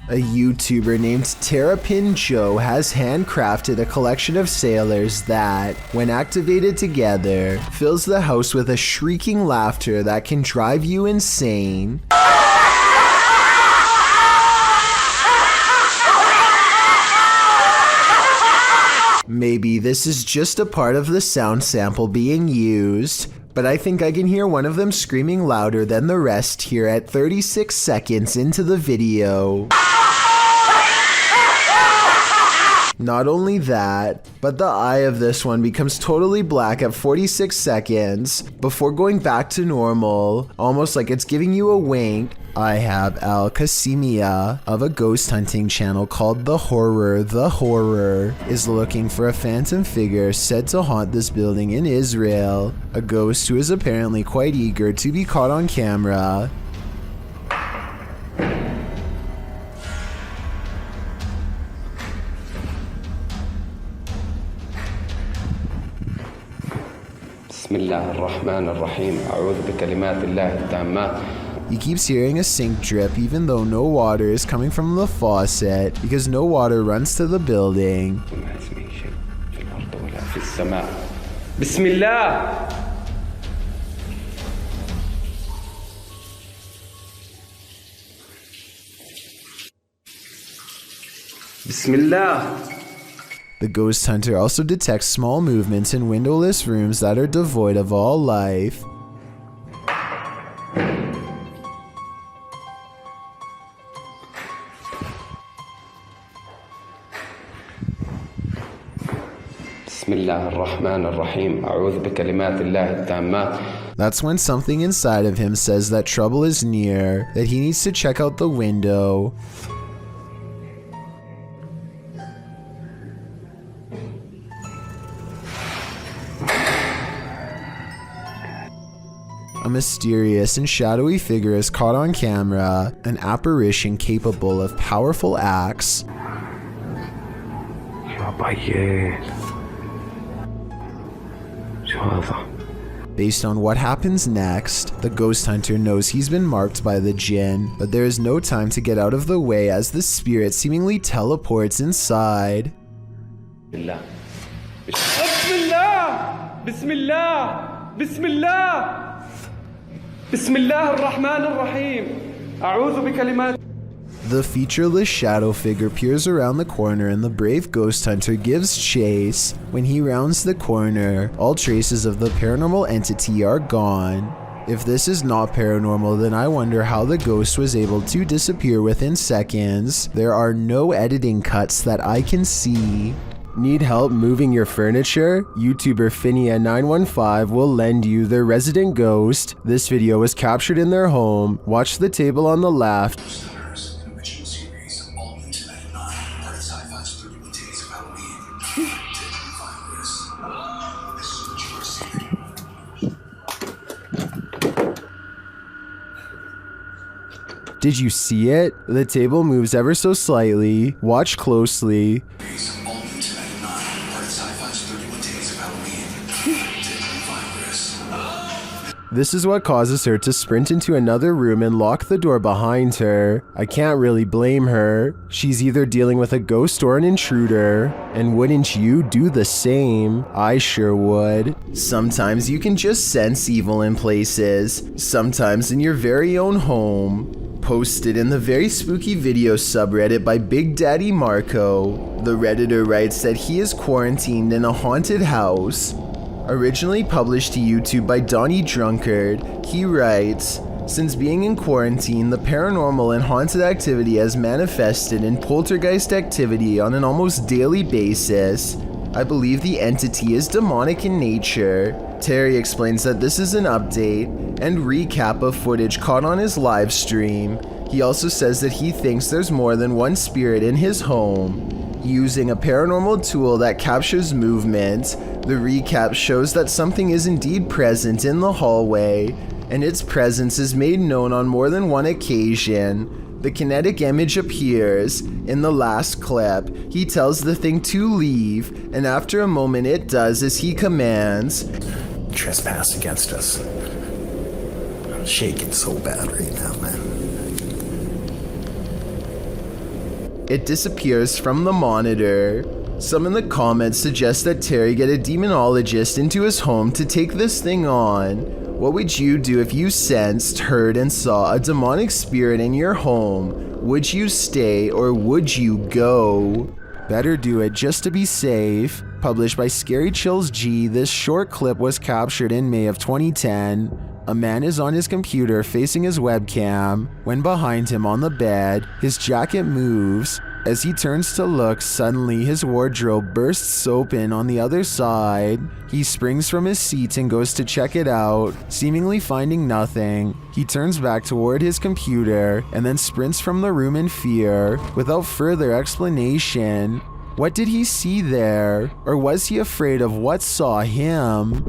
A YouTuber named Terrapin Joe has handcrafted a collection of sailors that, when activated together, fills the house with a shrieking laughter that can drive you insane. Maybe this is just a part of the sound sample being used, but I think I can hear one of them screaming louder than the rest here at 36 seconds into the video. Not only that, but the eye of this one becomes totally black at 46 seconds before going back to normal, almost like it's giving you a wink. I have Al Qasimia of a ghost hunting channel called The Horror. The Horror is looking for a phantom figure said to haunt this building in Israel, a ghost who is apparently quite eager to be caught on camera. He keeps hearing a sink drip even though no water is coming from the faucet because no water runs to the building. Bismillah. The ghost hunter also detects small movements in windowless rooms that are devoid of all life. That's when something inside of him says that trouble is near, that he needs to check out the window. A mysterious and shadowy figure is caught on camera, an apparition capable of powerful acts. Based on what happens next, the ghost hunter knows he's been marked by the jinn, but there is no time to get out of the way as the spirit seemingly teleports inside. Bismillah. Bismillah. Bismillah. Bismillah ar-Rahman ar-Rahim. A'udhu bi kalimat. The featureless shadow figure peers around the corner and the brave ghost hunter gives chase. When he rounds the corner, all traces of the paranormal entity are gone. If this is not paranormal, then I wonder how the ghost was able to disappear within seconds. There are no editing cuts that I can see. Need help moving your furniture? YouTuber Finia915 will lend you their resident ghost. This video was captured in their home. Watch the table on the left. Did you see it? The table moves ever so slightly. Watch closely. This is what causes her to sprint into another room and lock the door behind her. I can't really blame her. She's either dealing with a ghost or an intruder. And wouldn't you do the same? I sure would. Sometimes you can just sense evil in places. Sometimes in your very own home. Posted in the very spooky video subreddit by Big Daddy Marco. The Redditor writes that he is quarantined in a haunted house. Originally published to YouTube by Donnie Drunkard, he writes, "Since being in quarantine, the paranormal and haunted activity has manifested in poltergeist activity on an almost daily basis. I believe the entity is demonic in nature." Terry explains that this is an update and recap of footage caught on his live stream. He also says that he thinks there's more than one spirit in his home. Using a paranormal tool that captures movement, the recap shows that something is indeed present in the hallway, and its presence is made known on more than one occasion. The kinetic image appears. In the last clip, he tells the thing to leave, and after a moment it does as he commands. Trespass against us. I'm shaking so bad right now, man. it disappears from the monitor. Some in the comments suggest that Terry get a demonologist into his home to take this thing on. What would you do if you sensed, heard, and saw a demonic spirit in your home? Would you stay or would you go? Better do it just to be safe. Published by Scary Chills G, this short clip was captured in May of 2010. A man is on his computer facing his webcam when behind him on the bed, his jacket moves. As he turns to look, suddenly his wardrobe bursts open on the other side. He springs from his seat and goes to check it out, seemingly finding nothing. He turns back toward his computer and then sprints from the room in fear, without further explanation. What did he see there? Or was he afraid of what saw him?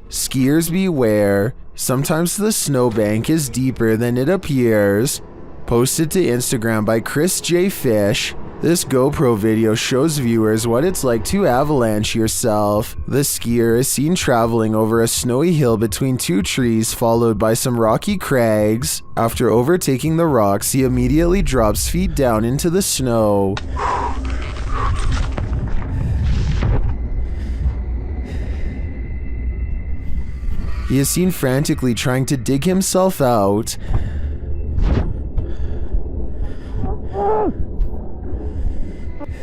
Skiers beware, sometimes the snowbank is deeper than it appears. Posted to Instagram by Chris J. Fish, this GoPro video shows viewers what it's like to avalanche yourself. The skier is seen traveling over a snowy hill between two trees followed by some rocky crags. After overtaking the rocks, he immediately drops feet down into the snow. He is seen frantically trying to dig himself out.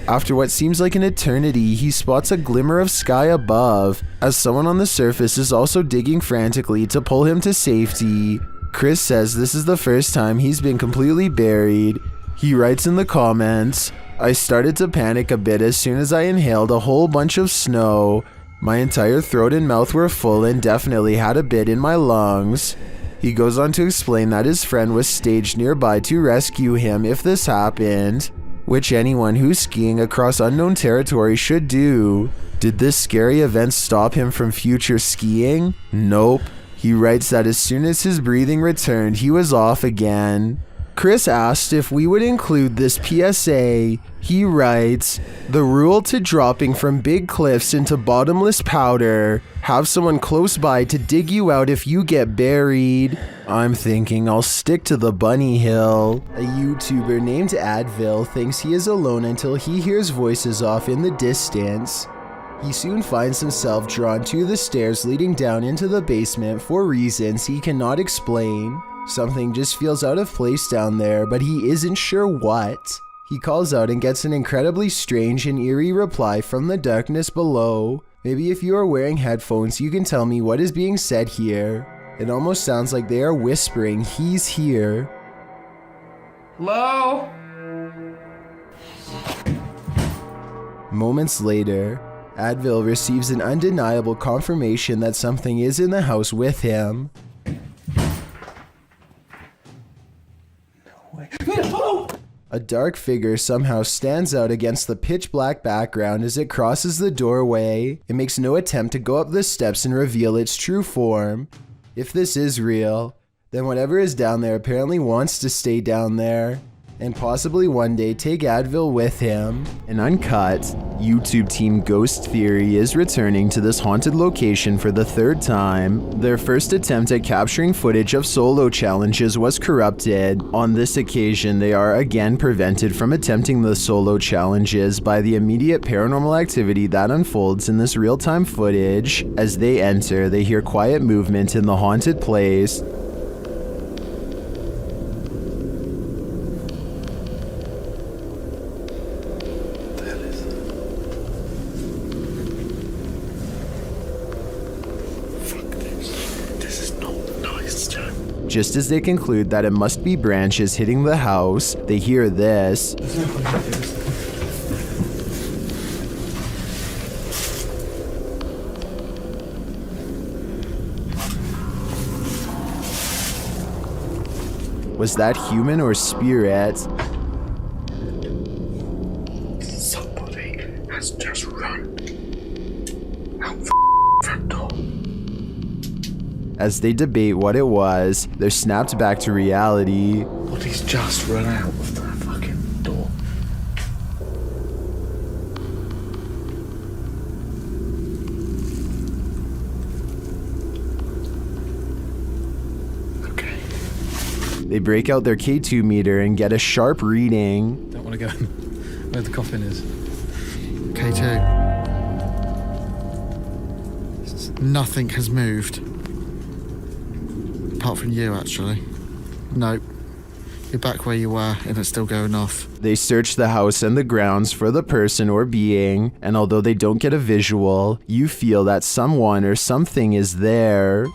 After what seems like an eternity, he spots a glimmer of sky above, as someone on the surface is also digging frantically to pull him to safety. Chris says this is the first time he's been completely buried. He writes in the comments, "I started to panic a bit as soon as I inhaled a whole bunch of snow. My entire throat and mouth were full and definitely had a bit in my lungs." He goes on to explain that his friend was staged nearby to rescue him if this happened, which anyone who's skiing across unknown territory should do. Did this scary event stop him from future skiing? Nope. He writes that as soon as his breathing returned, he was off again. Chris asked if we would include this PSA. He writes, "The rule to dropping from big cliffs into bottomless powder. Have someone close by to dig you out if you get buried." I'm thinking I'll stick to the bunny hill. A YouTuber named Advil thinks he is alone until he hears voices off in the distance. He soon finds himself drawn to the stairs leading down into the basement for reasons he cannot explain. Something just feels out of place down there, but he isn't sure what. He calls out and gets an incredibly strange and eerie reply from the darkness below. Maybe if you are wearing headphones, you can tell me what is being said here. It almost sounds like they are whispering, "He's here." Hello? Moments later, Advil receives an undeniable confirmation that something is in the house with him. A dark figure somehow stands out against the pitch black background as it crosses the doorway. It makes no attempt to go up the steps and reveal its true form. If this is real, then whatever is down there apparently wants to stay down there, and possibly one day take Advil with him. An uncut, YouTube team Ghost Theory is returning to this haunted location for the third time. Their first attempt at capturing footage of solo challenges was corrupted. On this occasion, they are again prevented from attempting the solo challenges by the immediate paranormal activity that unfolds in this real-time footage. As they enter, they hear quiet movement in the haunted place. Just as they conclude that it must be branches hitting the house, they hear this. Was that human or spirit? Somebody has just run out the front door. As they debate what it was, they're snapped back to reality. But he's just run out of the fucking door. They break out their K2 meter and get a sharp reading. Don't want to go where the coffin is. K2. Nothing has moved. Apart from you, actually. Nope. You're back where you were, and it's still going off. They search the house and the grounds for the person or being, and although they don't get a visual, you feel that someone or something is there.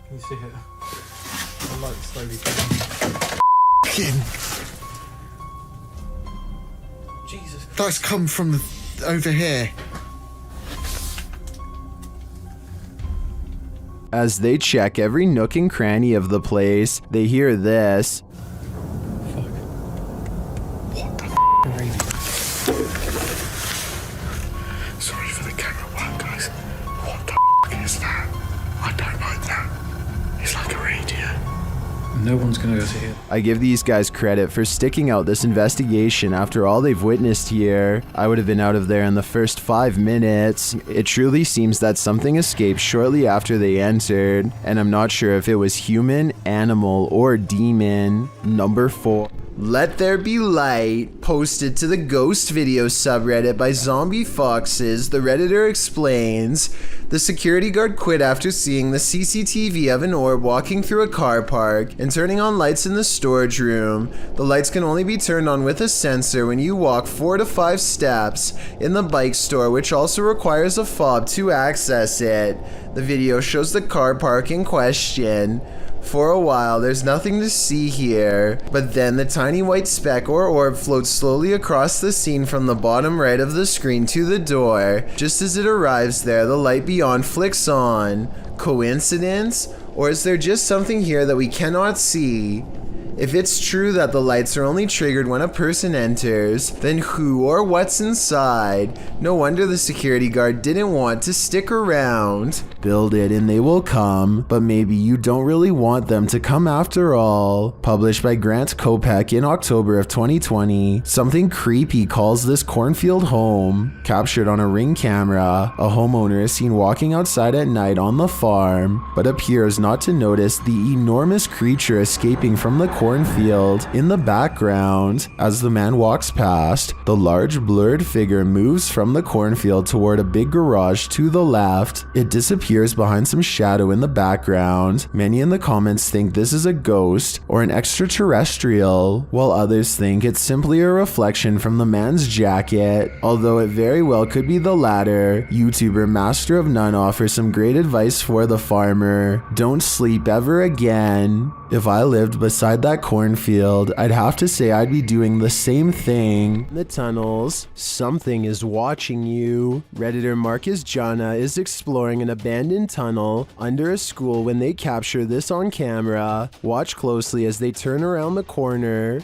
Can you see it? The light's slowly Jesus. That's come from over here. As they check every nook and cranny of the place, they hear this. Fuck. What the Sorry for the camera work, guys. What the is that? I don't like that. It's like a radio. No one's gonna go to here. I give these guys credit for sticking out this investigation after all they've witnessed here. I would have been out of there in the first 5 minutes. It truly seems that something escaped shortly after they entered, and I'm not sure if it was human, animal, or demon. Number 4. Let There Be Light, posted to the Ghost Video subreddit by Zombie Foxes. The Redditor explains, the security guard quit after seeing the CCTV of an orb walking through a car park and turning on lights in the storage room. The lights can only be turned on with a sensor when you walk 4 to 5 steps in the bike store, which also requires a fob to access it. The video shows the car park in question. For a while, there's nothing to see here, but then the tiny white speck or orb floats slowly across the scene from the bottom right of the screen to the door. Just as it arrives there, the light beyond flicks on. Coincidence? Or is there just something here that we cannot see? If it's true that the lights are only triggered when a person enters, then who or what's inside? No wonder the security guard didn't want to stick around. Build it and they will come, but maybe you don't really want them to come after all. Published by Grant Kopek in October of 2020, something creepy calls this cornfield home. Captured on a Ring camera, a homeowner is seen walking outside at night on the farm, but appears not to notice the enormous creature escaping from the cornfield in the background. As the man walks past, the large blurred figure moves from the cornfield toward a big garage to the left. It disappears behind some shadow in the background. Many in the comments think this is a ghost or an extraterrestrial, while others think it's simply a reflection from the man's jacket, although it very well could be the latter. YouTuber Master of None offers some great advice for the farmer. Don't sleep ever again. If I lived beside that cornfield, I'd have to say I'd be doing the same thing. In the tunnels, something is watching you. Redditor Marcus Jana is exploring an abandoned tunnel under a school when they capture this on camera. Watch closely as they turn around the corner.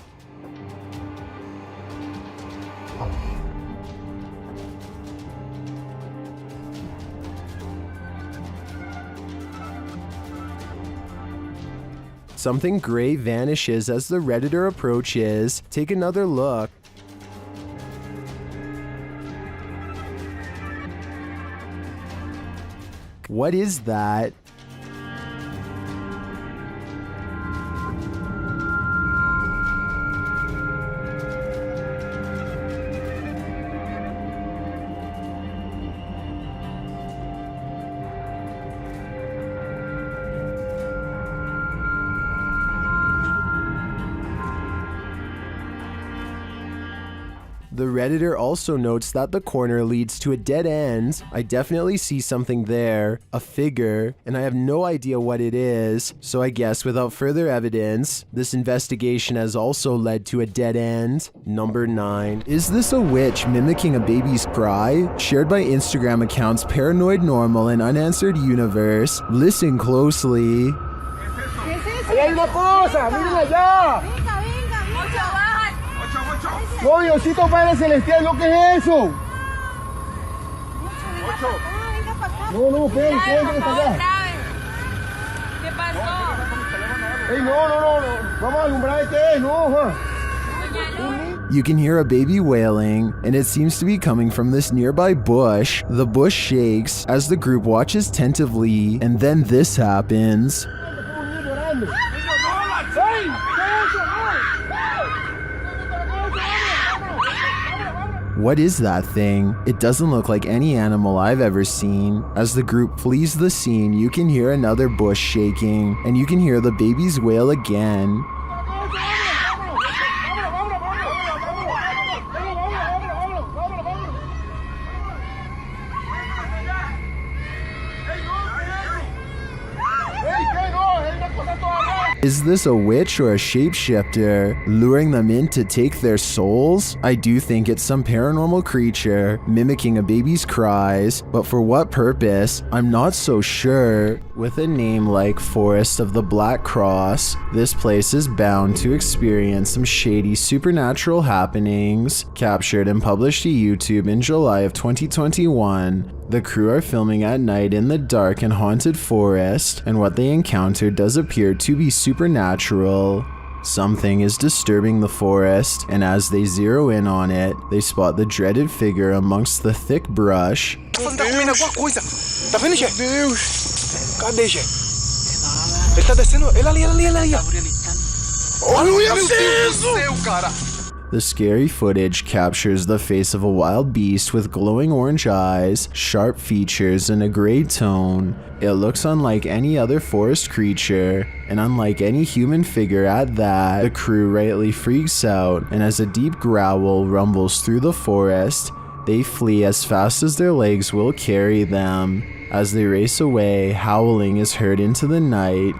Something gray vanishes as the Redditor approaches. Take another look. What is that? The Redditor also notes that the corner leads to a dead end. I definitely see something there, a figure, and I have no idea what it is. So I guess without further evidence, this investigation has also led to a dead end. Number 9. Is this a witch mimicking a baby's cry? Shared by Instagram accounts Paranoid Normal and Unanswered Universe. Listen closely. ¡Ahí hay una cosa! ¡Miren allá! ¡No, Diosito Padre Celestial! ¿Lo que es eso? No, esperen, que está allá. ¿Qué pasó? ¡Ey, no! Vamos a alumbrar qué es, no, Juan. You can hear a baby wailing, and it seems to be coming from this nearby bush. The bush shakes as the group watches tentatively, and then this happens. ¡Ey! What is that thing? It doesn't look like any animal I've ever seen. As the group flees the scene, you can hear another bush shaking, and you can hear the babies wail again. Is this a witch or a shapeshifter, luring them in to take their souls? I do think it's some paranormal creature, mimicking a baby's cries, but for what purpose? I'm not so sure. With a name like Forest of the Black Cross, this place is bound to experience some shady supernatural happenings. Captured and published to YouTube in July of 2021, the crew are filming at night in the dark and haunted forest, and what they encounter does appear to be supernatural. Something is disturbing the forest, and as they zero in on it, they spot the dreaded figure amongst the thick brush. The scary footage captures the face of a wild beast with glowing orange eyes, sharp features, and a gray tone. It looks unlike any other forest creature, and unlike any human figure at that. The crew rightly freaks out, and as a deep growl rumbles through the forest, they flee as fast as their legs will carry them. As they race away, howling is heard into the night.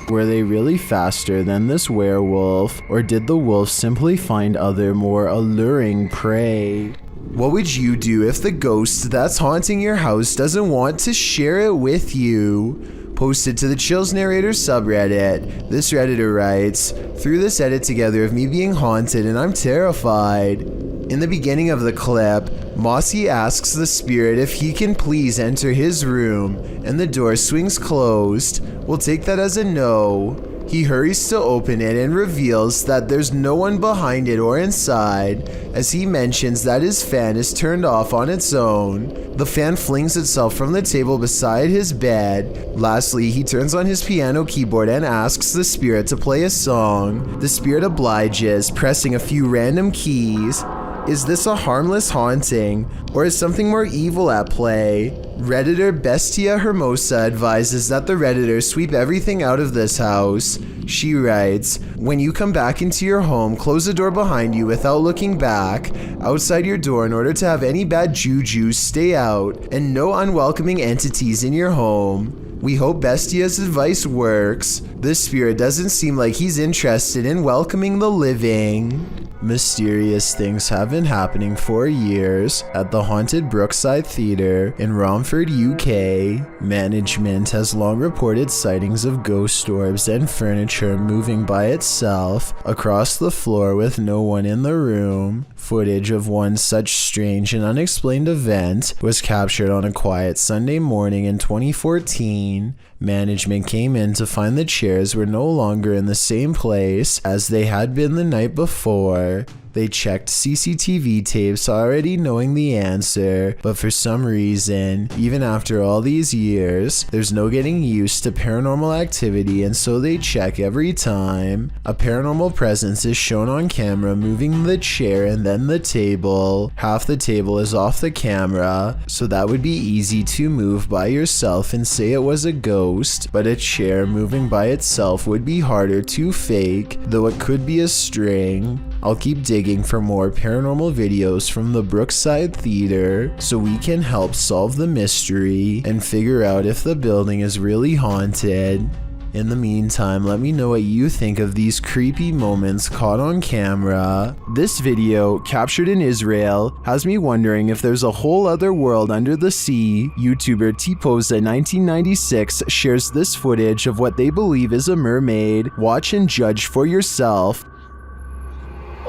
Were they really faster than this werewolf, or did the wolf simply find other more alluring prey? What would you do if the ghost that's haunting your house doesn't want to share it with you? Posted to the Chills Narrator subreddit, this redditor writes, "Threw this edit together of me being haunted and I'm terrified." In the beginning of the clip, Mossy asks the spirit if he can please enter his room, and the door swings closed. We'll take that as a no. He hurries to open it and reveals that there's no one behind it or inside, as he mentions that his fan is turned off on its own. The fan flings itself from the table beside his bed. Lastly, he turns on his piano keyboard and asks the spirit to play a song. The spirit obliges, pressing a few random keys. Is this a harmless haunting, or is something more evil at play? Redditor Bestia Hermosa advises that the Redditor sweep everything out of this house. She writes, "When you come back into your home, close the door behind you without looking back, outside your door in order to have any bad juju stay out, and no unwelcoming entities in your home." We hope Bestia's advice works. This spirit doesn't seem like he's interested in welcoming the living. Mysterious things have been happening for years at the haunted Brookside Theatre in Romford, UK. Management has long reported sightings of ghost orbs and furniture moving by itself across the floor with no one in the room. Footage of one such strange and unexplained event was captured on a quiet Sunday morning in 2014. Management came in to find the chairs were no longer in the same place as they had been the night before. They checked CCTV tapes already knowing the answer, but for some reason, even after all these years, there's no getting used to paranormal activity, and so they check every time. A paranormal presence is shown on camera moving the chair and then the table. Half the table is off the camera, so that would be easy to move by yourself and say it was a ghost, but a chair moving by itself would be harder to fake, though it could be a string. I'll keep digging for more paranormal videos from the Brookside Theatre so we can help solve the mystery and figure out if the building is really haunted. In the meantime, let me know what you think of these creepy moments caught on camera. This video, captured in Israel, has me wondering if there's a whole other world under the sea. YouTuber Tpoza1996 shares this footage of what they believe is a mermaid. Watch and judge for yourself.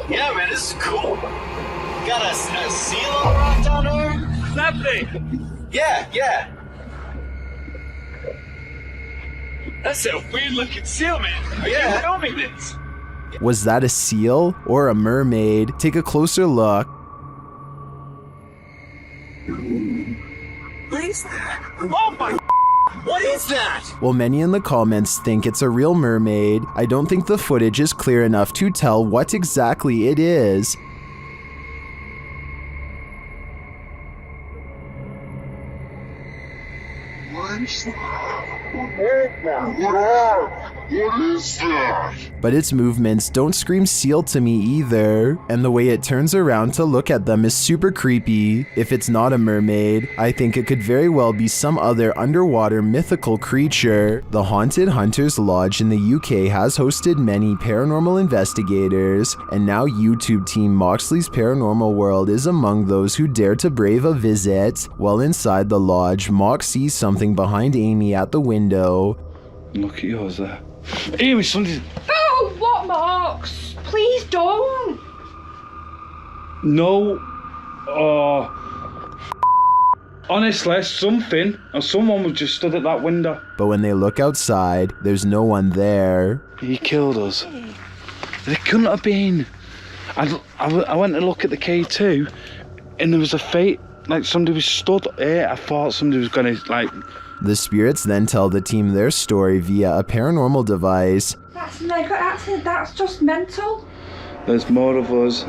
Yeah, man, this is cool. Got a seal on the rock down there? That thing? Yeah. That's a weird looking seal, man. Are you filming this? Was that a seal or a mermaid? Take a closer look. What is that? Oh my What is that? While many in the comments think it's a real mermaid, I don't think the footage is clear enough to tell what exactly it is. What is that? But its movements don't scream seal to me either, and the way it turns around to look at them is super creepy. If it's not a mermaid, I think it could very well be some other underwater mythical creature. The Haunted Hunters Lodge in the UK has hosted many paranormal investigators, and now YouTube team Moxley's Paranormal World is among those who dare to brave a visit. While inside the lodge, Mox sees something behind Amy at the window. Look at yours there. Amy, something. Oh, what, Marks? Please don't. No. Honestly, something or someone was just stood at that window. But when they look outside, there's no one there. He killed us. There couldn't have been. I went to look at the K2 and there was a fate, like somebody was stood here. I thought somebody was gonna, like... The spirits then tell the team their story via a paranormal device. That's just mental. There's more of us.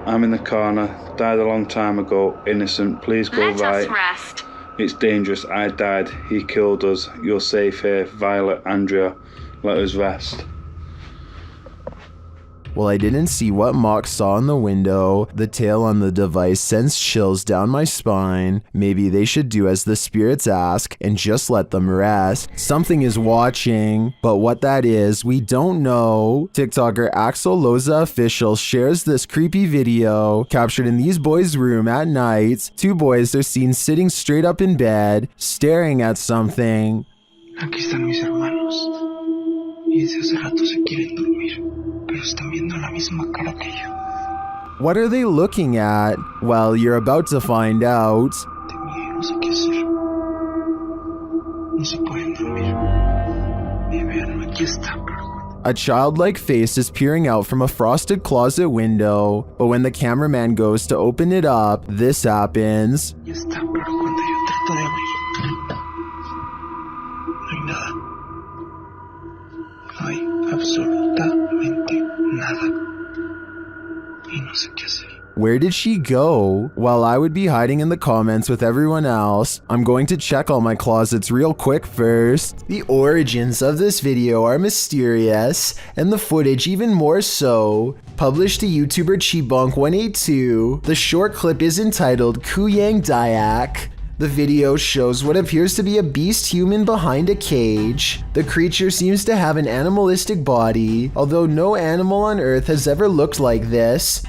I'm in the corner. Died a long time ago. Innocent. Please go Let right. us rest. It's dangerous. I died. He killed us. You're safe here. Violet, Andrea. Let us rest. While I didn't see what Mox saw in the window, the tale on the device sends chills down my spine. Maybe they should do as the spirits ask and just let them rest. Something is watching, but what that is, we don't know. TikToker Axel Loza Official shares this creepy video captured in these boys' room at night. Two boys are seen sitting straight up in bed, staring at something. Aquí están mis hermanos. Y desde hace rato se quieren dormir, pero están viendo la misma cara que yo. What are they looking at? Well, you're about to find out. No sé qué hacer. No se pueden dormir. Y vean, aquí está. A childlike face is peering out from a frosted closet window, but when the cameraman goes to open it up, this happens. Aquí está, pero cuando yo trato de abrir, no hay nada. No hay absolutamente nada. Y no sé qué hacer. Where did she go? While I would be hiding in the comments with everyone else, I'm going to check all my closets real quick first. The origins of this video are mysterious, and the footage even more so. Published to YouTuber Chibonk182, the short clip is entitled Kuyang Dayak. The video shows what appears to be a beast human behind a cage. The creature seems to have an animalistic body, although no animal on Earth has ever looked like this.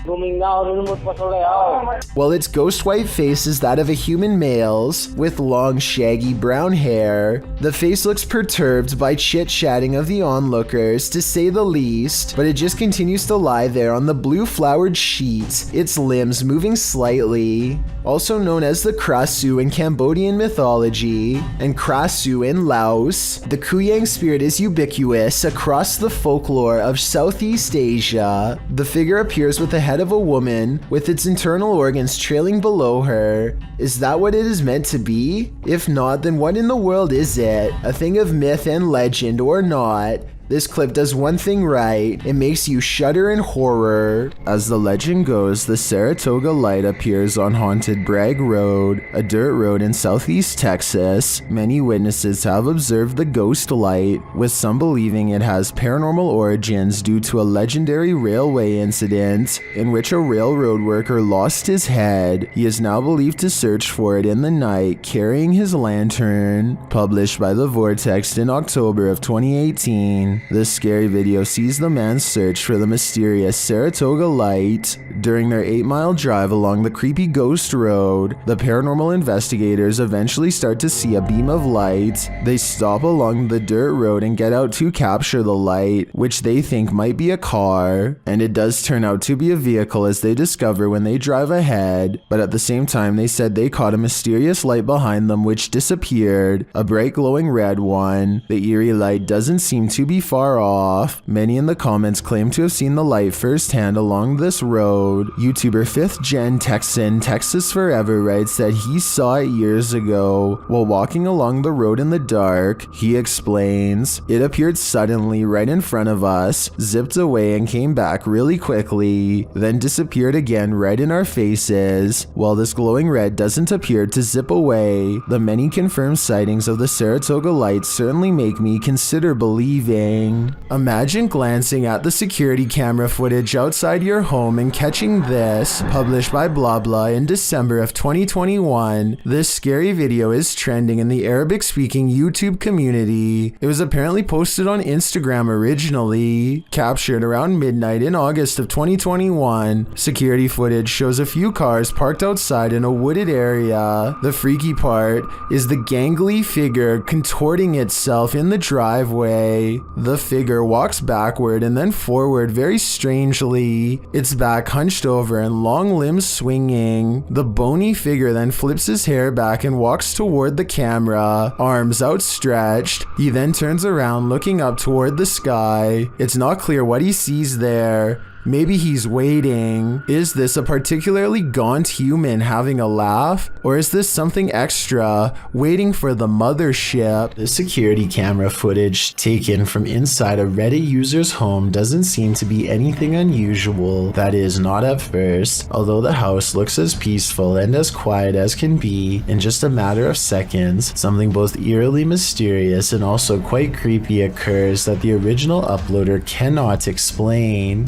While its ghost white face is that of a human male's, with long shaggy brown hair. The face looks perturbed by chit-chatting of the onlookers, to say the least, but it just continues to lie there on the blue flowered sheet, its limbs moving slightly. Also known as the Krasu in Cambodian mythology, and Krasu in Laos, the Kuyang spirit is ubiquitous across the folklore of Southeast Asia. The figure appears with the head of a woman, with its internal organs trailing below her. Is that what it is meant to be? If not, then what in the world is it? A thing of myth and legend or not? This clip does one thing right, it makes you shudder in horror. As the legend goes, the Saratoga light appears on Haunted Bragg Road, a dirt road in southeast Texas. Many witnesses have observed the ghost light, with some believing it has paranormal origins due to a legendary railway incident in which a railroad worker lost his head. He is now believed to search for it in the night, carrying his lantern. Published by The Vortex in October of 2018. This scary video sees the man search for the mysterious Saratoga light. During their 8-mile drive along the creepy ghost road, the paranormal investigators eventually start to see a beam of light. They stop along the dirt road and get out to capture the light, which they think might be a car. And it does turn out to be a vehicle, as they discover when they drive ahead. But at the same time, they said they caught a mysterious light behind them which disappeared, a bright glowing red one. The eerie light doesn't seem to be far off. Many in the comments claim to have seen the light firsthand along this road. YouTuber 5th Gen Texan Texas Forever writes that he saw it years ago while walking along the road in the dark. He explains, "It appeared suddenly right in front of us, zipped away and came back really quickly, then disappeared again right in our faces. While this glowing red doesn't appear to zip away, the many confirmed sightings of the Saratoga light certainly make me consider believing." Imagine glancing at the security camera footage outside your home and catching this, published by blah blah in December of 2021. This scary video is trending in the Arabic-speaking YouTube community. It was apparently posted on Instagram originally. Captured around midnight in August of 2021, security footage shows a few cars parked outside in a wooded area. The freaky part is the gangly figure contorting itself in the driveway. The figure walks backward and then forward very strangely, its back hunched over and long limbs swinging. The bony figure then flips his hair back and walks toward the camera, arms outstretched. He then turns around looking up toward the sky. It's not clear what he sees there. Maybe he's waiting. Is this a particularly gaunt human having a laugh? Or is this something extra, waiting for the mothership? The security camera footage taken from inside a Reddit user's home doesn't seem to be anything unusual. That is, not at first. Although the house looks as peaceful and as quiet as can be, in just a matter of seconds, something both eerily mysterious and also quite creepy occurs that the original uploader cannot explain.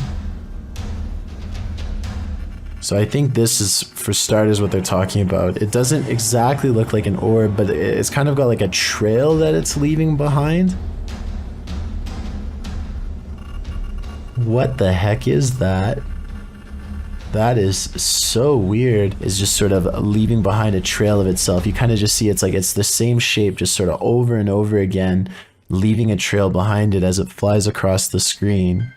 So I think this is, for starters, what they're talking about. It doesn't exactly look like an orb, but it's kind of got like a trail that it's leaving behind. What the heck is that? That is so weird. It's just sort of leaving behind a trail of itself. You kind of just see it's like it's the same shape, just sort of over and over again, leaving a trail behind it as it flies across the screen.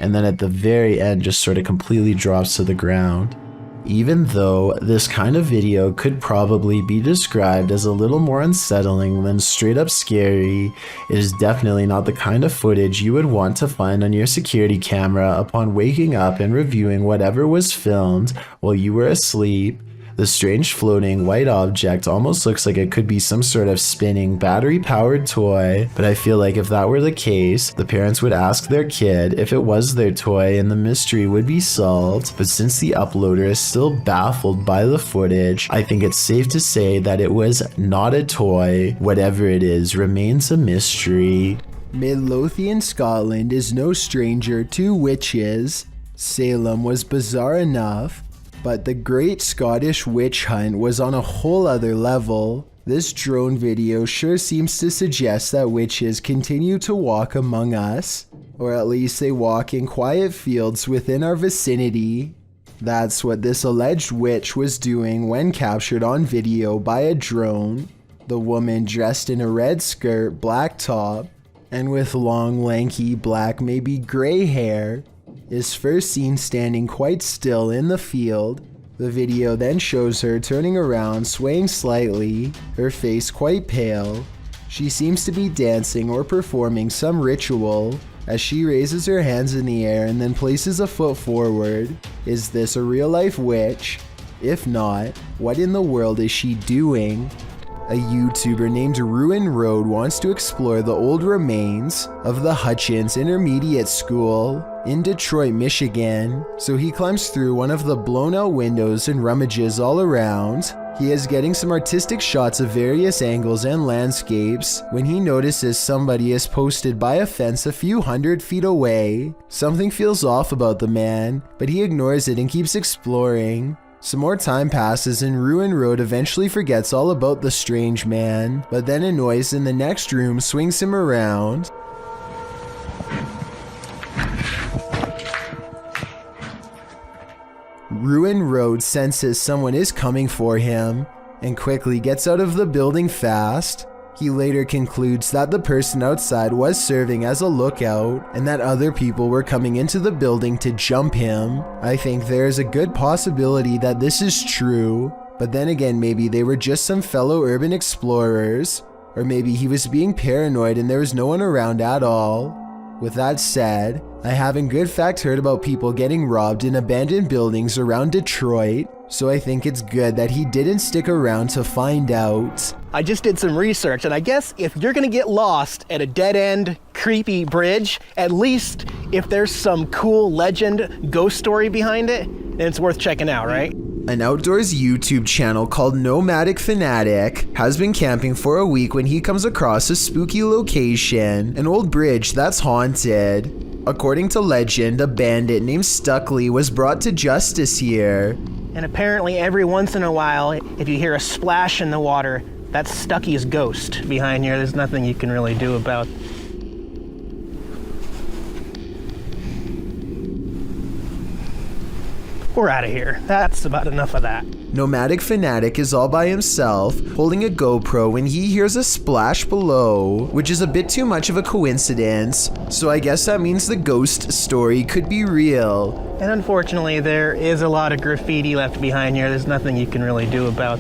And then at the very end just sort of completely drops to the ground. Even though this kind of video could probably be described as a little more unsettling than straight up scary, it is definitely not the kind of footage you would want to find on your security camera upon waking up and reviewing whatever was filmed while you were asleep. The strange floating white object almost looks like it could be some sort of spinning battery-powered toy, but I feel like if that were the case, the parents would ask their kid if it was their toy and the mystery would be solved. But since the uploader is still baffled by the footage, I think it's safe to say that it was not a toy. Whatever it is remains a mystery. Midlothian, Scotland is no stranger to witches. Salem was bizarre enough, but the Great Scottish Witch Hunt was on a whole other level. This drone video sure seems to suggest that witches continue to walk among us, or at least they walk in quiet fields within our vicinity. That's what this alleged witch was doing when captured on video by a drone. The woman dressed in a red skirt, black top, and with long, lanky, black, maybe gray hair, is first seen standing quite still in the field. The video then shows her turning around, swaying slightly, her face quite pale. She seems to be dancing or performing some ritual as she raises her hands in the air and then places a foot forward. Is this a real-life witch? If not, what in the world is she doing? A YouTuber named Ruin Road wants to explore the old remains of the Hutchins Intermediate School in Detroit, Michigan. So he climbs through one of the blown out windows and rummages all around. He is getting some artistic shots of various angles and landscapes when he notices somebody is posted by a fence a few 100 feet away. Something feels off about the man, but he ignores it and keeps exploring. Some more time passes and Ruin Road eventually forgets all about the strange man, but then a noise in the next room swings him around. Ruin Road senses someone is coming for him and quickly gets out of the building fast. He later concludes that the person outside was serving as a lookout and that other people were coming into the building to jump him. I think there is a good possibility that this is true, but then again maybe they were just some fellow urban explorers Or maybe he was being paranoid and there was no one around at all. With that said, I have in good fact heard about people getting robbed in abandoned buildings around Detroit, so I think it's good that he didn't stick around to find out. I just did some research, and I guess if you're gonna get lost at a dead-end, creepy bridge, at least if there's some cool legend, ghost story behind it, then it's worth checking out, right? An outdoors YouTube channel called Nomadic Fanatic has been camping for a week when he comes across a spooky location, an old bridge that's haunted. According to legend, a bandit named Stuckley was brought to justice here. And apparently every once in a while, if you hear a splash in the water, that's Stucky's ghost behind here. There's nothing you can really do about. We're out of here. That's about enough of that. Nomadic Fanatic is all by himself, holding a GoPro when he hears a splash below, which is a bit too much of a coincidence, so I guess that means the ghost story could be real. And unfortunately, there is a lot of graffiti left behind here. There's nothing you can really do about.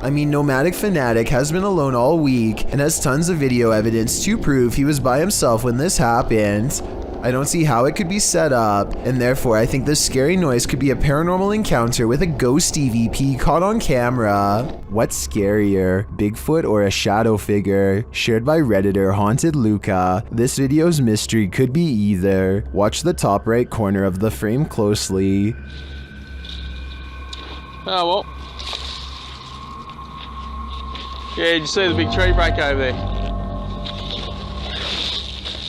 I mean, Nomadic Fanatic has been alone all week and has tons of video evidence to prove he was by himself when this happened. I don't see how it could be set up, and therefore I think the scary noise could be a paranormal encounter with a ghost EVP caught on camera. What's scarier, Bigfoot or a shadow figure? Shared by Redditor Haunted Luca. This video's mystery could be either. Watch the top right corner of the frame closely. Oh well. Yeah, did you see the big tree break over there?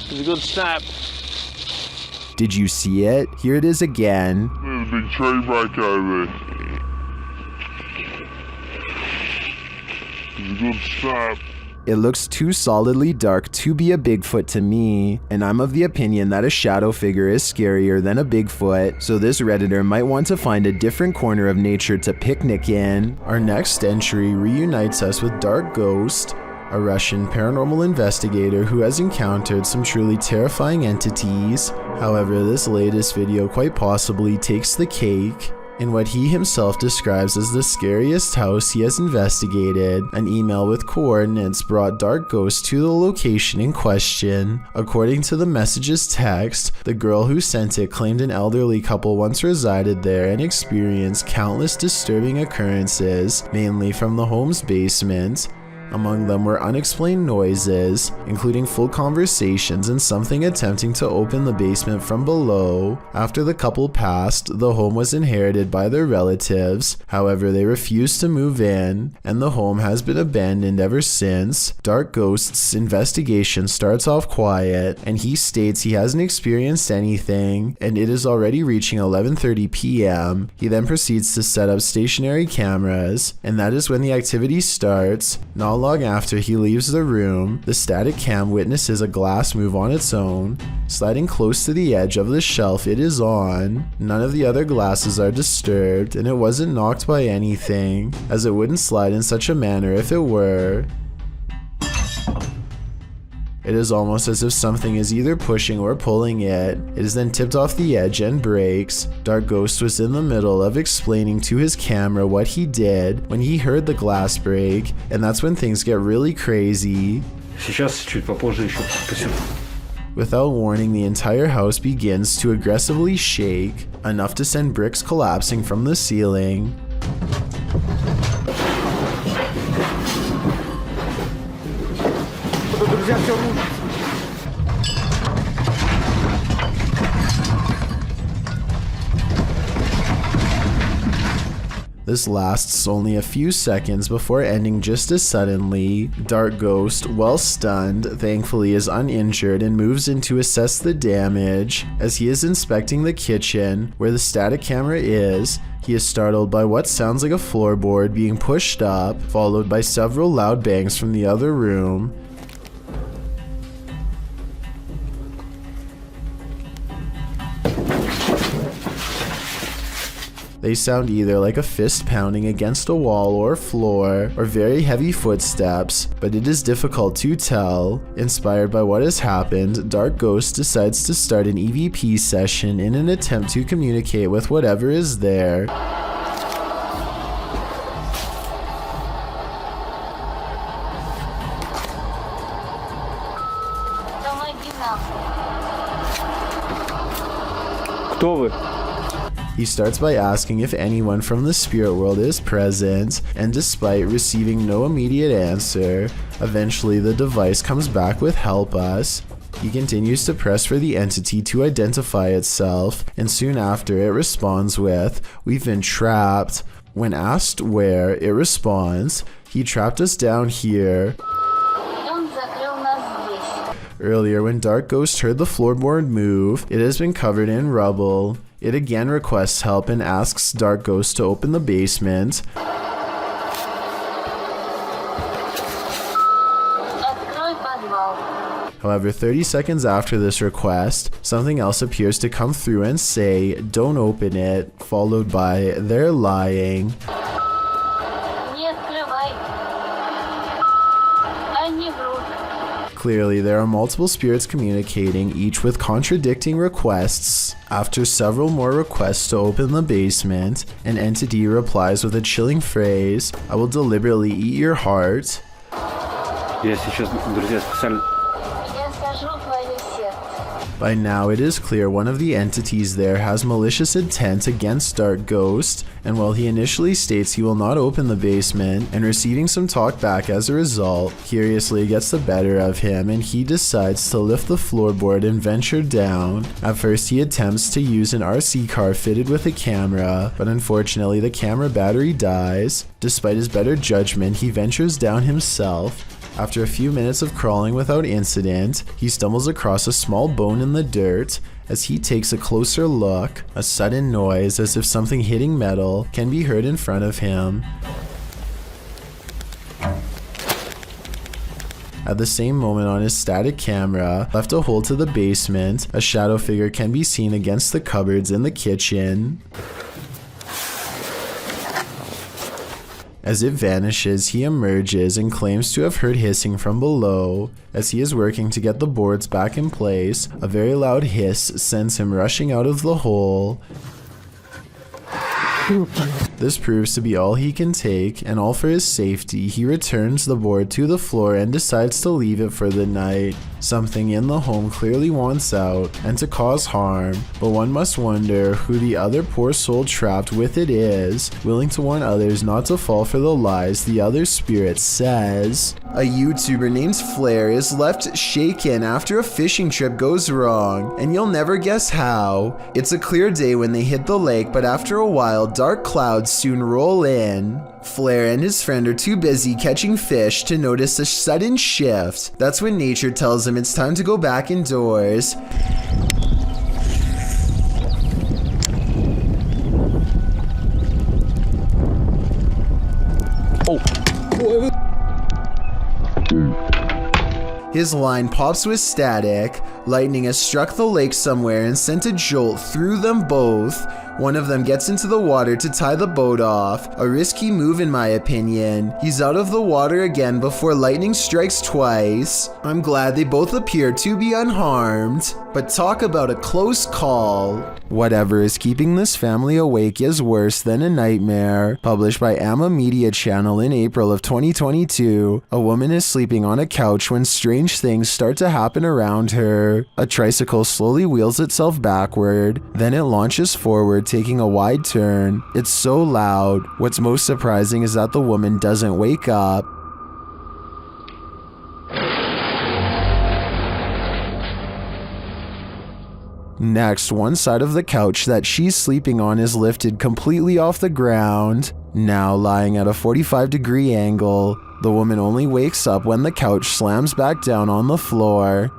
It was a good snap. Did you see it? Here it is again. There's a big tree break over there. It's a good snap. It looks too solidly dark to be a Bigfoot to me, and I'm of the opinion that a shadow figure is scarier than a Bigfoot, so this Redditor might want to find a different corner of nature to picnic in. Our next entry reunites us with Dark Ghost, a Russian paranormal investigator who has encountered some truly terrifying entities. However, this latest video quite possibly takes the cake in what he himself describes as the scariest house he has investigated. An email with coordinates brought Dark Ghost to the location in question. According to the message's text, the girl who sent it claimed an elderly couple once resided there and experienced countless disturbing occurrences, mainly from the home's basement. Among them were unexplained noises, including full conversations and something attempting to open the basement from below. After the couple passed, the home was inherited by their relatives. However, they refused to move in, and the home has been abandoned ever since. Dark Ghost's investigation starts off quiet, and he states he hasn't experienced anything, and it is already reaching 11:30 p.m. He then proceeds to set up stationary cameras, and that is when the activity starts. Not long after he leaves the room, the static cam witnesses a glass move on its own, sliding close to the edge of the shelf it is on. None of the other glasses are disturbed, and it wasn't knocked by anything, as it wouldn't slide in such a manner if it were. It is almost as if something is either pushing or pulling it. It is then tipped off the edge and breaks. Dark Ghost was in the middle of explaining to his camera what he did when he heard the glass break, and that's when things get really crazy. Without warning, the entire house begins to aggressively shake, enough to send bricks collapsing from the ceiling. This lasts only a few seconds before ending just as suddenly. Dark Ghost, well stunned, thankfully is uninjured and moves in to assess the damage. As he is inspecting the kitchen, where the static camera is, he is startled by what sounds like a floorboard being pushed up, followed by several loud bangs from the other room. They sound either like a fist pounding against a wall or floor, or very heavy footsteps, but it is difficult to tell. Inspired by what has happened, Dark Ghost decides to start an EVP session in an attempt to communicate with whatever is there. He starts by asking if anyone from the spirit world is present, and despite receiving no immediate answer, eventually the device comes back with "help us." He continues to press for the entity to identify itself, and soon after it responds with, "We've been trapped." When asked where, it responds, "He trapped us down here." Earlier, when Dark Ghost heard the floorboard move, it has been covered in rubble. It again requests help and asks Dark Ghost to open the basement. However, 30 seconds after this request, something else appears to come through and say, "Don't open it," followed by, "They're lying." Clearly, there are multiple spirits communicating, each with contradicting requests. After several more requests to open the basement, an entity replies with a chilling phrase, "I will deliberately eat your heart." By now, it is clear one of the entities there has malicious intent against Dark Ghost, and while he initially states he will not open the basement, and receiving some talk back as a result, curiously gets the better of him and he decides to lift the floorboard and venture down. At first, he attempts to use an RC car fitted with a camera, but unfortunately the camera battery dies. Despite his better judgment, he ventures down himself. After a few minutes of crawling without incident, he stumbles across a small bone in the dirt. As he takes a closer look, a sudden noise as if something hitting metal can be heard in front of him. At the same moment, on his static camera, left to hold to the basement, a shadow figure can be seen against the cupboards in the kitchen. As it vanishes, he emerges and claims to have heard hissing from below. As he is working to get the boards back in place, a very loud hiss sends him rushing out of the hole. This proves to be all he can take, and all for his safety, he returns the board to the floor and decides to leave it for the night. Something in the home clearly wants out, and to cause harm, but one must wonder who the other poor soul trapped with it is, willing to warn others not to fall for the lies the other spirit says. A YouTuber named Flair is left shaken after a fishing trip goes wrong, and you'll never guess how. It's a clear day when they hit the lake, but after a while, dark clouds soon roll in. Flair and his friend are too busy catching fish to notice a sudden shift. That's when nature tells him it's time to go back indoors. His line pops with static. Lightning has struck the lake somewhere and sent a jolt through them both. One of them gets into the water to tie the boat off. A risky move in my opinion. He's out of the water again before lightning strikes twice. I'm glad they both appear to be unharmed. But talk about a close call. Whatever is keeping this family awake is worse than a nightmare. Published by Amma Media Channel in April of 2022. A woman is sleeping on a couch when strange things start to happen around her. A tricycle slowly wheels itself backward, then it launches forward, taking a wide turn. It's so loud. What's most surprising is that the woman doesn't wake up. Next, one side of the couch that she's sleeping on is lifted completely off the ground, now lying at a 45-degree angle. The woman only wakes up when the couch slams back down on the floor.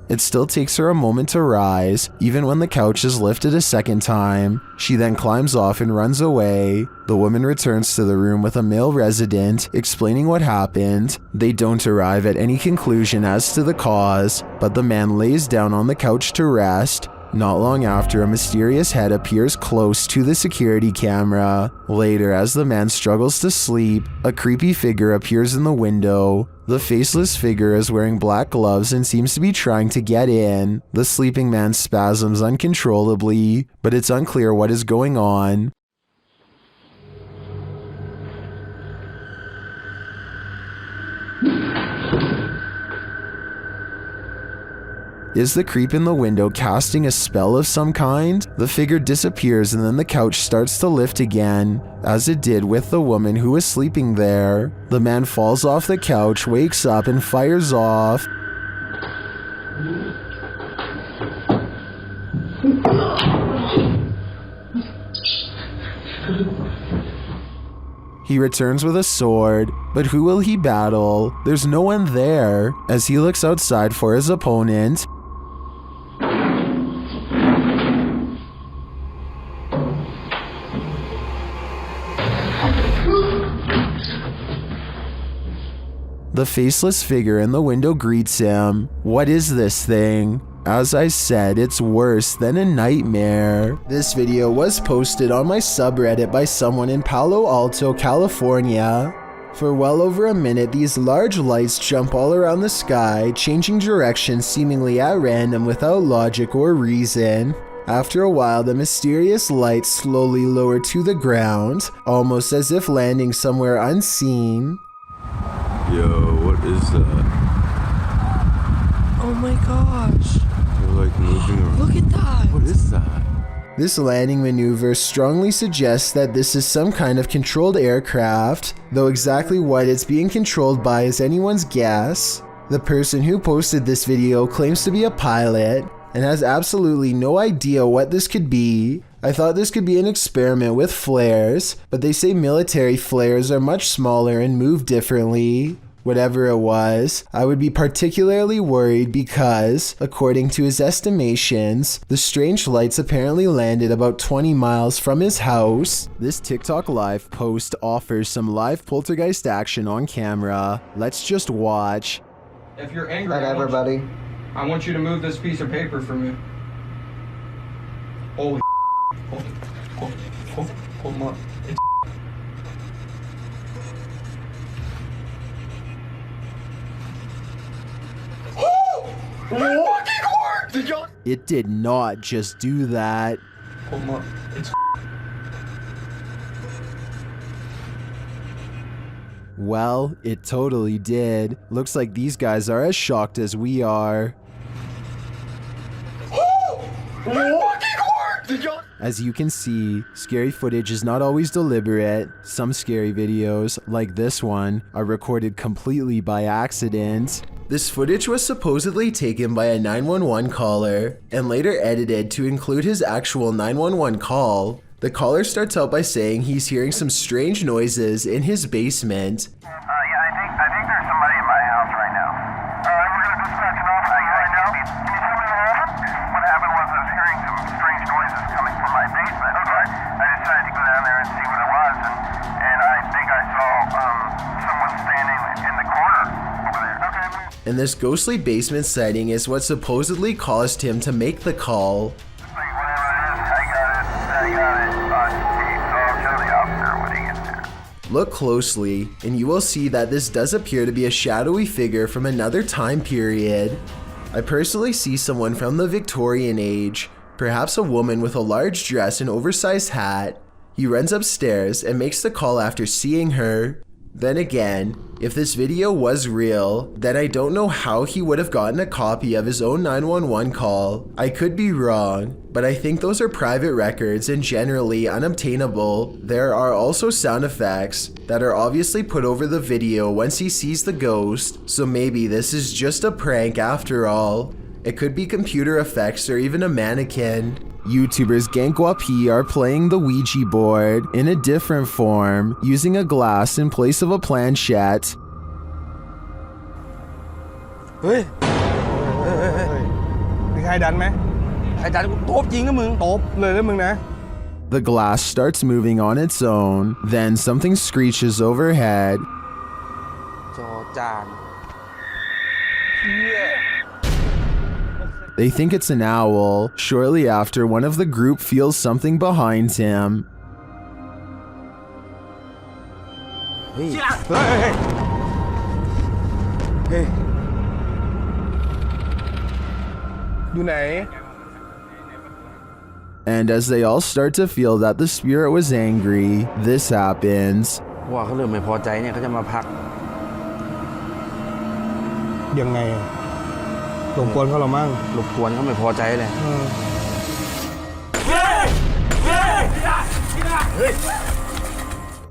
It still takes her a moment to rise, even when the couch is lifted a second time. She then climbs off and runs away. The woman returns to the room with a male resident, explaining what happened. They don't arrive at any conclusion as to the cause, but the man lays down on the couch to rest. Not long after, a mysterious head appears close to the security camera. Later, as the man struggles to sleep, a creepy figure appears in the window. The faceless figure is wearing black gloves and seems to be trying to get in. The sleeping man spasms uncontrollably, but it's unclear what is going on. Is the creep in the window casting a spell of some kind? The figure disappears and then the couch starts to lift again, as it did with the woman who was sleeping there. The man falls off the couch, wakes up, and fires off. He returns with a sword, but who will he battle? There's no one there, as he looks outside for his opponent. The faceless figure in the window greets him. What is this thing? As I said, it's worse than a nightmare. This video was posted on my subreddit by someone in Palo Alto, California. For well over a minute, these large lights jump all around the sky, changing direction seemingly at random without logic or reason. After a while, the mysterious lights slowly lower to the ground, almost as if landing somewhere unseen. Yo, what is that? Oh my gosh. They're like moving around. Look at that. What is that? This landing maneuver strongly suggests that this is some kind of controlled aircraft, though exactly what it's being controlled by is anyone's guess. The person who posted this video claims to be a pilot and has absolutely no idea what this could be. I thought this could be an experiment with flares, but they say military flares are much smaller and move differently. Whatever it was, I would be particularly worried because, according to his estimations, the strange lights apparently landed about 20 miles from his house. This TikTok live post offers some live poltergeist action on camera. Let's just watch. If you're angry, I want you to move this piece of paper for me. Holy hold on. It did not just do that. Well, it totally did. Looks like these guys are as shocked as we are. As you can see, scary footage is not always deliberate. Some scary videos, like this one, are recorded completely by accident. This footage was supposedly taken by a 911 caller and later edited to include his actual 911 call. The caller starts out by saying he's hearing some strange noises in his basement. I think there's somebody in my house right now. Alright, we're gonna dispatch an officer right now. Can you tell me what happened? What happened was I was hearing some strange noises coming from my basement. Okay. I decided to go down there and see what it was, and I think I saw someone standing in the corner over there. Okay. And this ghostly basement sighting is what supposedly caused him to make the call. Look closely, and you will see that this does appear to be a shadowy figure from another time period. I personally see someone from the Victorian age, perhaps a woman with a large dress and oversized hat. He runs upstairs and makes the call after seeing her. Then again, if this video was real, then I don't know how he would have gotten a copy of his own 911 call. I could be wrong, but I think those are private records and generally unobtainable. There are also sound effects that are obviously put over the video once he sees the ghost, so maybe this is just a prank after all. It could be computer effects or even a mannequin. YouTubers Gankwapi are playing the Ouija board in a different form, using a glass in place of a planchette. The glass starts moving on its own, then something screeches overhead. They think it's an owl. Shortly after, one of the group feels something behind him. And as they all start to feel that the spirit was angry, this happens. รบกวนเขาเรามั่ง รบกวนเขาไม่พอใจเลย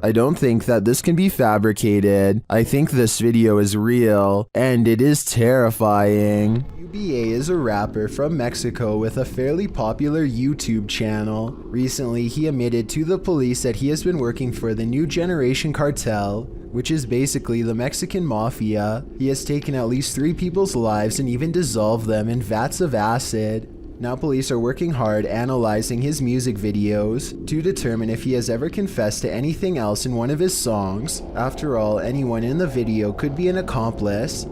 I don't think that this can be fabricated. I think this video is real, and it is terrifying. UBA is a rapper from Mexico with a fairly popular YouTube channel. Recently, he admitted to the police that he has been working for the New Generation Cartel, which is basically the Mexican mafia. He has taken at least 3 people's lives and even dissolved them in vats of acid. Now police are working hard analyzing his music videos to determine if he has ever confessed to anything else in one of his songs. After all, anyone in the video could be an accomplice,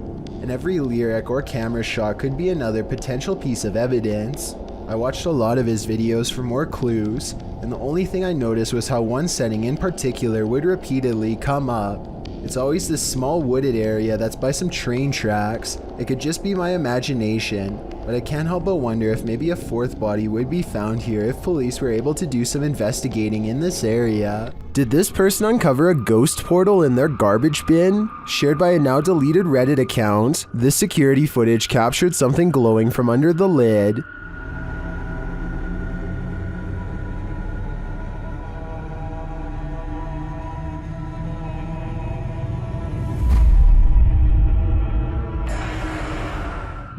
and every lyric or camera shot could be another potential piece of evidence. I watched a lot of his videos for more clues, and the only thing I noticed was how one setting in particular would repeatedly come up. It's always this small wooded area that's by some train tracks. It could just be my imagination, but I can't help but wonder if maybe a 4th body would be found here if police were able to do some investigating in this area. Did this person uncover a ghost portal in their garbage bin? Shared by a now deleted Reddit account, this security footage captured something glowing from under the lid.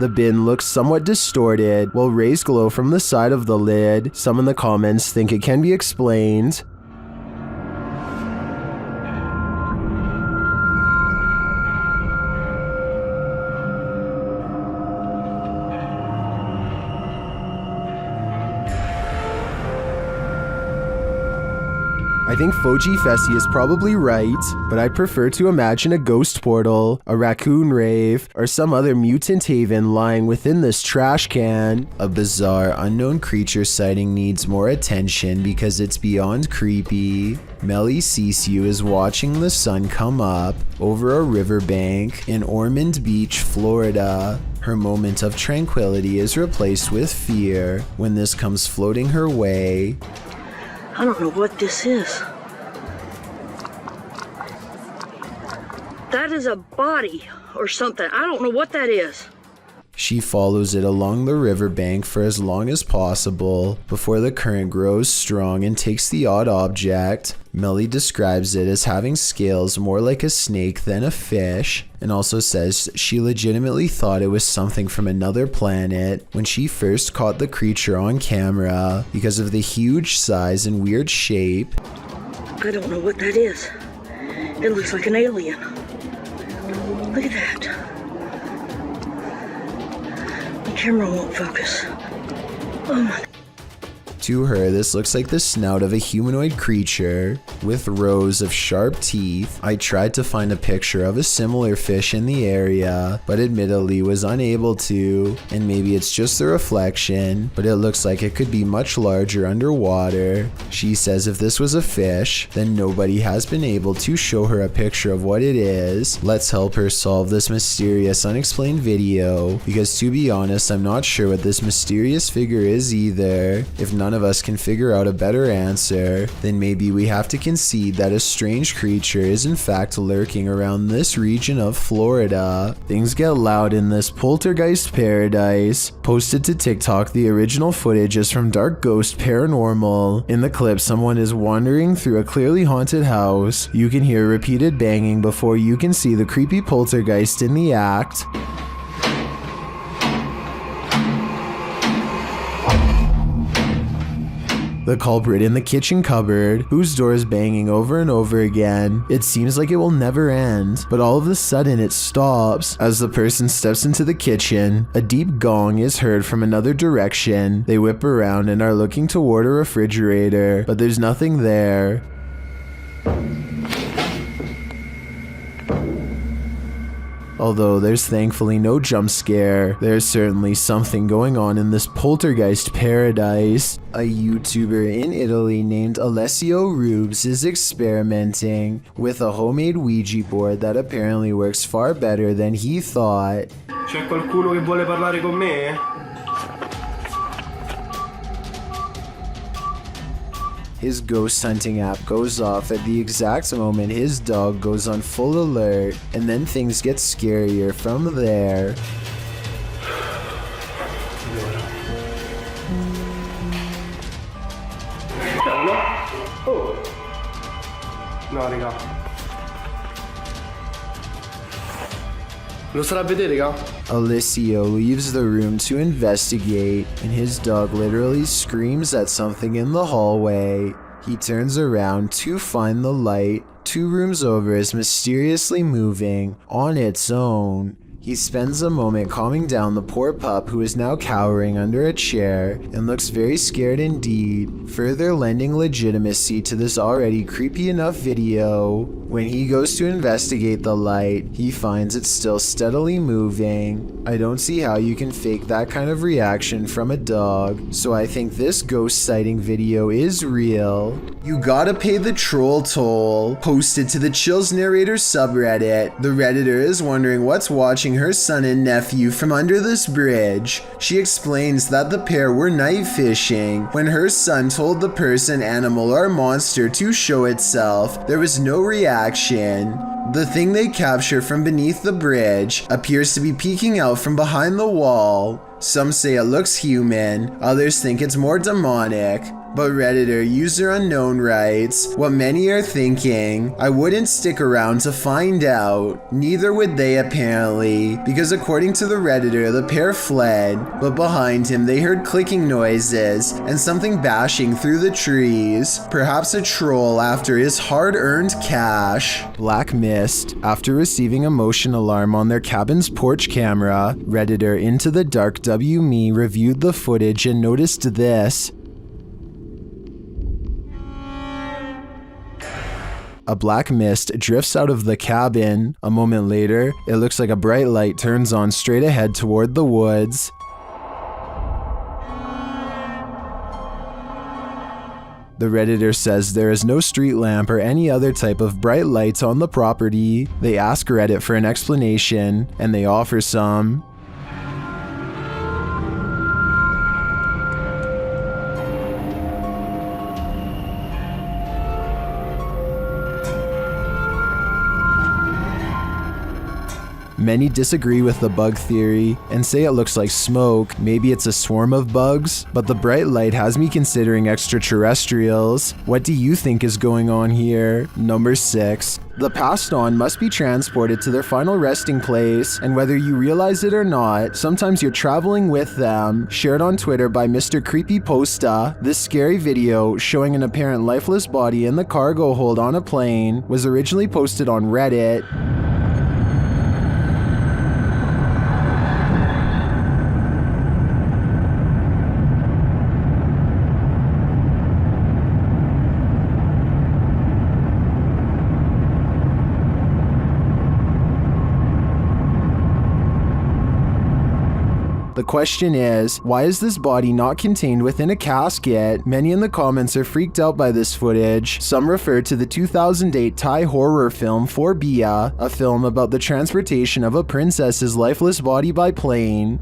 The bin looks somewhat distorted, while rays glow from the side of the lid. Some in the comments think it can be explained. I think Foji Fessy is probably right, but I prefer to imagine a ghost portal, a raccoon rave, or some other mutant haven lying within this trash can. A bizarre unknown creature sighting needs more attention because it's beyond creepy. Melly Sisu is watching the sun come up over a riverbank in Ormond Beach, Florida. Her moment of tranquility is replaced with fear when this comes floating her way. I don't know what this is. That is a body or something. I don't know what that is. She follows it along the riverbank for as long as possible before the current grows strong and takes the odd object. Melly describes it as having scales more like a snake than a fish, and also says she legitimately thought it was something from another planet when she first caught the creature on camera because of the huge size and weird shape. I don't know what that is. It looks like an alien. Look at that. The camera won't focus. Oh my. To her, this looks like the snout of a humanoid creature with rows of sharp teeth. I tried to find a picture of a similar fish in the area, but admittedly was unable to, and maybe it's just the reflection, but it looks like it could be much larger underwater. She says if this was a fish, then nobody has been able to show her a picture of what it is. Let's help her solve this mysterious unexplained video, because to be honest, I'm not sure what this mysterious figure is either. If none of us can figure out a better answer, then maybe we have to concede that a strange creature is in fact lurking around this region of Florida. Things get loud in this poltergeist paradise. Posted to TikTok, the original footage is from Dark Ghost Paranormal. In the clip, someone is wandering through a clearly haunted house. You can hear repeated banging before you can see the creepy poltergeist in the act. The culprit in the kitchen cupboard, whose door is banging over and over again. It seems like it will never end, but all of a sudden it stops. As the person steps into the kitchen, a deep gong is heard from another direction. They whip around and are looking toward a refrigerator, but there's nothing there. Although there's thankfully no jump scare, there's certainly something going on in this poltergeist paradise. A YouTuber in Italy named Alessio Rubes is experimenting with a homemade Ouija board that apparently works far better than he thought. C'è qualcuno che vuole parlare con me? His ghost hunting app goes off at the exact moment his dog goes on full alert, and then things get scarier from there. raga. Non sarebbe te, raga? Alessio leaves the room to investigate, and his dog literally screams at something in the hallway. He turns around to find the light 2 rooms over is mysteriously moving on its own. He spends a moment calming down the poor pup who is now cowering under a chair and looks very scared indeed, further lending legitimacy to this already creepy enough video. When he goes to investigate the light, he finds it still steadily moving. I don't see how you can fake that kind of reaction from a dog, so I think this ghost sighting video is real. You gotta pay the troll toll. Posted to the Chills Narrator subreddit. The Redditor is wondering what's watching her son and nephew from under this bridge. She explains that the pair were night fishing. When her son told the person, animal, or monster to show itself, there was no reaction. The thing they capture from beneath the bridge appears to be peeking out from behind the wall. Some say it looks human, others think it's more demonic. But Redditor user unknown writes, what many are thinking, I wouldn't stick around to find out. Neither would they apparently, because according to the Redditor, the pair fled, but behind him they heard clicking noises and something bashing through the trees. Perhaps a troll after his hard-earned cash. Black Mist, after receiving a motion alarm on their cabin's porch camera, Redditor Into the Dark WMe reviewed the footage and noticed this. A black mist drifts out of the cabin. A moment later, it looks like a bright light turns on straight ahead toward the woods. The Redditor says there is no street lamp or any other type of bright lights on the property. They ask Reddit for an explanation, and they offer some. Many disagree with the bug theory and say it looks like smoke, maybe it's a swarm of bugs, but the bright light has me considering extraterrestrials. What do you think is going on here? Number 6. The passed on must be transported to their final resting place, and whether you realize it or not, sometimes you're traveling with them. Shared on Twitter by Mr. Creepy Posta, this scary video showing an apparent lifeless body in the cargo hold on a plane was originally posted on Reddit. The question is, why is this body not contained within a casket? Many in the comments are freaked out by this footage. Some refer to the 2008 Thai horror film Phobia, a film about the transportation of a princess's lifeless body by plane.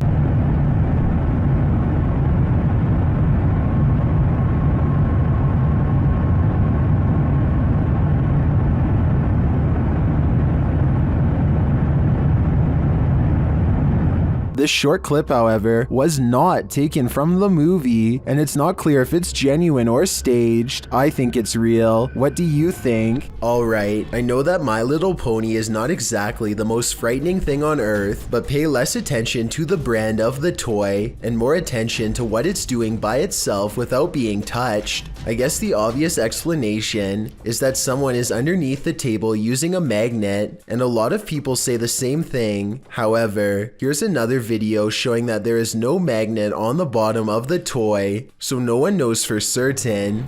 This short clip, however, was not taken from the movie, and it's not clear if it's genuine or staged. I think it's real. What do you think? Alright, I know that My Little Pony is not exactly the most frightening thing on earth, but pay less attention to the brand of the toy, and more attention to what it's doing by itself without being touched. I guess the obvious explanation is that someone is underneath the table using a magnet, and a lot of people say the same thing. However, here's another video showing that there is no magnet on the bottom of the toy, so no one knows for certain.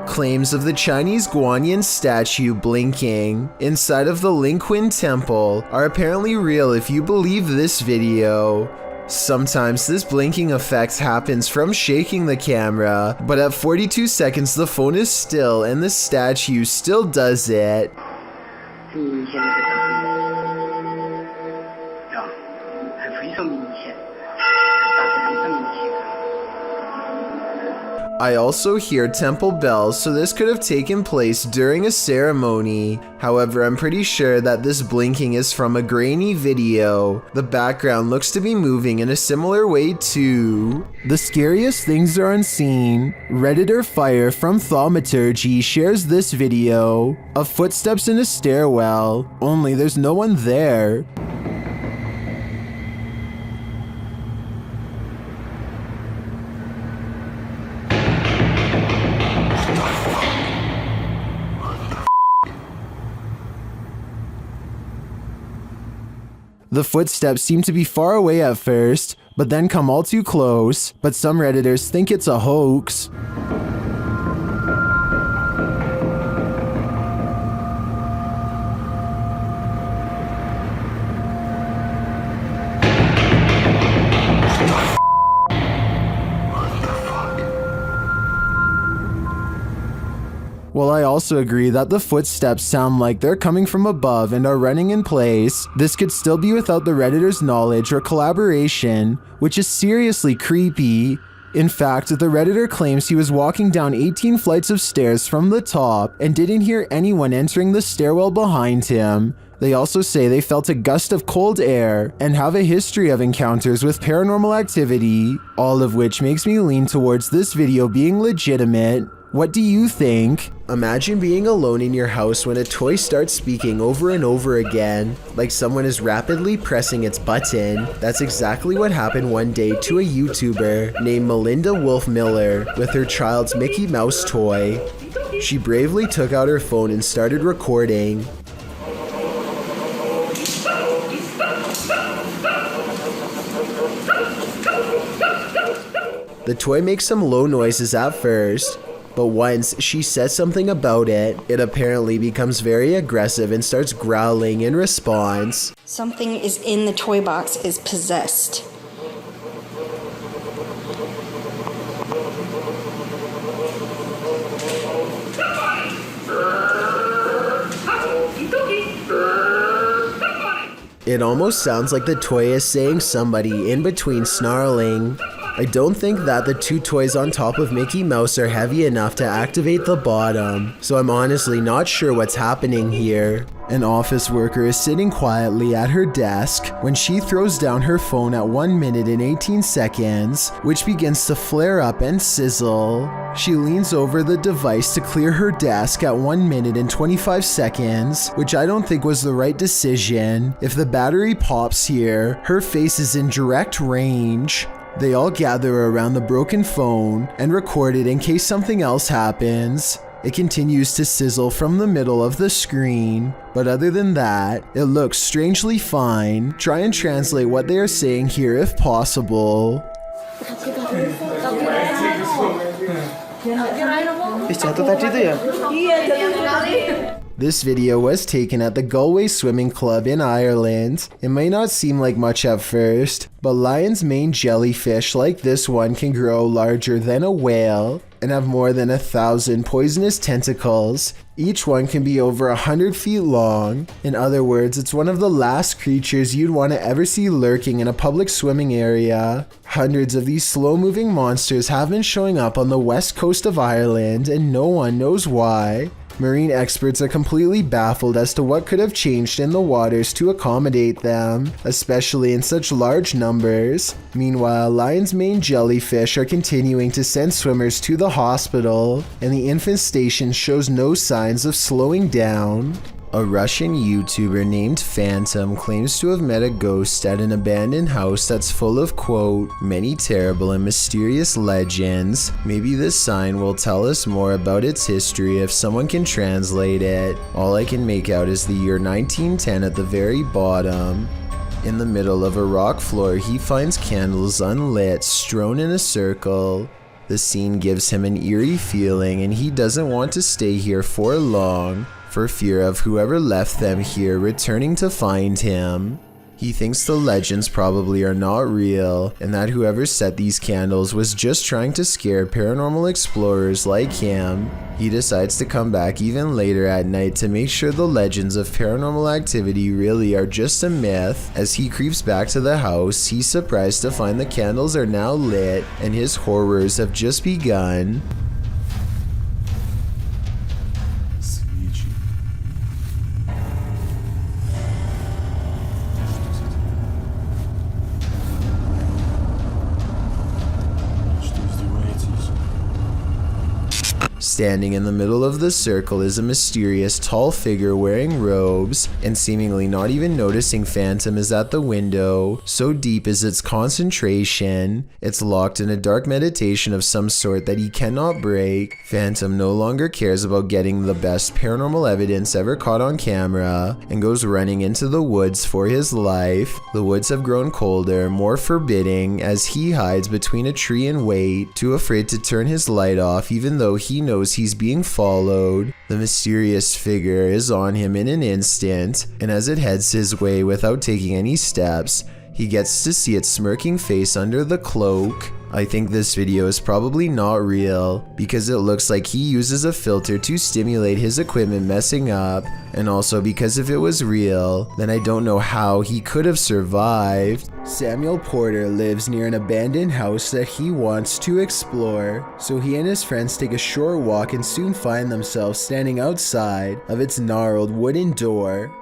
Claims of the Chinese Guanyin statue blinking inside of the Lingquin Temple are apparently real if you believe this video. Sometimes this blinking effect happens from shaking the camera, but at 42 seconds the phone is still and the statue still does it. I also hear temple bells, so this could have taken place during a ceremony. However, I'm pretty sure that this blinking is from a grainy video. The background looks to be moving in a similar way too. The scariest things are unseen. Redditor Fire from Thaumaturgy shares this video of footsteps in a stairwell, only there's no one there. The footsteps seem to be far away at first, but then come all too close, but some Redditors think it's a hoax. While I also agree that the footsteps sound like they're coming from above and are running in place, this could still be without the Redditor's knowledge or collaboration, which is seriously creepy. In fact, the Redditor claims he was walking down 18 flights of stairs from the top and didn't hear anyone entering the stairwell behind him. They also say they felt a gust of cold air and have a history of encounters with paranormal activity, all of which makes me lean towards this video being legitimate. What do you think? Imagine being alone in your house when a toy starts speaking over and over again, like someone is rapidly pressing its button. That's exactly what happened one day to a YouTuber named Melinda Wolf Miller with her child's Mickey Mouse toy. She bravely took out her phone and started recording. The toy makes some low noises at first, but once she says something about it, it apparently becomes very aggressive and starts growling in response. Something is in the toy box is possessed. It almost sounds like the toy is saying somebody in between snarling. I don't think that the two toys on top of Mickey Mouse are heavy enough to activate the bottom, so I'm honestly not sure what's happening here. An office worker is sitting quietly at her desk when she throws down her phone at 1 minute and 18 seconds, which begins to flare up and sizzle. She leans over the device to clear her desk at 1 minute and 25 seconds, which I don't think was the right decision. If the battery pops here, her face is in direct range. They all gather around the broken phone and record it in case something else happens. It continues to sizzle from the middle of the screen, but other than that, it looks strangely fine. Try and translate what they are saying here if possible. This video was taken at the Galway Swimming Club in Ireland. It may not seem like much at first, but lion's mane jellyfish like this one can grow larger than a whale and have more than 1,000 poisonous tentacles. Each one can be over 100 feet long. In other words, it's one of the last creatures you'd want to ever see lurking in a public swimming area. Hundreds of these slow-moving monsters have been showing up on the west coast of Ireland, and no one knows why. Marine experts are completely baffled as to what could have changed in the waters to accommodate them, especially in such large numbers. Meanwhile, lion's mane jellyfish are continuing to send swimmers to the hospital, and the infestation shows no signs of slowing down. A Russian YouTuber named Phantom claims to have met a ghost at an abandoned house that's full of, quote, many terrible and mysterious legends. Maybe this sign will tell us more about its history if someone can translate it. All I can make out is the year 1910 at the very bottom. In the middle of a rock floor, he finds candles unlit, strewn in a circle. The scene gives him an eerie feeling, and he doesn't want to stay here for long, for fear of whoever left them here returning to find him. He thinks the legends probably are not real, and that whoever set these candles was just trying to scare paranormal explorers like him. He decides to come back even later at night to make sure the legends of paranormal activity really are just a myth. As he creeps back to the house, he's surprised to find the candles are now lit, and his horrors have just begun. Standing in the middle of the circle is a mysterious tall figure wearing robes, and seemingly not even noticing Phantom is at the window. So deep is its concentration, it's locked in a dark meditation of some sort that he cannot break. Phantom no longer cares about getting the best paranormal evidence ever caught on camera, and goes running into the woods for his life. The woods have grown colder, more forbidding, as he hides between a tree and wait, too afraid to turn his light off even though he knows he's being followed. The mysterious figure is on him in an instant, and as it heads his way without taking any steps, he gets to see its smirking face under the cloak. I think this video is probably not real, because it looks like he uses a filter to stimulate his equipment messing up, and also because if it was real, then I don't know how he could have survived. Samuel Porter lives near an abandoned house that he wants to explore, so he and his friends take a short walk and soon find themselves standing outside of its gnarled wooden door.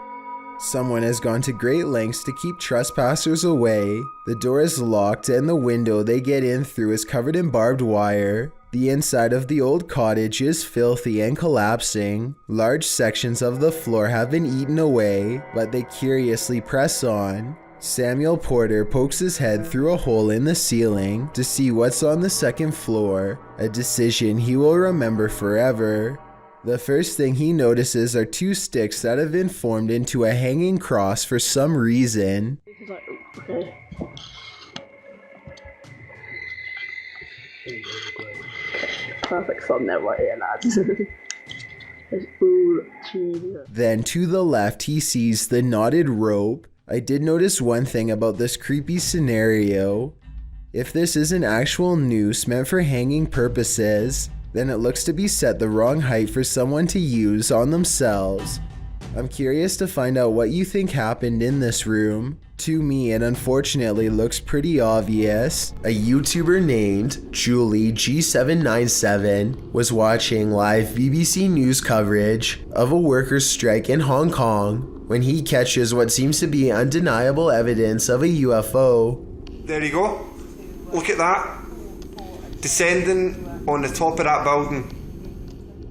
Someone has gone to great lengths to keep trespassers away. The door is locked and the window they get in through is covered in barbed wire. The inside of the old cottage is filthy and collapsing. Large sections of the floor have been eaten away, but they curiously press on. Samuel Porter pokes his head through a hole in the ceiling to see what's on the second floor, a decision he will remember forever. The first thing he notices are two sticks that have been formed into a hanging cross for some reason. Perfect thumbnail right here, lads. Then to the left he sees the knotted rope. I did notice one thing about this creepy scenario. If this is an actual noose meant for hanging purposes, then it looks to be set the wrong height for someone to use on themselves. I'm curious to find out what you think happened in this room. To me, it unfortunately looks pretty obvious. A YouTuber named Julie G797 was watching live BBC News coverage of a workers' strike in Hong Kong when he catches what seems to be undeniable evidence of a UFO. There you go. Look at that. Descending on the top of that building.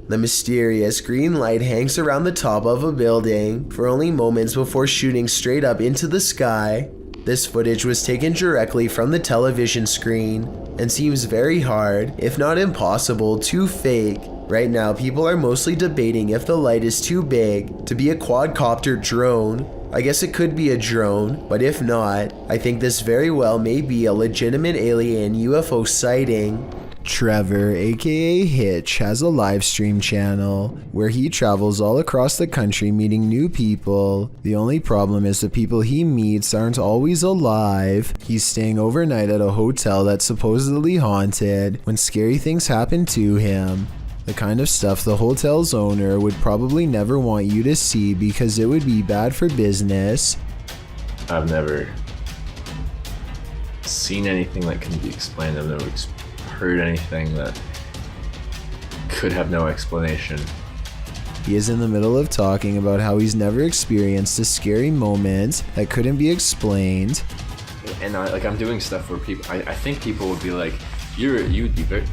The mysterious green light hangs around the top of a building for only moments before shooting straight up into the sky. This footage was taken directly from the television screen and seems very hard, if not impossible, to fake. Right now, people are mostly debating if the light is too big to be a quadcopter drone. I guess it could be a drone, but if not, I think this very well may be a legitimate alien UFO sighting. Trevor, aka Hitch, has a live stream channel where he travels all across the country meeting new people. The only problem is the people he meets aren't always alive. He's staying overnight at a hotel that's supposedly haunted when scary things happen to him. The kind of stuff the hotel's owner would probably never want you to see because it would be bad for business. I've never seen anything that can be explained. I've never heard anything that could have no explanation. He is in the middle of talking about how he's never experienced a scary moment that couldn't be explained. And I'm doing stuff where people, I think people would be like, you would be very...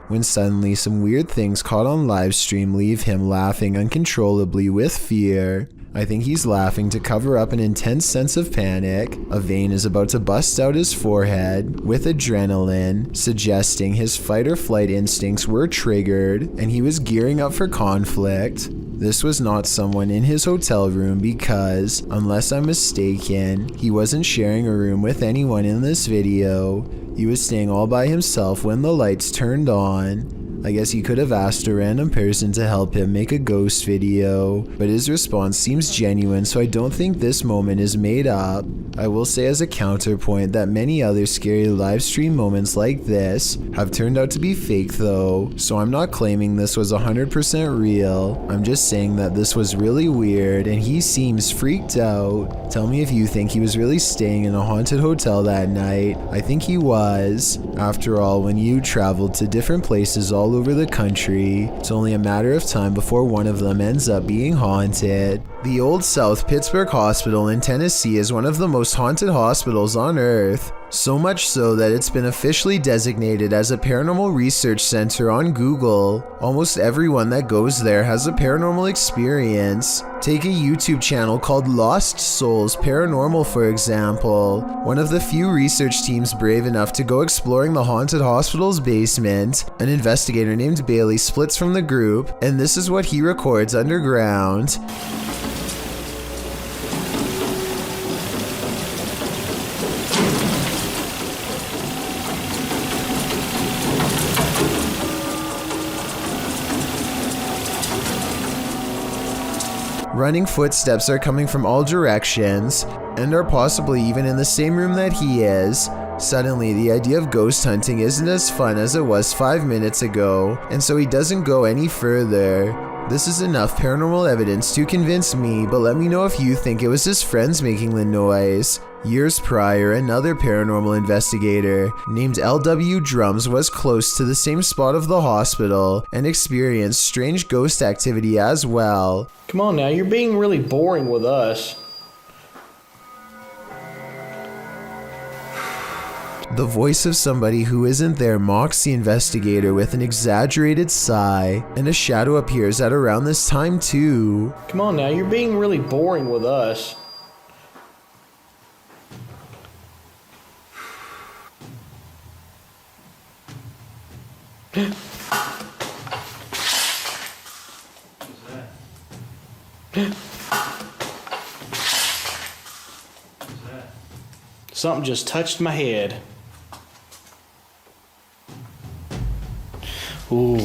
When suddenly some weird things caught on live stream leave him laughing uncontrollably with fear. I think he's laughing to cover up an intense sense of panic. A vein is about to bust out his forehead with adrenaline, suggesting his fight or flight instincts were triggered and he was gearing up for conflict. This was not someone in his hotel room because, unless I'm mistaken, he wasn't sharing a room with anyone in this video. He was staying all by himself when the lights turned on. I guess he could have asked a random person to help him make a ghost video, but his response seems genuine, so I don't think this moment is made up. I will say as a counterpoint that many other scary live stream moments like this have turned out to be fake though, so I'm not claiming this was 100% real. I'm just saying that this was really weird and he seems freaked out. Tell me if you think he was really staying in a haunted hotel that night. I think he was. After all, when you traveled to different places all over the country, it's only a matter of time before one of them ends up being haunted. The Old South Pittsburgh Hospital in Tennessee is one of the most haunted hospitals on Earth. So much so that it's been officially designated as a paranormal research center on Google. Almost everyone that goes there has a paranormal experience. Take a YouTube channel called Lost Souls Paranormal for example. One of the few research teams brave enough to go exploring the haunted hospital's basement. An investigator named Bailey splits from the group, and this is what he records underground. Running footsteps are coming from all directions, and are possibly even in the same room that he is. Suddenly, the idea of ghost hunting isn't as fun as it was 5 minutes ago, and so he doesn't go any further. This is enough paranormal evidence to convince me, but let me know if you think it was his friends making the noise. Years prior, another paranormal investigator named LW Drums was close to the same spot of the hospital and experienced strange ghost activity as well. Come on now, you're being really boring with us. The voice of somebody who isn't there mocks the investigator with an exaggerated sigh, and a shadow appears at around this time too. Come on now, you're being really boring with us. Something just touched my head. Ooh.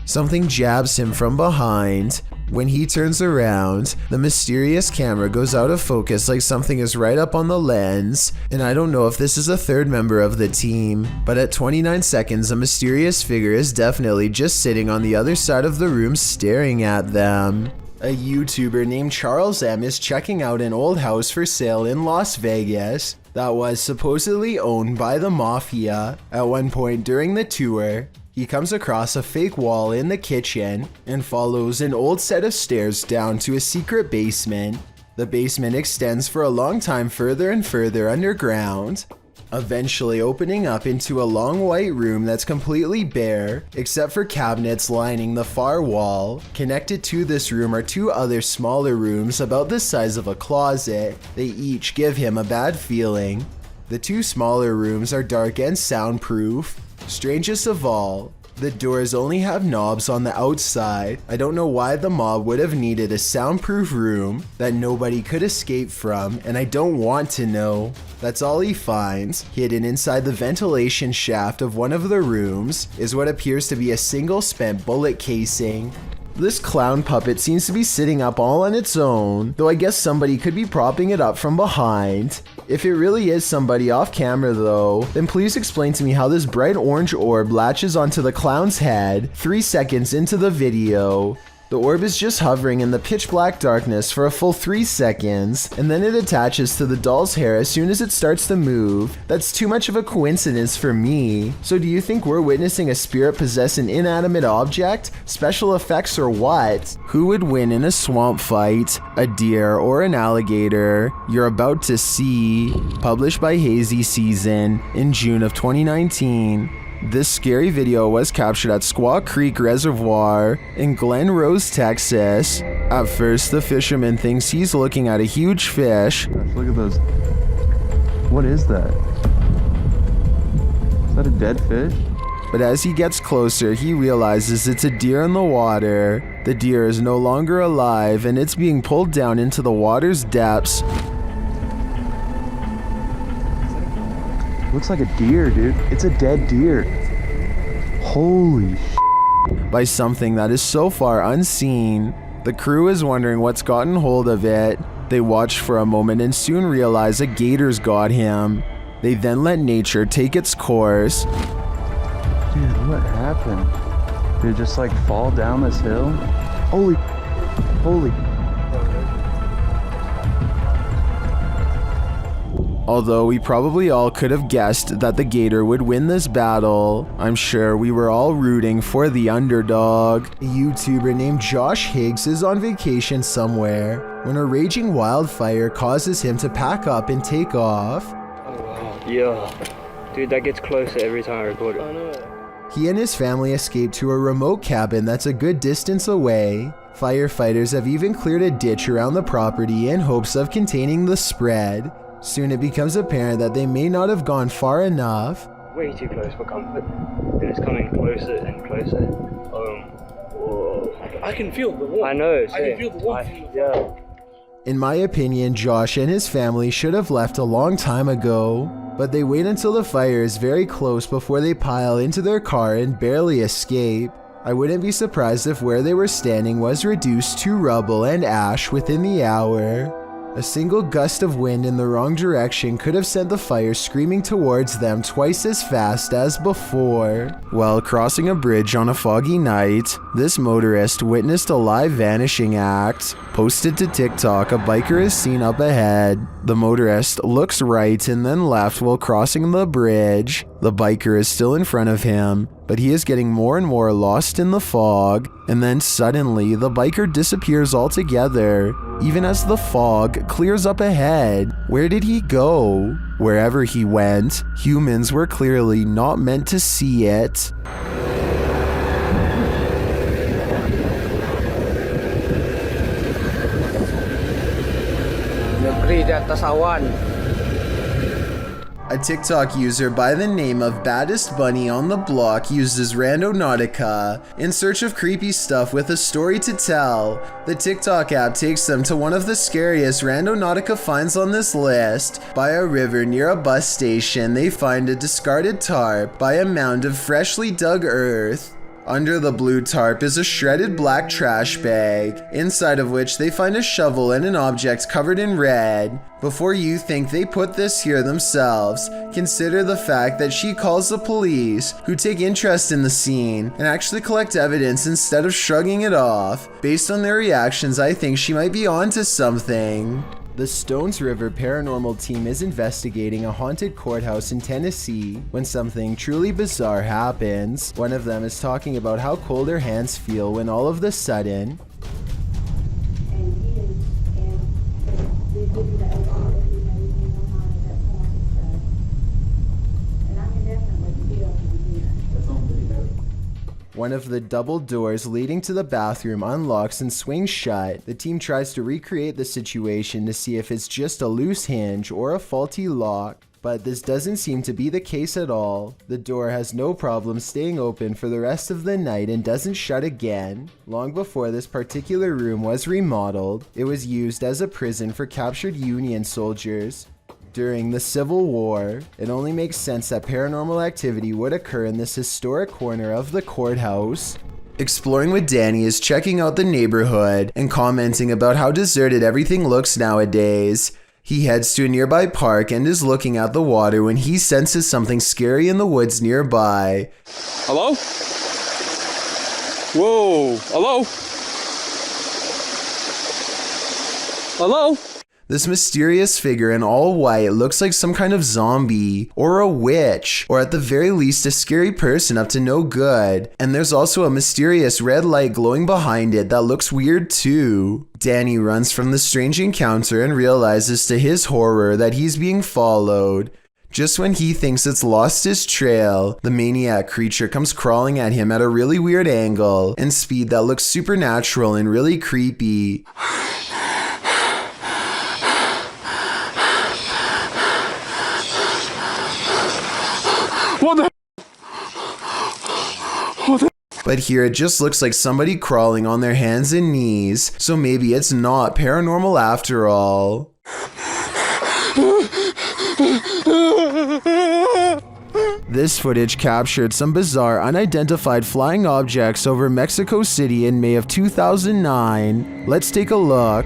Something jabs him from behind. When he turns around, the mysterious camera goes out of focus like something is right up on the lens, and I don't know if this is a third member of the team, but at 29 seconds a mysterious figure is definitely just sitting on the other side of the room staring at them. A YouTuber named Charles M is checking out an old house for sale in Las Vegas that was supposedly owned by the mafia. At one point during the tour, he comes across a fake wall in the kitchen and follows an old set of stairs down to a secret basement. The basement extends for a long time further and further underground, eventually opening up into a long white room that's completely bare, except for cabinets lining the far wall. Connected to this room are two other smaller rooms about the size of a closet. They each give him a bad feeling. The two smaller rooms are dark and soundproof. Strangest of all, the doors only have knobs on the outside. I don't know why the mob would have needed a soundproof room that nobody could escape from, and I don't want to know. That's all he finds. Hidden inside the ventilation shaft of one of the rooms is what appears to be a single spent bullet casing. This clown puppet seems to be sitting up all on its own, though I guess somebody could be propping it up from behind. If it really is somebody off camera though, then please explain to me how this bright orange orb latches onto the clown's head 3 seconds into the video. The orb is just hovering in the pitch black darkness for a full 3 seconds, and then it attaches to the doll's hair as soon as it starts to move. That's too much of a coincidence for me. So do you think we're witnessing a spirit possess an inanimate object, special effects, or what? Who would win in a swamp fight, a deer or an alligator? You're about to see. Published by Hazy Season in June of 2019. This scary video was captured at Squaw Creek Reservoir in Glen Rose, Texas. At first, the fisherman thinks he's looking at a huge fish. Look at those. What is that? Is that a dead fish? But as he gets closer, he realizes it's a deer in the water. The deer is no longer alive, and it's being pulled down into the water's depths. Looks like a deer, dude. It's a dead deer. Holy by something that is so far unseen. The crew is wondering what's gotten hold of it. They watch for a moment and soon realize a gator's got him. They then let nature take its course. Dude, what happened? Did it just like fall down this hill? Holy. Although we probably all could have guessed that the gator would win this battle, I'm sure we were all rooting for the underdog. A YouTuber named Josh Higgs is on vacation somewhere when a raging wildfire causes him to pack up and take off. Yeah, dude, that gets closer every time I record it. I know. He and his family escaped to a remote cabin that's a good distance away. Firefighters have even cleared a ditch around the property in hopes of containing the spread. Soon it becomes apparent that they may not have gone far enough. Way too close for comfort, and it's coming closer and closer. Whoa. I can feel the warmth. I know, I can feel the warmth. Yeah. In my opinion, Josh and his family should have left a long time ago, but they wait until the fire is very close before they pile into their car and barely escape. I wouldn't be surprised if where they were standing was reduced to rubble and ash within the hour. A single gust of wind in the wrong direction could have sent the fire screaming towards them twice as fast as before. While crossing a bridge on a foggy night, this motorist witnessed a live vanishing act. Posted to TikTok, a biker is seen up ahead. The motorist looks right and then left while crossing the bridge. The biker is still in front of him, but he is getting more and more lost in the fog, and then suddenly the biker disappears altogether, even as the fog clears up ahead. Where did he go? Wherever he went, humans were clearly not meant to see it. A TikTok user by the name of Baddest Bunny on the Block uses Randonautica in search of creepy stuff with a story to tell. The TikTok app takes them to one of the scariest Randonautica finds on this list. By a river near a bus station, they find a discarded tarp by a mound of freshly dug earth. Under the blue tarp is a shredded black trash bag, inside of which they find a shovel and an object covered in red. Before you think they put this here themselves, consider the fact that she calls the police, who take interest in the scene and actually collect evidence instead of shrugging it off. Based on their reactions, I think she might be onto something. The Stones River Paranormal team is investigating a haunted courthouse in Tennessee when something truly bizarre happens. One of them is talking about how cold her hands feel when all of a sudden, one of the double doors leading to the bathroom unlocks and swings shut. The team tries to recreate the situation to see if it's just a loose hinge or a faulty lock, but this doesn't seem to be the case at all. The door has no problem staying open for the rest of the night and doesn't shut again. Long before this particular room was remodeled, it was used as a prison for captured Union soldiers. During the Civil War, it only makes sense that paranormal activity would occur in this historic corner of the courthouse. Exploring with Danny is checking out the neighborhood and commenting about how deserted everything looks nowadays. He heads to a nearby park and is looking at the water when he senses something scary in the woods nearby. Hello? Whoa, hello? Hello? This mysterious figure in all white looks like some kind of zombie, or a witch, or at the very least a scary person up to no good. And there's also a mysterious red light glowing behind it that looks weird too. Danny runs from the strange encounter and realizes to his horror that he's being followed. Just when he thinks it's lost his trail, the maniac creature comes crawling at him at a really weird angle and speed that looks supernatural and really creepy. What the? What the? But here it just looks like somebody crawling on their hands and knees, so maybe it's not paranormal after all. This footage captured some bizarre unidentified flying objects over Mexico City in May of 2009. Let's take a look.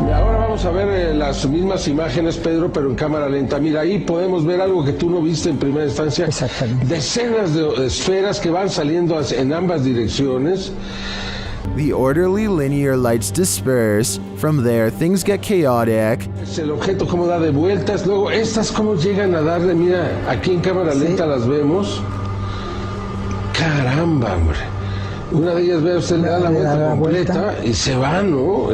Vamos a ver las mismas imágenes, Pedro, pero en cámara lenta. Mira, ahí podemos ver algo que tú no viste en primera instancia. Exactamente. Decenas de esferas que van saliendo en ambas direcciones. The orderly linear lights disperse. From there, things get chaotic. El objeto cómo da de vueltas. Luego, estas cómo llegan a darle. Mira, aquí en cámara lenta las vemos. Caramba, hombre. Una de ellas, ve usted, le da la vuelta completa y se va, ¿no?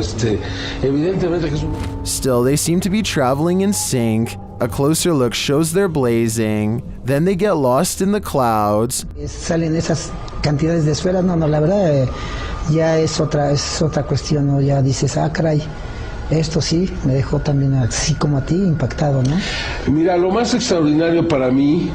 Evidentemente que es un... Still, they seem to be traveling in sync. A closer look shows they're blazing. Then they get lost in the clouds. Salen esas cantidades de esferas. No, la verdad ya es otra cuestión, ¿no? Ya dices, ah, caray. Esto sí me dejó también así como a ti impactado, ¿no? Mira, lo más extraordinario para mí,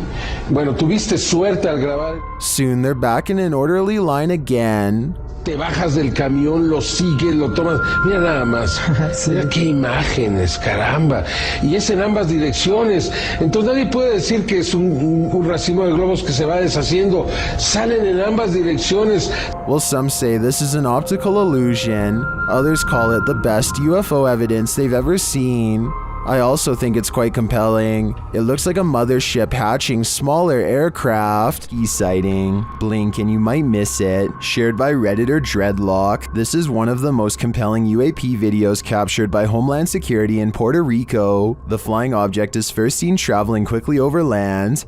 bueno, tuviste suerte al grabar. Soon they're back in an orderly line again. Te bajas del camión, lo sigues, lo tomas. Mira nada más. Sí. Mira qué imágenes, caramba. Y es en ambas direcciones. Entonces nadie puede decir que es un racimo de globos que se va deshaciendo. Salen en ambas direcciones. Well, some say this is an optical illusion. Others call it the best UFO evidence they've ever seen. I also think it's quite compelling. It looks like a mothership hatching smaller aircraft. E-sighting. Blink and you might miss it. Shared by Redditor Dreadlock. This is one of the most compelling UAP videos captured by Homeland Security in Puerto Rico. The flying object is first seen traveling quickly over land.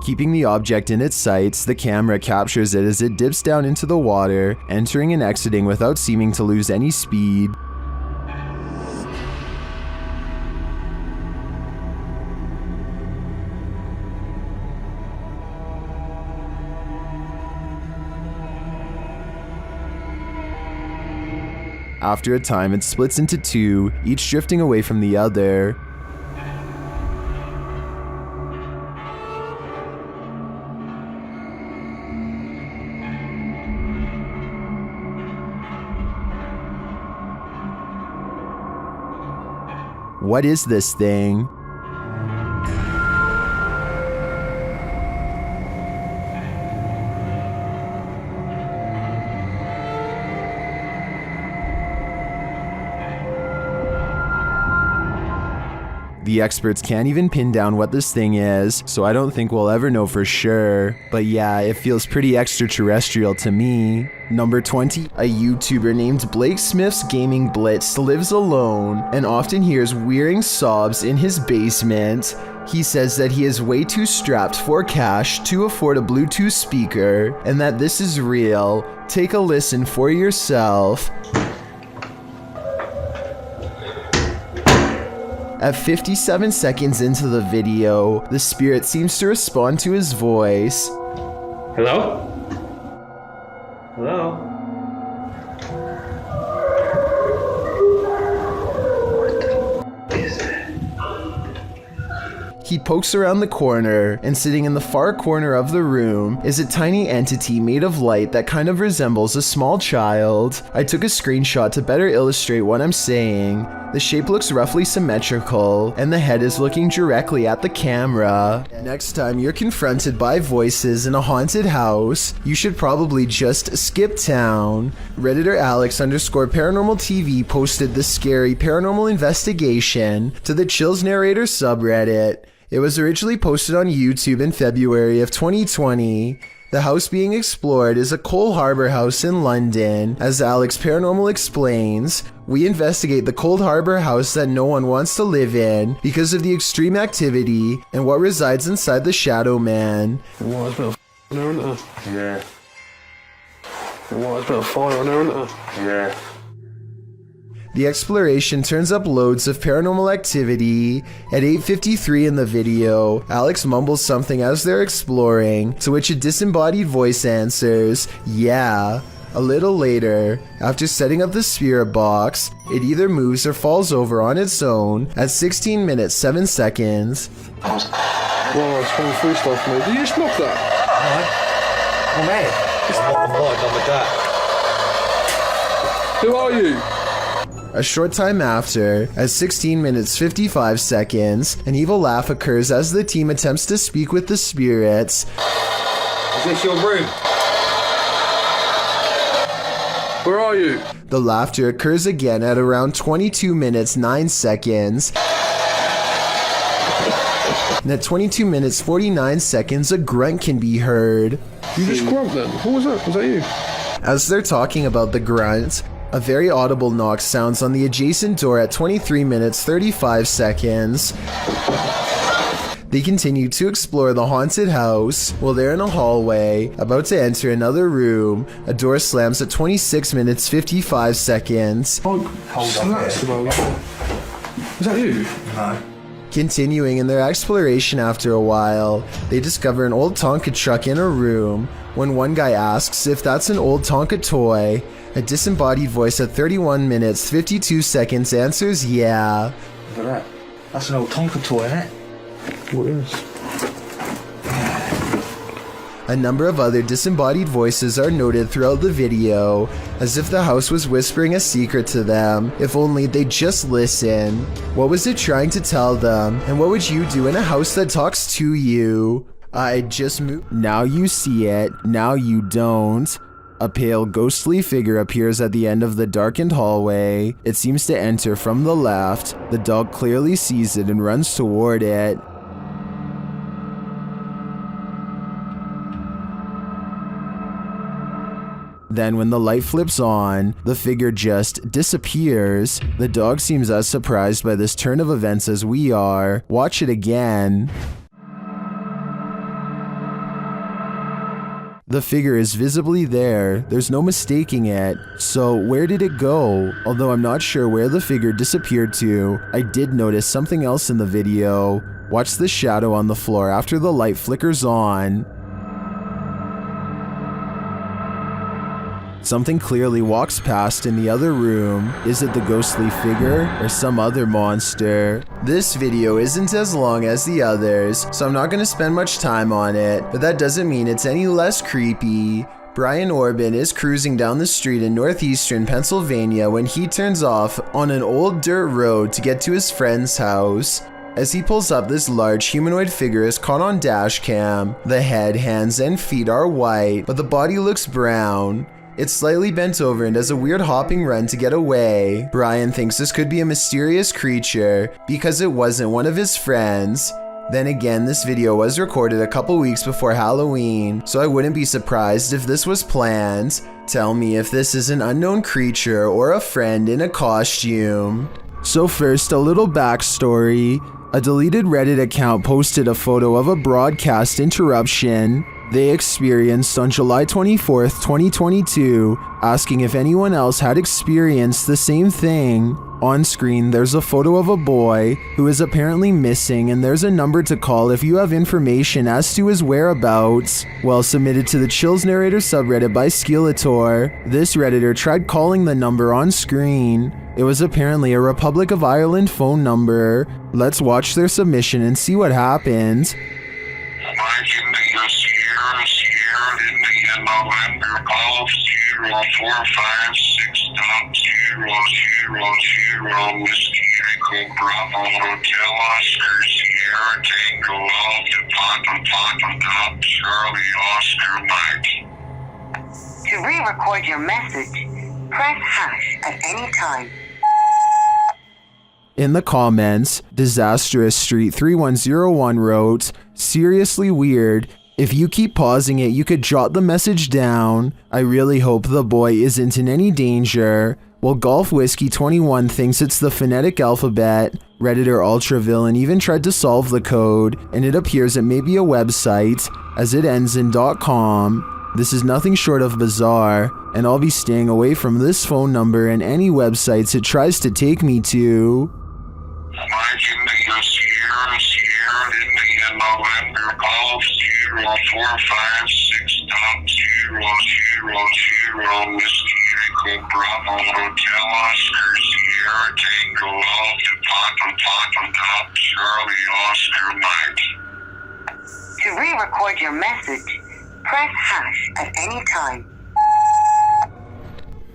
Keeping the object in its sights, the camera captures it as it dips down into the water, entering and exiting without seeming to lose any speed. After a time, it splits into two, each drifting away from the other. What is this thing? The experts can't even pin down what this thing is, so I don't think we'll ever know for sure. But yeah, it feels pretty extraterrestrial to me. Number 20, a YouTuber named Blake Smith's Gaming Blitz lives alone and often hears wearing sobs in his basement. He says that he is way too strapped for cash to afford a Bluetooth speaker and that this is real. Take a listen for yourself. At 57 seconds into the video, the spirit seems to respond to his voice. Hello? Hello? He pokes around the corner, and sitting in the far corner of the room is a tiny entity made of light that kind of resembles a small child. I took a screenshot to better illustrate what I'm saying. The shape looks roughly symmetrical, and the head is looking directly at the camera. Next time you're confronted by voices in a haunted house, you should probably just skip town. Redditor Alex_Paranormal TV posted the scary paranormal investigation to the Chills Narrator subreddit. It was originally posted on YouTube in February of 2020. The house being explored is a Cole Harbour house in London. As Alex Paranormal explains, we investigate the Cold Harbour house that no one wants to live in because of the extreme activity and what resides inside the Shadow Man. What, there's a bit of there, isn't there? Yeah. What, there's a bit of fire on there, isn't there? Yeah. The exploration turns up loads of paranormal activity. At 8:53 in the video, Alex mumbles something as they're exploring, to which a disembodied voice answers, "Yeah." A little later, after setting up the spirit box, it either moves or falls over on its own at 16 minutes 7 seconds. Well, it's coming free stuff, mate. Did you just knock that? No. Oh, mate. I'm not done with that. Who are you? A short time after, at 16 minutes 55 seconds, an evil laugh occurs as the team attempts to speak with the spirits. Is this your room? Where are you? The laughter occurs again at around 22 minutes 9 seconds. And at 22 minutes 49 seconds, a grunt can be heard. You just grunt then? Who was that? Was that you? As they're talking about the grunt, a very audible knock sounds on the adjacent door at 23 minutes 35 seconds. They continue to explore the haunted house. While they're in a hallway, about to enter another room, a door slams at 26 minutes 55 seconds. Oh, hold on. Is that you? No. Continuing in their exploration after a while, they discover an old Tonka truck in a room. When one guy asks if that's an old Tonka toy, a disembodied voice at 31 minutes 52 seconds answers yeah. Look at that. That's an old Tonka toy, isn't it? What is? A number of other disembodied voices are noted throughout the video, as if the house was whispering a secret to them, if only they'd just listen. What was it trying to tell them, and what would you do in a house that talks to you? I just moved. Now you see it, now you don't. A pale, ghostly figure appears at the end of the darkened hallway. It seems to enter from the left. The dog clearly sees it and runs toward it. Then when the light flips on, the figure just disappears. The dog seems as surprised by this turn of events as we are. Watch it again. The figure is visibly there, there's no mistaking it. So where did it go? Although I'm not sure where the figure disappeared to, I did notice something else in the video. Watch the shadow on the floor after the light flickers on. Something clearly walks past in the other room. Is it the ghostly figure or some other monster? This video isn't as long as the others, so I'm not going to spend much time on it, but that doesn't mean it's any less creepy. Brian Orban is cruising down the street in northeastern Pennsylvania when he turns off on an old dirt road to get to his friend's house. As he pulls up, this large humanoid figure is caught on dash cam. The head, hands, and feet are white, but the body looks brown. It's slightly bent over and does a weird hopping run to get away. Brian thinks this could be a mysterious creature because it wasn't one of his friends. Then again, this video was recorded a couple weeks before Halloween, so I wouldn't be surprised if this was planned. Tell me if this is an unknown creature or a friend in a costume. So first, a little backstory. A deleted Reddit account posted a photo of a broadcast interruption they experienced on July 24th, 2022, asking if anyone else had experienced the same thing. On screen, there's a photo of a boy who is apparently missing, and there's a number to call if you have information as to his whereabouts. Well, submitted to the Chills Narrator subreddit by Skeletor, this Redditor tried calling the number on screen. It was apparently a Republic of Ireland phone number. Let's watch their submission and see what happened. November Golf 0456.000 Whiskey Echo Bravo Hotel Oscar Sierra Tango Alpha Papa Dot Charlie Oscar Mike. To re-record your message, press hash at any time. In the comments, Disastrous Street 3101 wrote, "Seriously weird. If you keep pausing it, you could jot the message down. I really hope the boy isn't in any danger." While Golf Whiskey 21 thinks it's the phonetic alphabet, Redditor Ultravillain even tried to solve the code, and it appears it may be a website, as it ends in .com. This is nothing short of bizarre, and I'll be staying away from this phone number and any websites it tries to take me to. November Golf 0456.000 Whiskey Echo Bravo Hotel Oscar Sierra Tango Alpha Papa Dot Charlie Oscar Mike. To re-record your message, press hash at any time.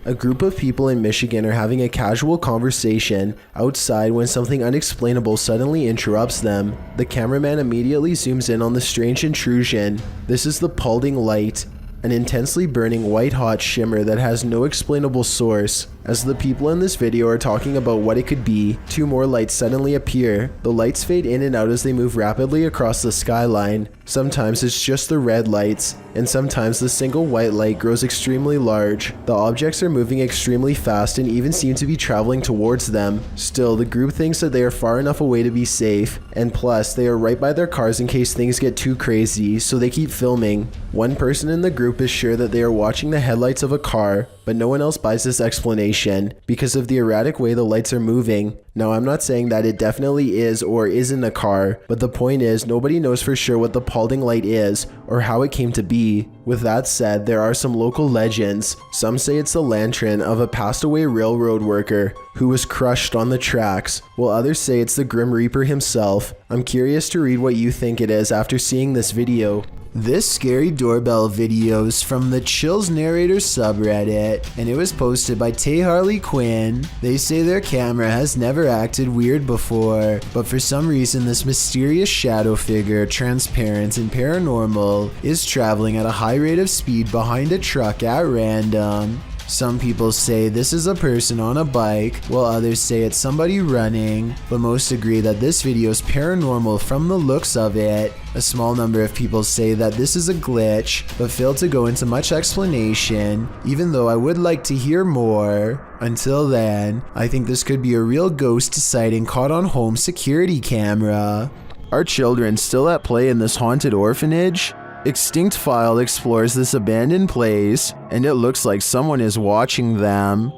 A group of people in Michigan are having a casual conversation outside when something unexplainable suddenly interrupts them. The cameraman immediately zooms in on the strange intrusion. This is the Paulding light, an intensely burning white-hot shimmer that has no explainable source. As the people in this video are talking about what it could be, two more lights suddenly appear. The lights fade in and out as they move rapidly across the skyline. Sometimes it's just the red lights, and sometimes the single white light grows extremely large. The objects are moving extremely fast and even seem to be traveling towards them. Still, the group thinks that they are far enough away to be safe, and plus, they are right by their cars in case things get too crazy, so they keep filming. One person in the group is sure that they are watching the headlights of a car, but no one else buys this explanation because of the erratic way the lights are moving. Now, I'm not saying that it definitely is or isn't a car, but the point is nobody knows for sure what the Paulding light is or how it came to be. With that said, there are some local legends. Some say it's the lantern of a passed away railroad worker who was crushed on the tracks, while others say it's the Grim Reaper himself. I'm curious to read what you think it is after seeing this video. This scary doorbell video is from the Chills Narrator subreddit, and it was posted by Tay Harley Quinn. They say their camera has never acted weird before, but for some reason this mysterious shadow figure, transparent and paranormal, is traveling at a high rate of speed behind a truck at random. Some people say this is a person on a bike, while others say it's somebody running, but most agree that this video is paranormal from the looks of it. A small number of people say that this is a glitch, but fail to go into much explanation, even though I would like to hear more. Until then, I think this could be a real ghost sighting caught on home security camera. Are children still at play in this haunted orphanage? Extinct File explores this abandoned place, and it looks like someone is watching them.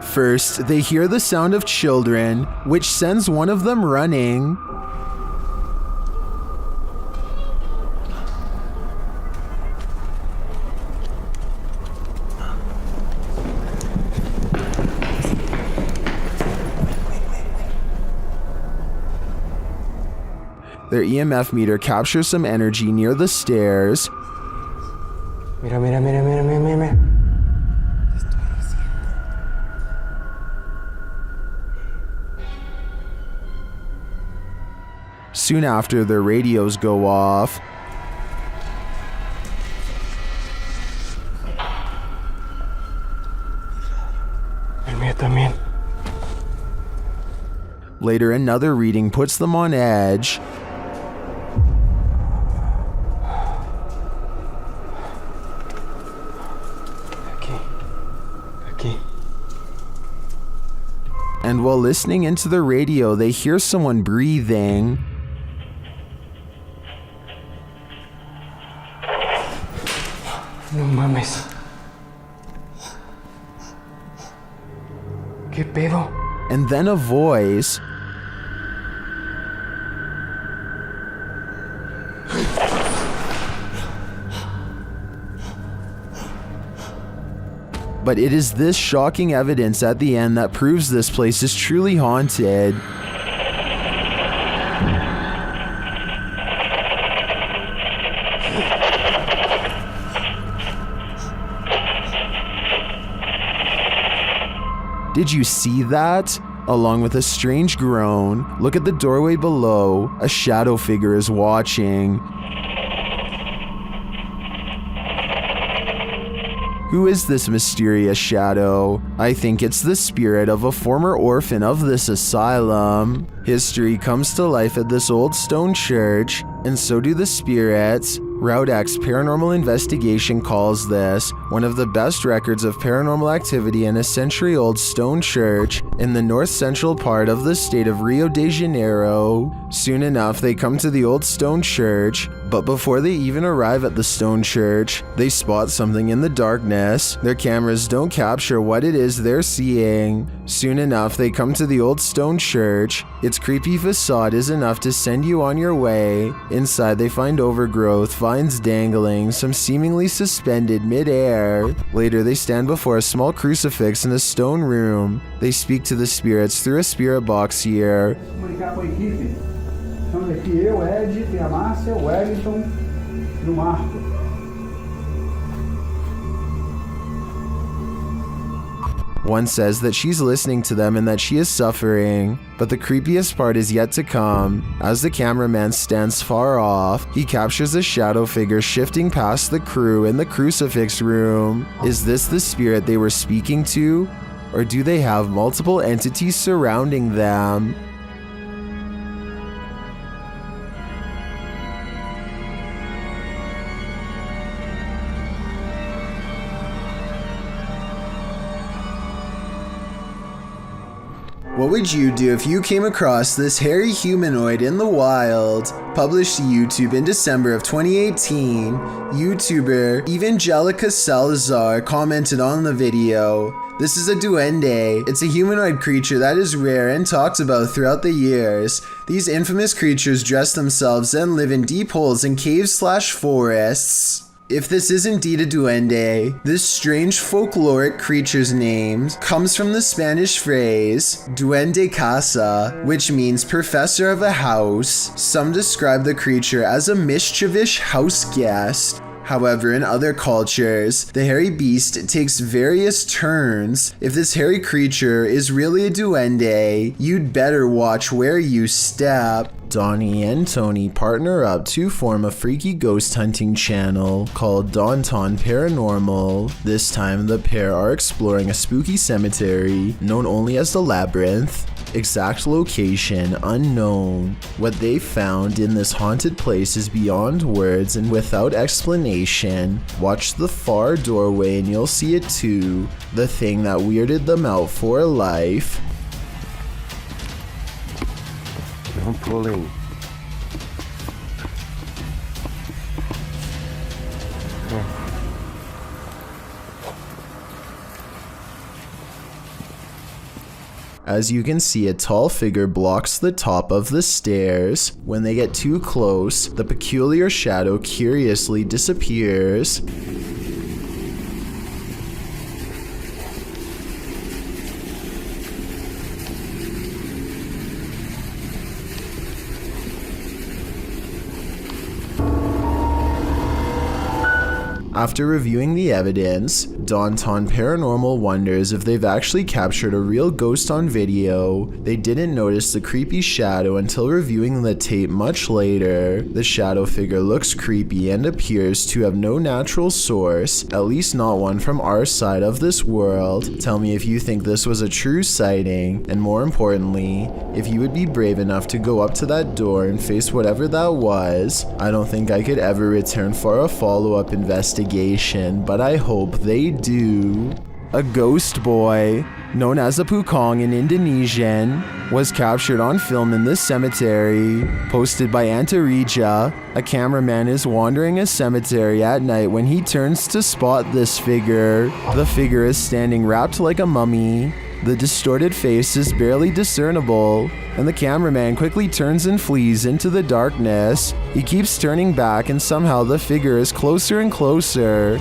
First, they hear the sound of children, which sends one of them running. Their EMF meter captures some energy near the stairs. Mira, mira, mira, mira, mira, mira. Soon after, their radios go off. El mío también. Later, another reading puts them on edge. And while listening into the radio, they hear someone breathing. No mames. ¿Qué pedo? And then a voice. But it is this shocking evidence at the end that proves this place is truly haunted. Did you see that? Along with a strange groan, look at the doorway below. A shadow figure is watching. Who is this mysterious shadow? I think it's the spirit of a former orphan of this asylum. History comes to life at this old stone church, and so do the spirits. Route X Paranormal Investigation calls this one of the best records of paranormal activity in a century-old stone church in the north-central part of the state of Rio de Janeiro. Soon enough, they come to the old stone church. But before they even arrive at the stone church, they spot something in the darkness. Their cameras don't capture what it is they're seeing. Soon enough, they come to the old stone church. Its creepy facade is enough to send you on your way. Inside, they find overgrowth, vines dangling, some seemingly suspended mid-air. Later, they stand before a small crucifix in a stone room. They speak to the spirits through a spirit box here. Comunicar com a equipe. Estamos aqui eu, Ed, tem a Márcia, o Wellington e o Marco. One says that she's listening to them and that she is suffering, but the creepiest part is yet to come. As the cameraman stands far off, he captures a shadow figure shifting past the crew in the crucifix room. Is this the spirit they were speaking to? Or do they have multiple entities surrounding them? What would you do if you came across this hairy humanoid in the wild? Published to YouTube in December of 2018, YouTuber Evangelica Salazar commented on the video. This is a duende. It's a humanoid creature that is rare and talked about throughout the years. These infamous creatures dress themselves and live in deep holes in caves/forests. If this is indeed a duende, this strange folkloric creature's name comes from the Spanish phrase duende casa, which means professor of a house. Some describe the creature as a mischievous house guest. However, in other cultures, the hairy beast takes various turns. If this hairy creature is really a duende, you'd better watch where you step. Donnie and Tony partner up to form a freaky ghost hunting channel called Daunton Paranormal. This time, the pair are exploring a spooky cemetery known only as the Labyrinth. Exact location unknown. What they found in this haunted place is beyond words and without explanation. Watch the far doorway and you'll see it too. The thing that weirded them out for life. I'm pulling. As you can see, a tall figure blocks the top of the stairs. When they get too close, the peculiar shadow curiously disappears. After reviewing the evidence, Daunton Paranormal wonders if they've actually captured a real ghost on video. They didn't notice the creepy shadow until reviewing the tape much later. The shadow figure looks creepy and appears to have no natural source, at least not one from our side of this world. Tell me if you think this was a true sighting, and more importantly, if you would be brave enough to go up to that door and face whatever that was. I don't think I could ever return for a follow-up investigation, but I hope they do. A ghost boy, known as a pukong in Indonesian, was captured on film in this cemetery. Posted by Antarija, a cameraman is wandering a cemetery at night when he turns to spot this figure. The figure is standing wrapped like a mummy. The distorted face is barely discernible, and the cameraman quickly turns and flees into the darkness. He keeps turning back and somehow the figure is closer and closer.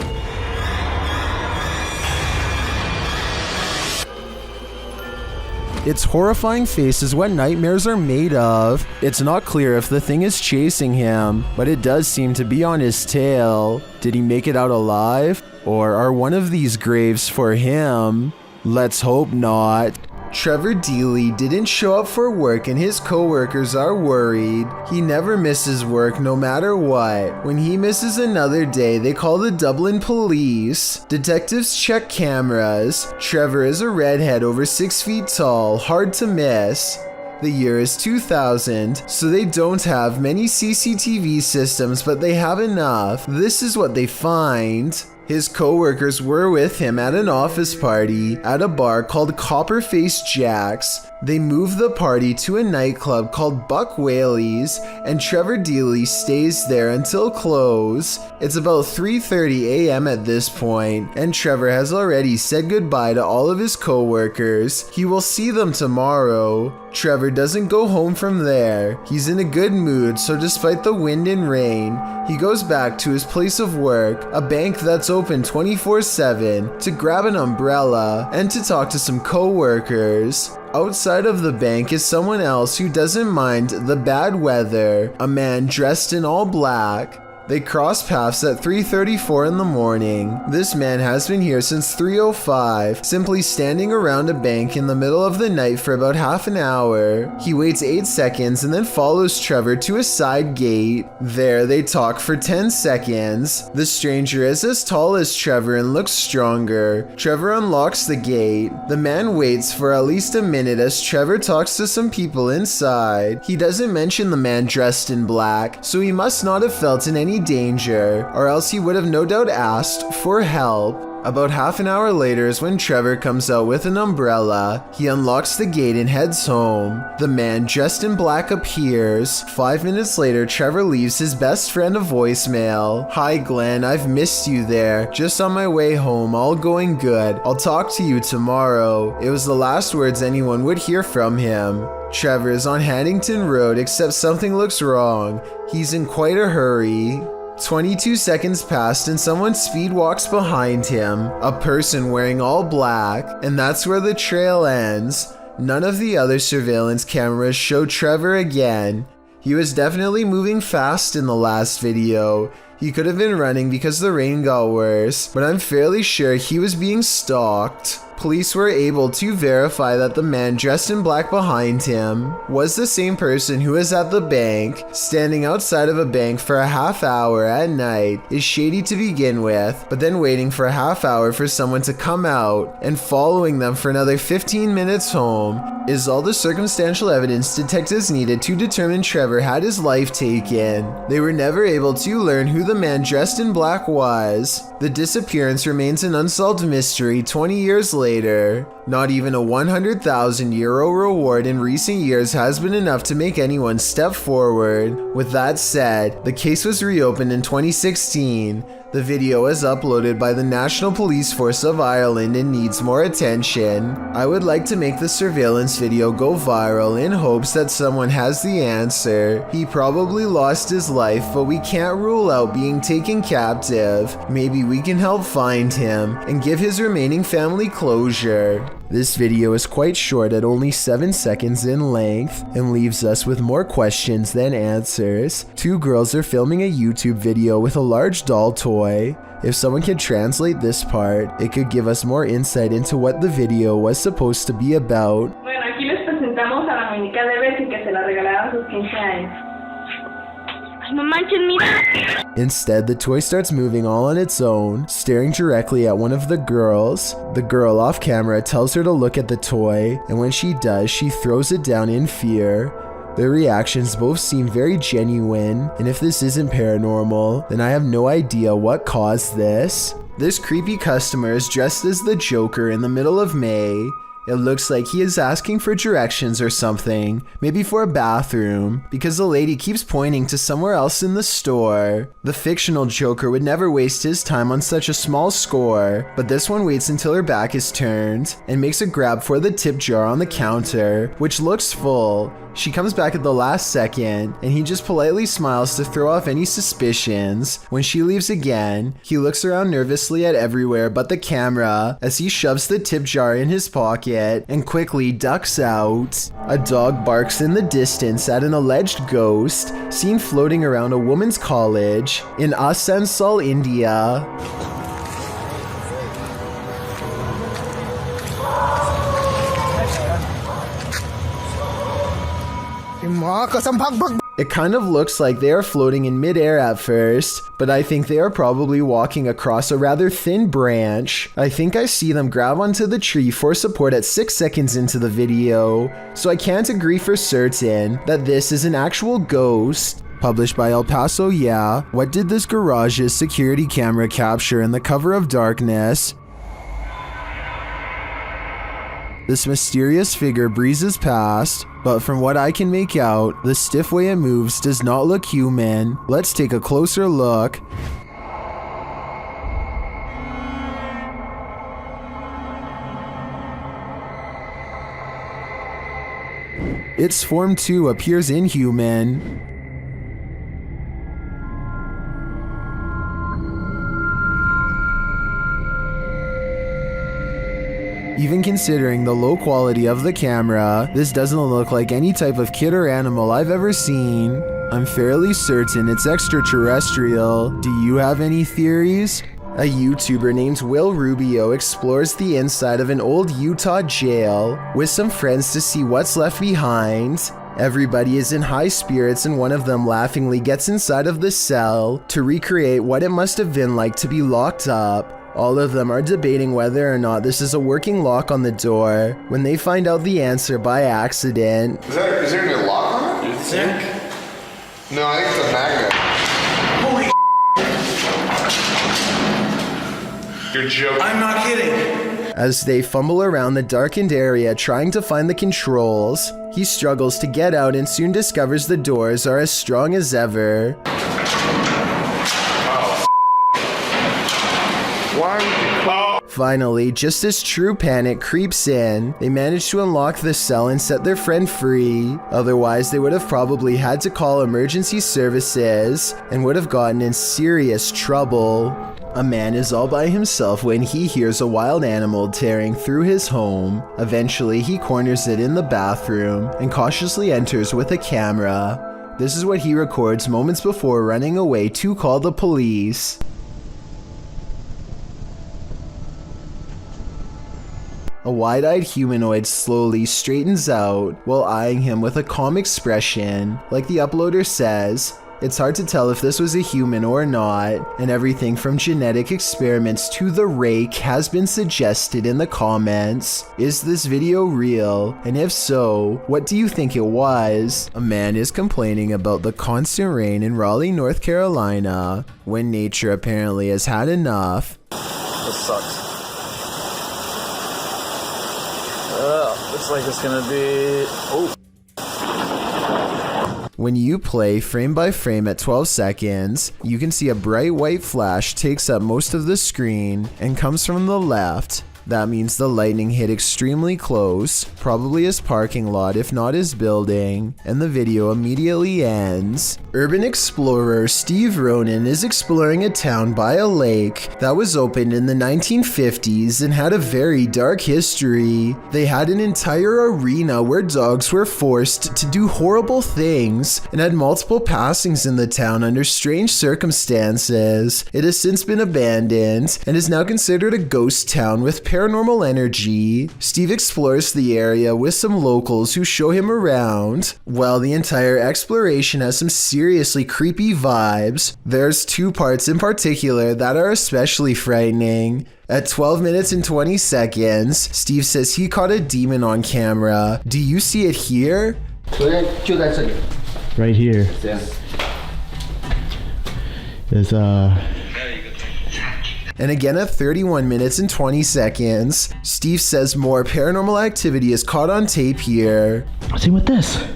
Its horrifying face is what nightmares are made of. It's not clear if the thing is chasing him, but it does seem to be on his tail. Did he make it out alive? Or are one of these graves for him? Let's hope not. Trevor Dealey didn't show up for work and his co-workers are worried. He never misses work no matter what. When he misses another day, they call the Dublin police. Detectives check cameras. Trevor is a redhead over 6 feet tall, hard to miss. The year is 2000, so they don't have many CCTV systems, but they have enough. This is what they find. His co-workers were with him at an office party at a bar called Copperface Jack's. They move the party to a nightclub called Buck Whaley's, and Trevor Dealey stays there until close. It's about 3:30 a.m. at this point, and Trevor has already said goodbye to all of his co-workers. He will see them tomorrow. Trevor doesn't go home from there. He's in a good mood, so despite the wind and rain, he goes back to his place of work, a bank that's open 24/7, to grab an umbrella and to talk to some co-workers. Outside of the bank is someone else who doesn't mind the bad weather, a man dressed in all black. They cross paths at 3:34 in the morning. This man has been here since 3:05, simply standing around a bank in the middle of the night for about half an hour. He waits 8 seconds and then follows Trevor to a side gate. There they talk for 10 seconds. The stranger is as tall as Trevor and looks stronger. Trevor unlocks the gate. The man waits for at least a minute as Trevor talks to some people inside. He doesn't mention the man dressed in black, so he must not have felt in any danger, or else he would have no doubt asked for help. About half an hour later is when Trevor comes out with an umbrella. He unlocks the gate and heads home. The man dressed in black appears. 5 minutes later, Trevor leaves his best friend a voicemail. "Hi Glenn, I've missed you there. Just on my way home, all going good. I'll talk to you tomorrow." It was the last words anyone would hear from him. Trevor is on Haddington Road, except something looks wrong. He's in quite a hurry. 22 seconds passed and someone speed walks behind him, a person wearing all black, and that's where the trail ends. None of the other surveillance cameras show Trevor again. He was definitely moving fast in the last video. He could have been running because the rain got worse, but I'm fairly sure he was being stalked. Police were able to verify that the man dressed in black behind him was the same person who was at the bank. Standing outside of a bank for a half hour at night is shady to begin with, but then waiting for a half hour for someone to come out and following them for another 15 minutes home is all the circumstantial evidence detectives needed to determine Trevor had his life taken. They were never able to learn who the man dressed in black was. The disappearance remains an unsolved mystery 20 years later. Not even a 100,000 euro reward in recent years has been enough to make anyone step forward. With that said, the case was reopened in 2016. The video was uploaded by the National Police Force of Ireland and needs more attention. I would like to make the surveillance video go viral in hopes that someone has the answer. He probably lost his life, but we can't rule out being taken captive. Maybe we can help find him and give his remaining family closure. This video is quite short at only 7 seconds in length and leaves us with more questions than answers. Two girls are filming a YouTube video with a large doll toy. If someone could translate this part, it could give us more insight into what the video was supposed to be about. Bueno, aquí les presentamos a la muñeca de Bessie que se la regalaron a sus 15 años. No manches, mira. Instead, the toy starts moving all on its own, staring directly at one of the girls. The girl off camera tells her to look at the toy, and when she does, she throws it down in fear. Their reactions both seem very genuine, and if this isn't paranormal, then I have no idea what caused this. This creepy customer is dressed as the Joker in the middle of May. It looks like he is asking for directions or something, maybe for a bathroom, because the lady keeps pointing to somewhere else in the store. The fictional Joker would never waste his time on such a small score, but this one waits until her back is turned and makes a grab for the tip jar on the counter, which looks full. She comes back at the last second, and he just politely smiles to throw off any suspicions. When she leaves again, he looks around nervously at everywhere but the camera as he shoves the tip jar in his pocket and quickly ducks out. A dog barks in the distance at an alleged ghost seen floating around a woman's college in Asansol, India. It kind of looks like they are floating in midair at first, but I think they are probably walking across a rather thin branch. I think I see them grab onto the tree for support at 6 seconds into the video, so I can't agree for certain that this is an actual ghost. Published by El Paso, yeah. What did this garage's security camera capture in the cover of darkness? This mysterious figure breezes past, but from what I can make out, the stiff way it moves does not look human. Let's take a closer look. Its form too appears inhuman. Even considering the low quality of the camera, this doesn't look like any type of kid or animal I've ever seen. I'm fairly certain it's extraterrestrial. Do you have any theories? A YouTuber named Will Rubio explores the inside of an old Utah jail with some friends to see what's left behind. Everybody is in high spirits and one of them laughingly gets inside of the cell to recreate what it must have been like to be locked up. All of them are debating whether or not this is a working lock on the door when they find out the answer by accident. Is there any lock on it? You think? No, I think it's a magnet. Holy You're joking. I'm not kidding. As they fumble around the darkened area trying to find the controls, he struggles to get out and soon discovers the doors are as strong as ever. Finally, just as true panic creeps in, they manage to unlock the cell and set their friend free. Otherwise, they would have probably had to call emergency services and would have gotten in serious trouble. A man is all by himself when he hears a wild animal tearing through his home. Eventually, he corners it in the bathroom and cautiously enters with a camera. This is what he records moments before running away to call the police. A wide-eyed humanoid slowly straightens out while eyeing him with a calm expression. Like the uploader says, it's hard to tell if this was a human or not, and everything from genetic experiments to the rake has been suggested in the comments. Is this video real? And if so, what do you think it was? A man is complaining about the constant rain in Raleigh, North Carolina, when nature apparently has had enough. This sucks. Looks like it's gonna be... Oh. When you play frame by frame at 12 seconds, you can see a bright white flash takes up most of the screen and comes from the left. That means the lightning hit extremely close, probably his parking lot if not his building, and the video immediately ends. Urban explorer Steve Ronan is exploring a town by a lake that was opened in the 1950s and had a very dark history. They had an entire arena where dogs were forced to do horrible things and had multiple passings in the town under strange circumstances. It has since been abandoned and is now considered a ghost town with paranormal energy. Steve explores the area with some locals who show him around. While the entire exploration has some seriously creepy vibes, there's two parts in particular that are especially frightening. At 12 minutes and 20 seconds, Steve says he caught a demon on camera. Do you see it here? Right here. Yeah. There's And again at 31 minutes and 20 seconds, Steve says more paranormal activity is caught on tape here. Same with this.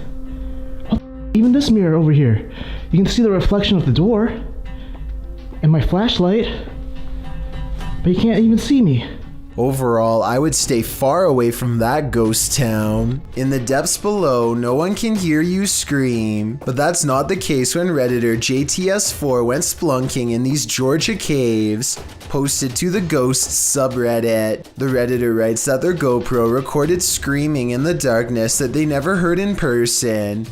Even this mirror over here. You can see the reflection of the door and my flashlight, but you can't even see me. Overall, I would stay far away from that ghost town. In the depths below, no one can hear you scream, but that's not the case when Redditor JTS4 went splunking in these Georgia caves. Posted to the Ghosts subreddit. The Redditor writes that their GoPro recorded screaming in the darkness that they never heard in person.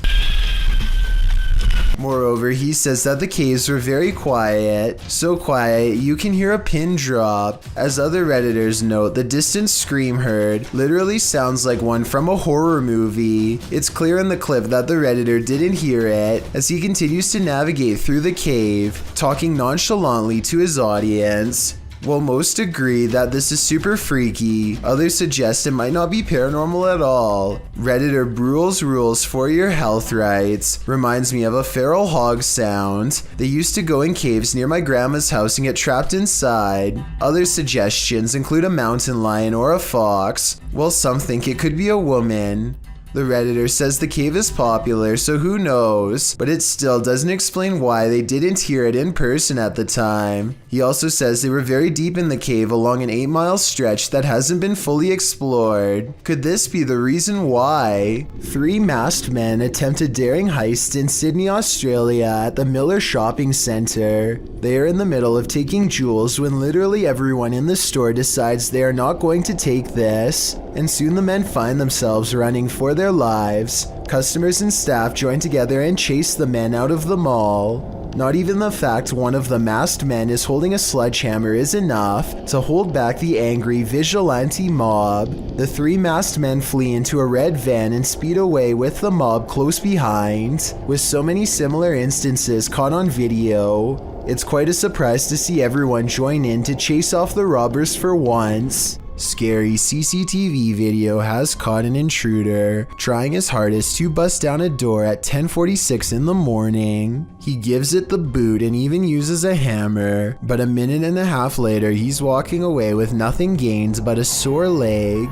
Moreover, he says that the caves were very quiet, so quiet you can hear a pin drop. As other Redditors note, the distant scream heard literally sounds like one from a horror movie. It's clear in the clip that the Redditor didn't hear it, as he continues to navigate through the cave, talking nonchalantly to his audience. While most agree that this is super freaky, others suggest it might not be paranormal at all. Redditor Brule's Rules for Your Health writes, reminds me of a feral hog sound. They used to go in caves near my grandma's house and get trapped inside. Other suggestions include a mountain lion or a fox, while some think it could be a woman. The Redditor says the cave is popular, so who knows, but it still doesn't explain why they didn't hear it in person at the time. He also says they were very deep in the cave along an 8-mile stretch that hasn't been fully explored. Could this be the reason why? 3 masked men attempt a daring heist in Sydney, Australia at the Miller Shopping Centre. They are in the middle of taking jewels when literally everyone in the store decides they are not going to take this, and soon the men find themselves running for their lives. Customers and staff join together and chase the men out of the mall. Not even the fact one of the masked men is holding a sledgehammer is enough to hold back the angry vigilante mob. The 3 masked men flee into a red van and speed away with the mob close behind. With so many similar instances caught on video, it's quite a surprise to see everyone join in to chase off the robbers for once. Scary CCTV video has caught an intruder trying his hardest to bust down a door at 10:46 in the morning. He gives it the boot and even uses a hammer, but a minute and a half later he's walking away with nothing gained but a sore leg.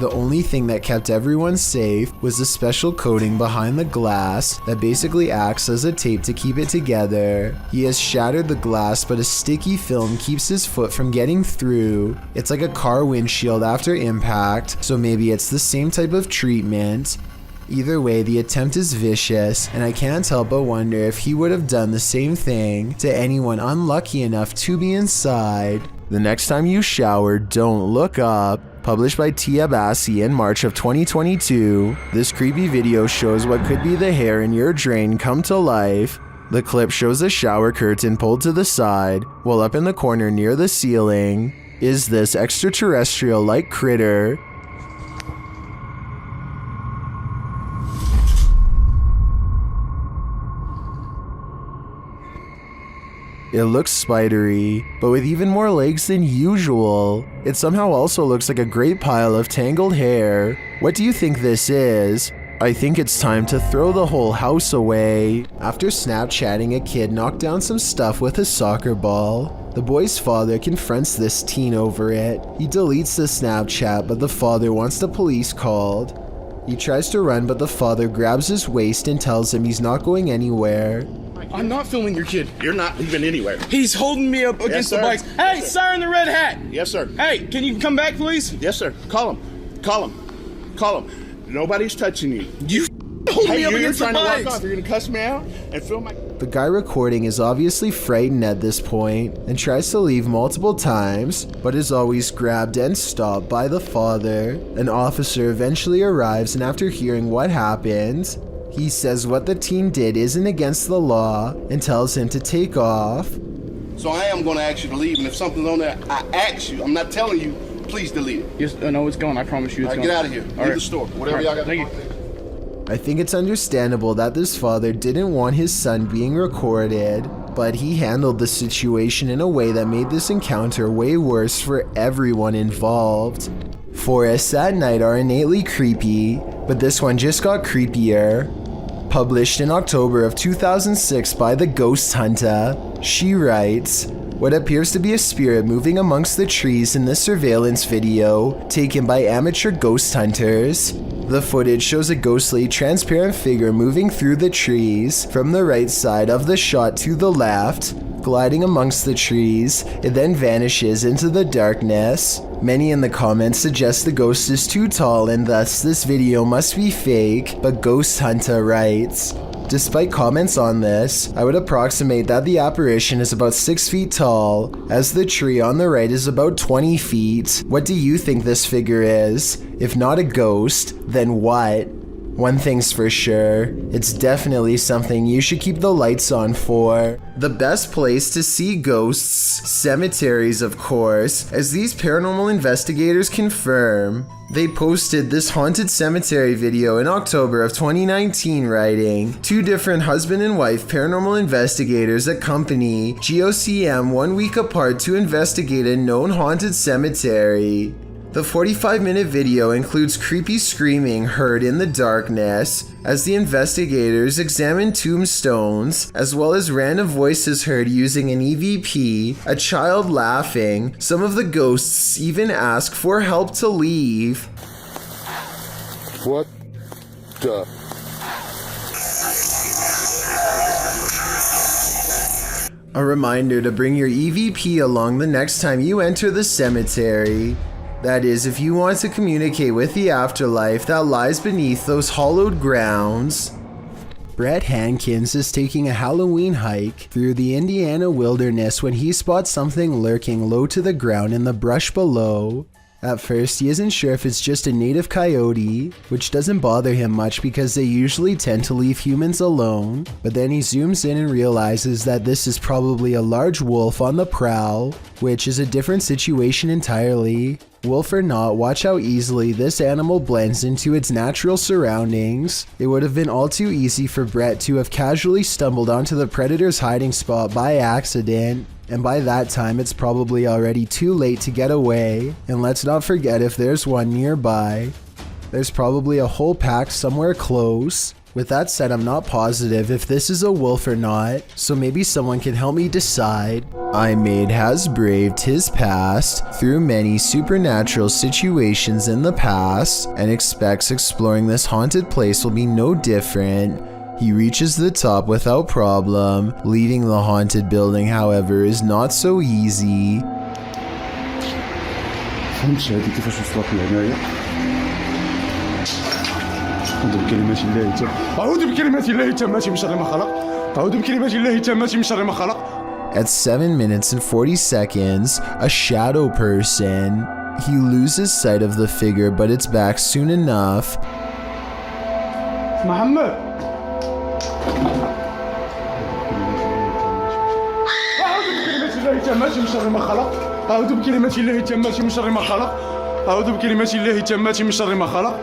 The only thing that kept everyone safe was the special coating behind the glass that basically acts as a tape to keep it together. He has shattered the glass, but a sticky film keeps his foot from getting through. It's like a car windshield after impact, so maybe it's the same type of treatment. Either way, the attempt is vicious, and I can't help but wonder if he would have done the same thing to anyone unlucky enough to be inside. The next time you shower, don't look up. Published by Tia Bassi in March of 2022, this creepy video shows what could be the hair in your drain come to life. The clip shows a shower curtain pulled to the side, while up in the corner near the ceiling is this extraterrestrial-like critter. It looks spidery, but with even more legs than usual. It somehow also looks like a great pile of tangled hair. What do you think this is? I think it's time to throw the whole house away. After Snapchatting a kid knocked down some stuff with a soccer ball, the boy's father confronts this teen over it. He deletes the Snapchat, but the father wants the police called. He tries to run, but the father grabs his waist and tells him he's not going anywhere. I'm not filming your kid. You're not leaving anywhere. He's holding me up against the bikes. Hey, yes, sir in the red hat. Yes, sir. Hey, can you come back, please? Yes, sir. Call him. Call him. Call him. Nobody's touching you. You hold me up against the bikes. You're trying to walk off. You're going to cuss me out and film my... The guy recording is obviously frightened at this point and tries to leave multiple times, but is always grabbed and stopped by the father. An officer eventually arrives, and after hearing what happened, he says what the teen did isn't against the law and tells him to take off. So I am going to ask you to leave, and if something's on there, I ask you. I'm not telling you, please delete it. Yes, no, it's gone. I promise you it's gone. Get out of here. Leave the store. Whatever y'all got to do. I think it's understandable that this father didn't want his son being recorded, but he handled the situation in a way that made this encounter way worse for everyone involved. Forests at night are innately creepy, but this one just got creepier. Published in October of 2006 by The Ghost Hunter, she writes, what appears to be a spirit moving amongst the trees in this surveillance video taken by amateur ghost hunters. The footage shows a ghostly, transparent figure moving through the trees from the right side of the shot to the left, gliding amongst the trees. It then vanishes into the darkness. Many in the comments suggest the ghost is too tall and thus this video must be fake, but Ghost Hunter writes, despite comments on this, I would approximate that the apparition is about 6 feet tall, as the tree on the right is about 20 feet. What do you think this figure is? If not a ghost, then what? One thing's for sure, it's definitely something you should keep the lights on for. The best place to see ghosts, cemeteries of course, as these paranormal investigators confirm. They posted this haunted cemetery video in October of 2019 writing, 2 different husband and wife paranormal investigators accompany GOCM 1 week apart to investigate a known haunted cemetery. The 45-minute video includes creepy screaming heard in the darkness as the investigators examine tombstones, as well as random voices heard using an EVP, a child laughing. Some of the ghosts even ask for help to leave. What the? A reminder to bring your EVP along the next time you enter the cemetery. That is, if you want to communicate with the afterlife that lies beneath those hollowed grounds. Brett Hankins is taking a Halloween hike through the Indiana wilderness when he spots something lurking low to the ground in the brush below. At first, he isn't sure if it's just a native coyote, which doesn't bother him much because they usually tend to leave humans alone, but then he zooms in and realizes that this is probably a large wolf on the prowl, which is a different situation entirely. Wolf or not, watch how easily this animal blends into its natural surroundings. It would have been all too easy for Brett to have casually stumbled onto the predator's hiding spot by accident, and by that time it's probably already too late to get away. And let's not forget, if there's one nearby, there's probably a whole pack somewhere close. With that said, I'm not positive if this is a wolf or not, so maybe someone can help me decide. iMade has braved his past through many supernatural situations in the past and expects exploring this haunted place will be no different. He reaches the top without problem. Leaving the haunted building, however, is not so easy. أعوذ بكلمات الله التامة أعوذ بكلمات الله التامة من شر ما خلق أعوذ بكلمات الله التامة من شر ما خلق. At 7 minutes and 40 seconds, a shadow person. He loses sight of the figure, but it's back soon enough. محمد أعوذ بكلمات الله التامة من شر ما خلق أعوذ بكلمات الله التامة من شر ما خلق أعوذ بكلمات الله التامة من شر ما خلق.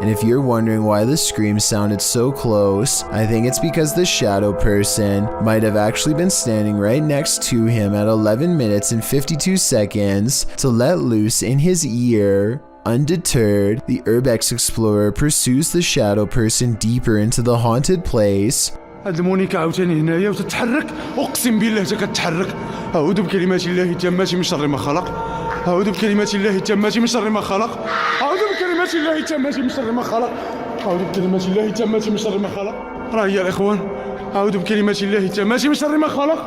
And if you're wondering why the scream sounded so close, I think it's because the shadow person might have actually been standing right next to him at 11 minutes and 52 seconds to let loose in his ear. Undeterred, the Urbex explorer pursues the shadow person deeper into the haunted place. هاد المونيكا عاوتاني هنايا وتتحرك اقسم بالله حتى كتحرك اعوذ بكلمات الله التامة من شر ما خلق اعوذ بكلمات الله التامة من شر ما خلق اعوذ بكلمات الله التامة من شر ما خلق اعوذ بكلمات الله التامة من شر ما خلق. راه هي الاخوان اعوذ بكلمات الله التامة من شر ما خلق.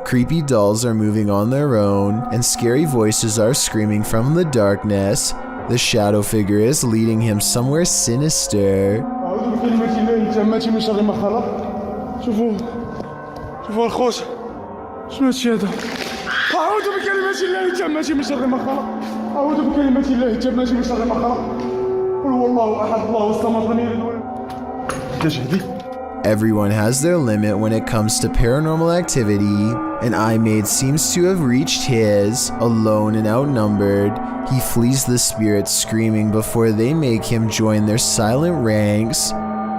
Creepy dolls are moving on their own and scary voices are screaming from the darkness. The shadow figure is leading him somewhere sinister. اعوذ بكلمات الله التامة من شر ما خلق. شوفوا الخوت شنو هادشي هذا. أعوذ بكلمات الله التامة من شر ما خلق أعوذ بكلمات الله التامة من شر ما خلق قل هو الله أحد الله الصمد لم يلد ولم. Everyone has their limit when it comes to paranormal activity, and iMade seems to have reached his. Alone and outnumbered, he flees the spirits screaming before they make him join their silent ranks.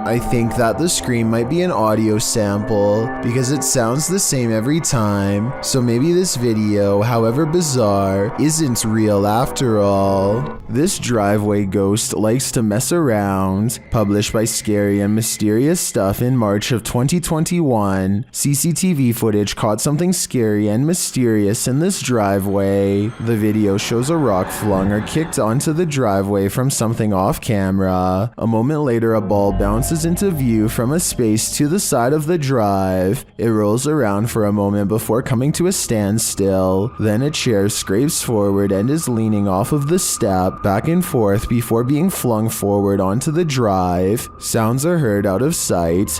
I think that the scream might be an audio sample because it sounds the same every time, so maybe this video, however bizarre, isn't real after all. This driveway ghost likes to mess around. Published by Scary and Mysterious Stuff in March of 2021, CCTV footage caught something scary and mysterious in this driveway. The video shows a rock flung or kicked onto the driveway from something off camera. A moment later, a ball bounces into view from a space to the side of the drive. It rolls around for a moment before coming to a standstill. Then a chair scrapes forward and is leaning off of the step back and forth before being flung forward onto the drive. Sounds are heard out of sight,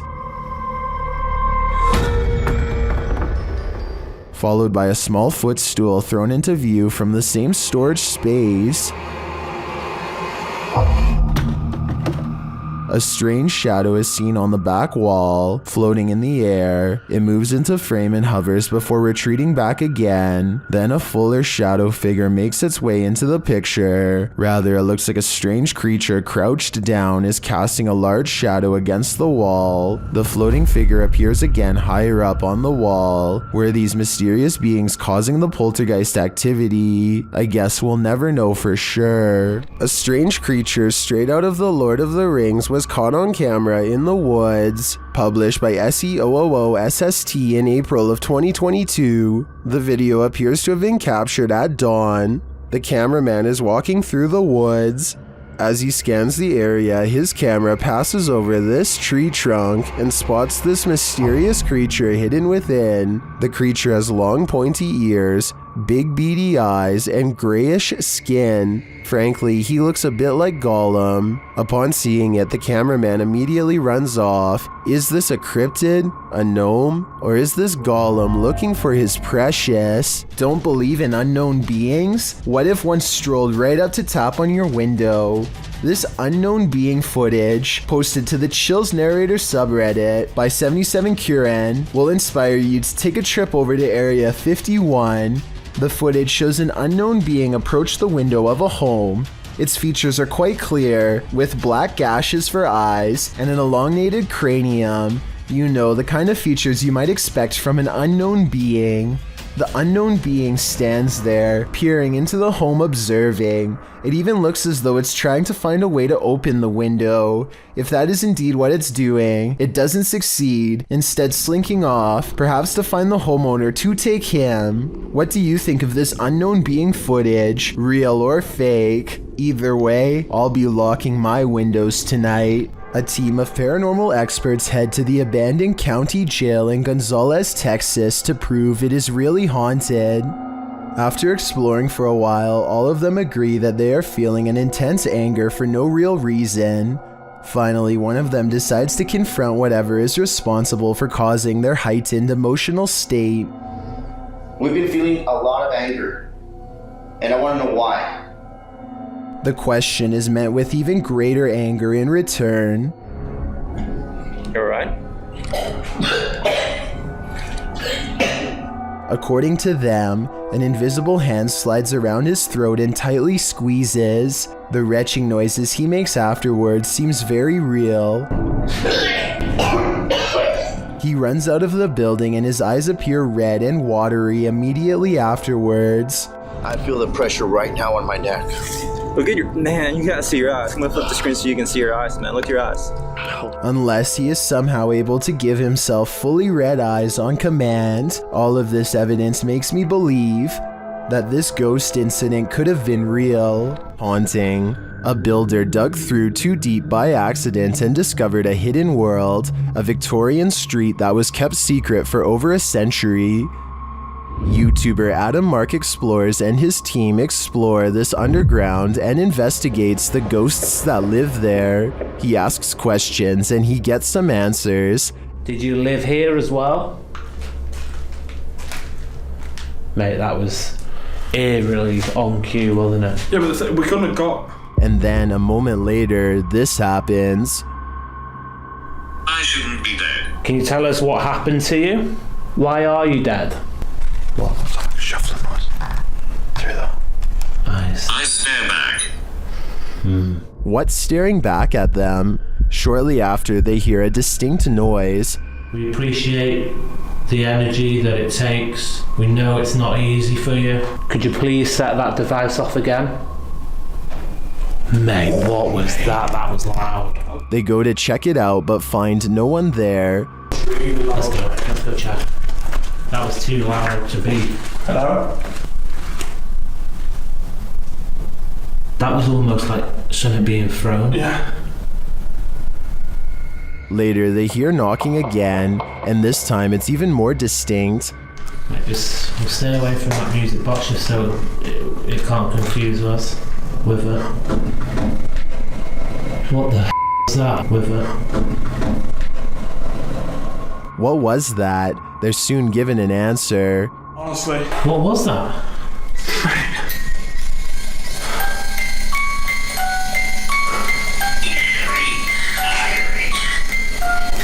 followed by a small footstool thrown into view from the same storage space. A strange shadow is seen on the back wall, floating in the air. It moves into frame and hovers before retreating back again. Then a fuller shadow figure makes its way into the picture. Rather, it looks like a strange creature crouched down is casting a large shadow against the wall. The floating figure appears again higher up on the wall. Were these mysterious beings causing the poltergeist activity? I guess we'll never know for sure. A strange creature straight out of The Lord of the Rings was caught on camera in the woods. Published by SEOOOSST in April of 2022. The video appears to have been captured at dawn. The cameraman is walking through the woods. As he scans the area, his camera passes over this tree trunk and spots this mysterious creature hidden within. The creature has long pointy ears, big beady eyes, and grayish skin. Frankly, he looks a bit like Gollum. Upon seeing it, the cameraman immediately runs off. Is this a cryptid, a gnome, or is this Gollum looking for his precious? Don't believe in unknown beings? What if one strolled right up to tap on your window? This unknown being footage, posted to the Chills Narrator subreddit by 77Curen, will inspire you to take a trip over to Area 51. The footage shows an unknown being approach the window of a home. Its features are quite clear, with black gashes for eyes and an elongated cranium. You know, the kind of features you might expect from an unknown being. The unknown being stands there, peering into the home, observing. It even looks as though it's trying to find a way to open the window. If that is indeed what it's doing, it doesn't succeed, instead slinking off, perhaps to find the homeowner to take him. What do you think of this unknown being footage, real or fake? Either way, I'll be locking my windows tonight. A team of paranormal experts head to the abandoned county jail in Gonzales, Texas to prove it is really haunted. After exploring for a while, all of them agree that they are feeling an intense anger for no real reason. Finally, one of them decides to confront whatever is responsible for causing their heightened emotional state. We've been feeling a lot of anger, and I want to know why. The question is met with even greater anger in return. You alright? According to them, an invisible hand slides around his throat and tightly squeezes. The retching noises he makes afterwards seems very real. He runs out of the building and his eyes appear red and watery immediately afterwards. I feel the pressure right now on my neck. Look at your... Man, you gotta see your eyes. I'm gonna flip the screen so you can see your eyes, man. Look at your eyes. Unless he is somehow able to give himself fully red eyes on command, all of this evidence makes me believe that this ghost incident could have been real. Haunting. A builder dug through too deep by accident and discovered a hidden world, a Victorian street that was kept secret for over a century. YouTuber Adam Mark Explores and his team explore this underground and investigates the ghosts that live there. He asks questions and he gets some answers. Did you live here as well? Mate, that was eerily on cue, wasn't it? Yeah, but we couldn't have got... And then a moment later, this happens. I shouldn't be dead. Can you tell us what happened to you? Why are you dead? What? It's like a shuffling noise. Through the eyes. I stare back. What's staring back at them? Shortly after, they hear a distinct noise. We appreciate the energy that it takes. We know it's not easy for you. Could you please set that device off again? Mate, what was that? That was loud. They go to check it out, but find no one there. Let's go check. That was too loud to be. Hello? That was almost like something being thrown. Yeah. Later, they hear knocking again, and this time it's even more distinct. Mate, just we'll stay away from that music box just so it can't confuse us with it. What the is that with it? What was that? They're soon given an answer. Honestly. What was that?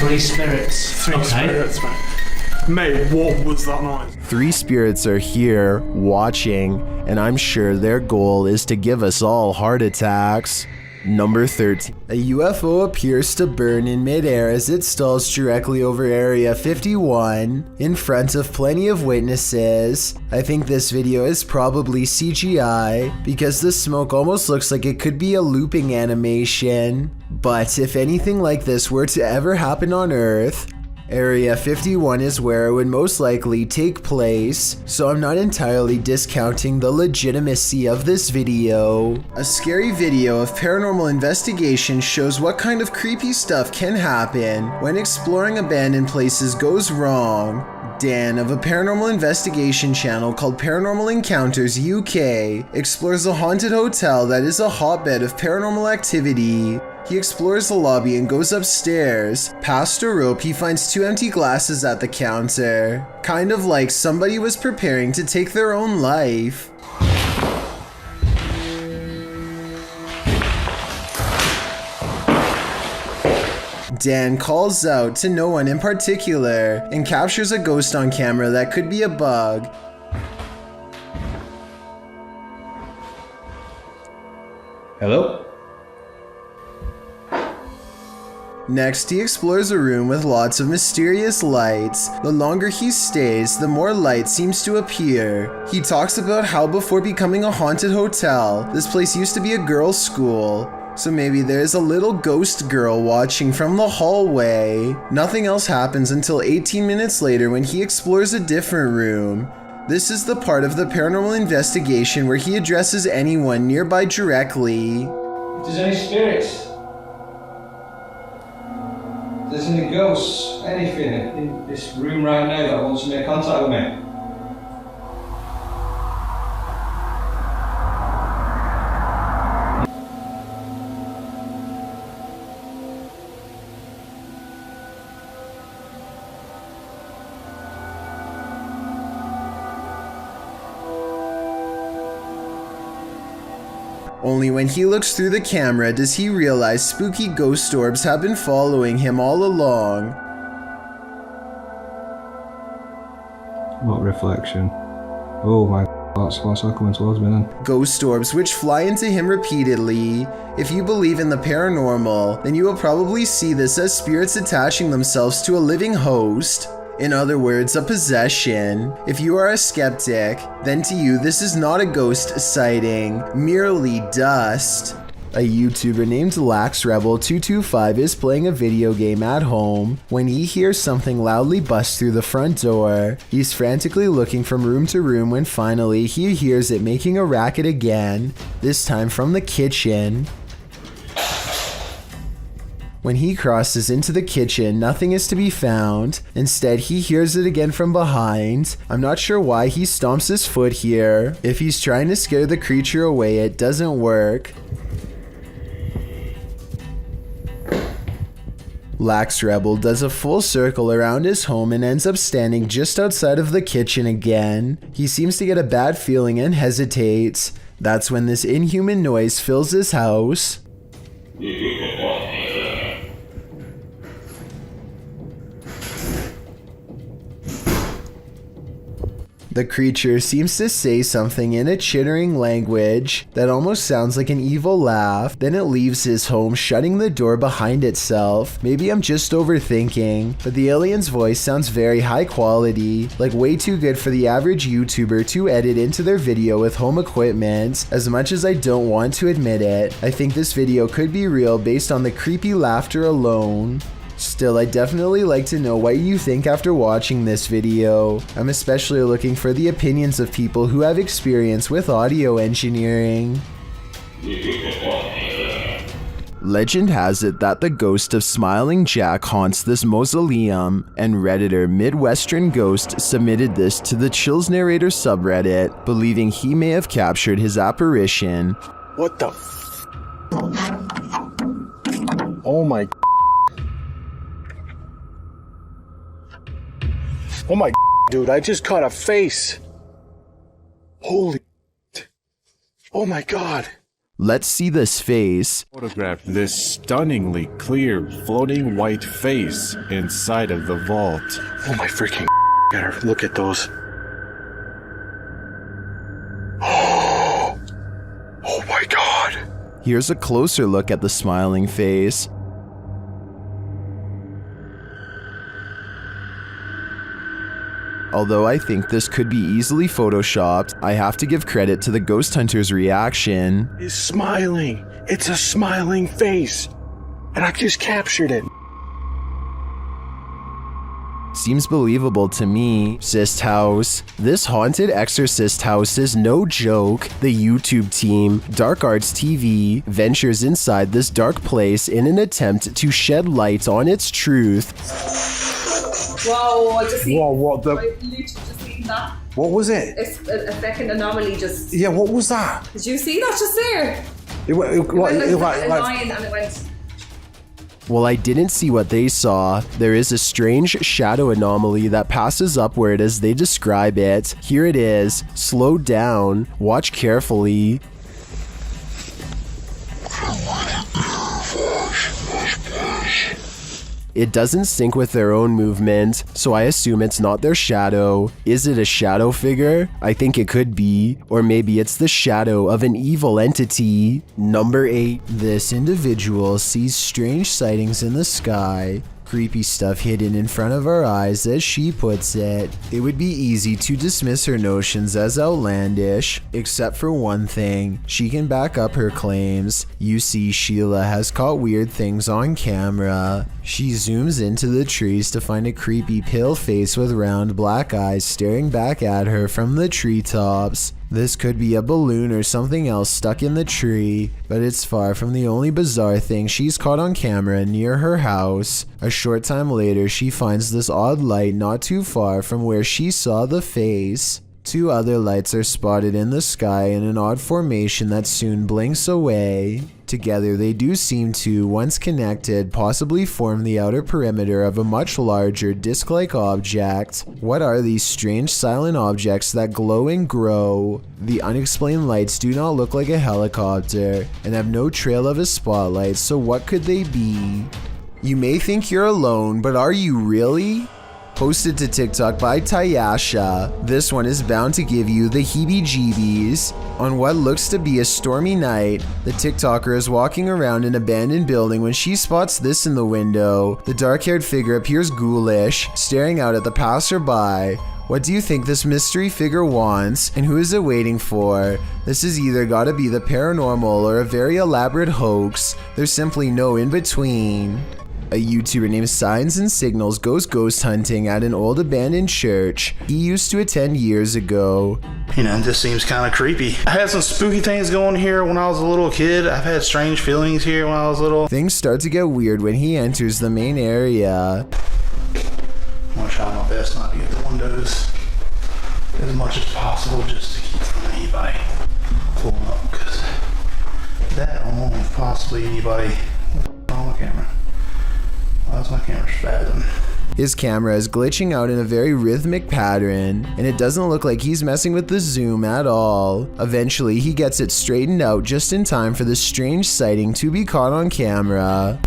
3 spirits. 3 spirits, mate. Mate, what was that noise? 3 spirits are here, watching, and I'm sure their goal is to give us all heart attacks. Number 13. A UFO appears to burn in midair as it stalls directly over Area 51, in front of plenty of witnesses. I think this video is probably CGI, because the smoke almost looks like it could be a looping animation. But if anything like this were to ever happen on Earth, Area 51 is where it would most likely take place, so I'm not entirely discounting the legitimacy of this video. A scary video of paranormal investigation shows what kind of creepy stuff can happen when exploring abandoned places goes wrong. Dan of a paranormal investigation channel called Paranormal Encounters UK explores a haunted hotel that is a hotbed of paranormal activity. He explores the lobby and goes upstairs. Past a rope, he finds 2 empty glasses at the counter. Kind of like somebody was preparing to take their own life. Dan calls out to no one in particular and captures a ghost on camera that could be a bug. Hello? Next, he explores a room with lots of mysterious lights. The longer he stays, the more light seems to appear. He talks about how before becoming a haunted hotel, this place used to be a girls' school. So maybe there's a little ghost girl watching from the hallway. Nothing else happens until 18 minutes later when he explores a different room. This is the part of the paranormal investigation where he addresses anyone nearby directly. If there's any spirits, if there's any ghosts, anything in this room right now that wants to make contact with me, Only when he looks through the camera does he realize spooky ghost orbs have been following him all along. What reflection? Oh my, that's all coming towards me then. Ghost orbs which fly into him repeatedly. If you believe in the paranormal, then you will probably see this as spirits attaching themselves to a living host. In other words, a possession. If you are a skeptic, then to you this is not a ghost sighting, merely dust. A YouTuber named LaxRebel225 is playing a video game at home when he hears something loudly bust through the front door. He's frantically looking from room to room when finally he hears it making a racket again, this time from the kitchen. When he crosses into the kitchen, nothing is to be found. Instead, he hears it again from behind. I'm not sure why he stomps his foot here. If he's trying to scare the creature away, it doesn't work. LaxRebel does a full circle around his home and ends up standing just outside of the kitchen again. He seems to get a bad feeling and hesitates. That's when this inhuman noise fills his house. The creature seems to say something in a chittering language that almost sounds like an evil laugh. Then it leaves his home, shutting the door behind itself. Maybe I'm just overthinking, but the alien's voice sounds very high quality, like way too good for the average YouTuber to edit into their video with home equipment. As much as I don't want to admit it, I think this video could be real based on the creepy laughter alone. Still, I'd definitely like to know what you think after watching this video. I'm especially looking for the opinions of people who have experience with audio engineering. Legend has it that the ghost of Smiling Jack haunts this mausoleum, and Redditor Midwestern Ghost submitted this to the Chills Narrator subreddit, believing he may have captured his apparition. What the Oh my Oh my dude, I just caught a face. Holy. Oh my god. Let's see this face. Photograph this stunningly clear floating white face inside of the vault. Oh my freaking gotta look at those. Oh my god. Here's a closer look at the smiling face. Although I think this could be easily photoshopped, I have to give credit to the ghost hunter's reaction. He's smiling. It's a smiling face. And I just captured it. Seems believable to me. Exorcist house. This haunted exorcist house is no joke. The YouTube team, Dark Arts TV, ventures inside this dark place in an attempt to shed light on its truth. Whoa, I just seen. Whoa, what the? I literally just seen that. What was it? It's a second anomaly just. Yeah, what was that? Did you see that just there? It went like a line and it went. Well, I didn't see what they saw. There is a strange shadow anomaly that passes upward as they describe it. Here it is. Slow down. Watch carefully. It doesn't sync with their own movement, so I assume it's not their shadow. Is it a shadow figure? I think it could be. Or maybe it's the shadow of an evil entity. Number 8. This individual sees strange sightings in the sky. Creepy stuff hidden in front of our eyes, as she puts it. It would be easy to dismiss her notions as outlandish, except for one thing. She can back up her claims. You see, Sheila has caught weird things on camera. She zooms into the trees to find a creepy pale face with round black eyes staring back at her from the treetops. This could be a balloon or something else stuck in the tree, but it's far from the only bizarre thing she's caught on camera near her house. A short time later, she finds this odd light not too far from where she saw the face. 2 other lights are spotted in the sky in an odd formation that soon blinks away. Together, they do seem to, once connected, possibly form the outer perimeter of a much larger disc-like object. What are these strange silent objects that glow and grow? The unexplained lights do not look like a helicopter and have no trail of a spotlight, so what could they be? You may think you're alone, but are you really? Posted to TikTok by Tayasha, this one is bound to give you the heebie-jeebies. On what looks to be a stormy night, the TikToker is walking around an abandoned building when she spots this in the window. The dark-haired figure appears ghoulish, staring out at the passerby. What do you think this mystery figure wants, and who is it waiting for? This has either gotta be the paranormal or a very elaborate hoax. There's simply no in-between. A YouTuber named Signs and Signals goes ghost hunting at an old abandoned church he used to attend years ago. You know, it just seems kind of creepy. I had some spooky things going here when I was a little kid. I've had strange feelings here when I was little. Things start to get weird when he enters the main area. I'm gonna try my best not to get the windows as much as possible just to keep from anybody pulling up, because that along with possibly anybody on the camera. That's my camera's spazzing. His camera is glitching out in a very rhythmic pattern, and it doesn't look like he's messing with the zoom at all. Eventually, he gets it straightened out just in time for this strange sighting to be caught on camera.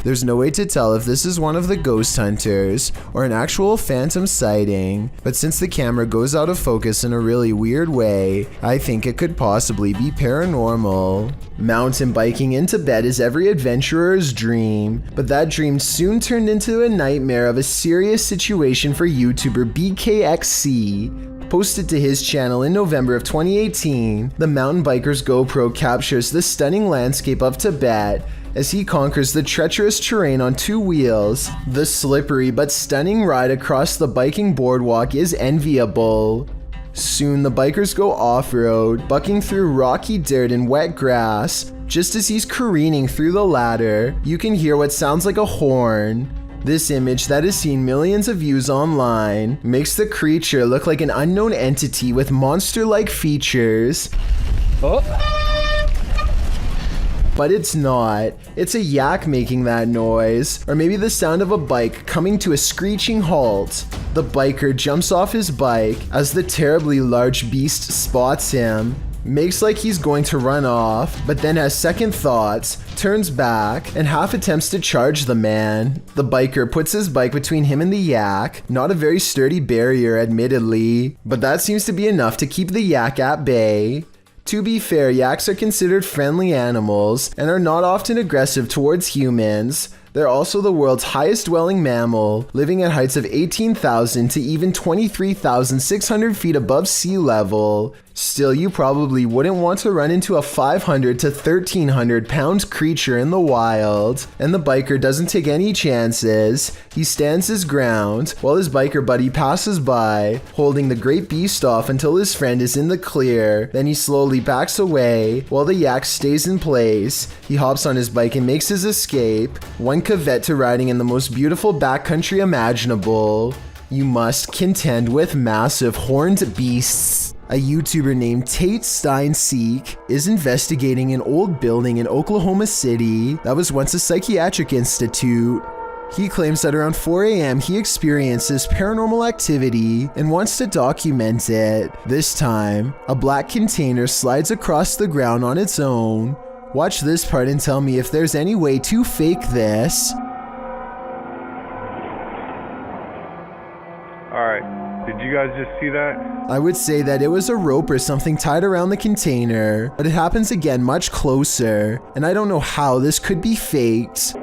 There's no way to tell if this is one of the ghost hunters or an actual phantom sighting, but since the camera goes out of focus in a really weird way, I think it could possibly be paranormal. Mountain biking in Tibet is every adventurer's dream, but that dream soon turned into a nightmare of a serious situation for YouTuber BKXC. Posted to his channel in November of 2018, the mountain biker's GoPro captures the stunning landscape of Tibet as he conquers the treacherous terrain on 2 wheels. The slippery but stunning ride across the biking boardwalk is enviable. Soon the bikers go off-road, bucking through rocky dirt and wet grass. Just as he's careening through the ladder, you can hear what sounds like a horn. This image that has seen millions of views online makes the creature look like an unknown entity with monster-like features. Oh! But it's not. It's a yak making that noise, or maybe the sound of a bike coming to a screeching halt. The biker jumps off his bike as the terribly large beast spots him, makes like he's going to run off, but then has second thoughts, turns back, and half attempts to charge the man. The biker puts his bike between him and the yak, not a very sturdy barrier admittedly, but that seems to be enough to keep the yak at bay. To be fair, yaks are considered friendly animals and are not often aggressive towards humans. They're also the world's highest dwelling mammal, living at heights of 18,000 to even 23,600 feet above sea level. Still, you probably wouldn't want to run into a 500 to 1,300 pound creature in the wild. And the biker doesn't take any chances. He stands his ground while his biker buddy passes by, holding the great beast off until his friend is in the clear. Then he slowly backs away while the yak stays in place. He hops on his bike and makes his escape. One caveat to riding in the most beautiful backcountry imaginable. You must contend with massive horned beasts. A YouTuber named Tate Stein-Seek is investigating an old building in Oklahoma City that was once a psychiatric institute. He claims that around 4 a.m. he experiences paranormal activity and wants to document it. This time, a black container slides across the ground on its own. Watch this part and tell me if there's any way to fake this. Alright, did you guys just see that? I would say that it was a rope or something tied around the container, but it happens again much closer, and I don't know how this could be faked.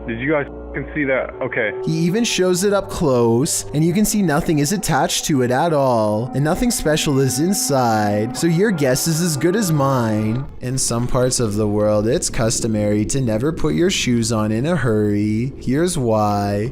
Did you guys see that? Okay. He even shows it up close, and you can see nothing is attached to it at all, and nothing special is inside, so your guess is as good as mine. In some parts of the world, it's customary to never put your shoes on in a hurry. Here's why.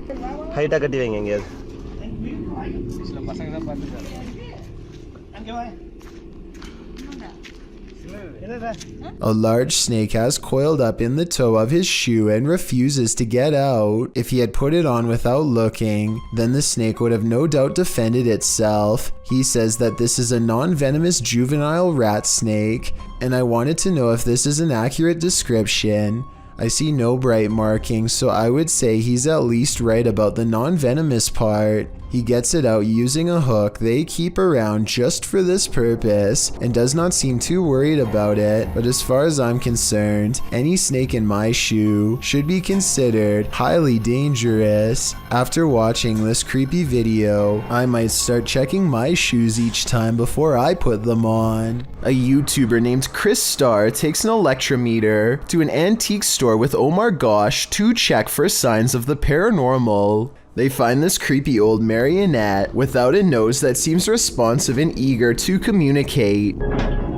A large snake has coiled up in the toe of his shoe and refuses to get out. If he had put it on without looking, then the snake would have no doubt defended itself. He says that this is a non-venomous juvenile rat snake, and I wanted to know if this is an accurate description. I see no bright markings, so I would say he's at least right about the non-venomous part. He gets it out using a hook they keep around just for this purpose and does not seem too worried about it, but as far as I'm concerned, any snake in my shoe should be considered highly dangerous. After watching this creepy video, I might start checking my shoes each time before I put them on. A YouTuber named Chris Starr takes an electrometer to an antique store with Omar Gosh to check for signs of the paranormal. They find this creepy old marionette without a nose that seems responsive and eager to communicate.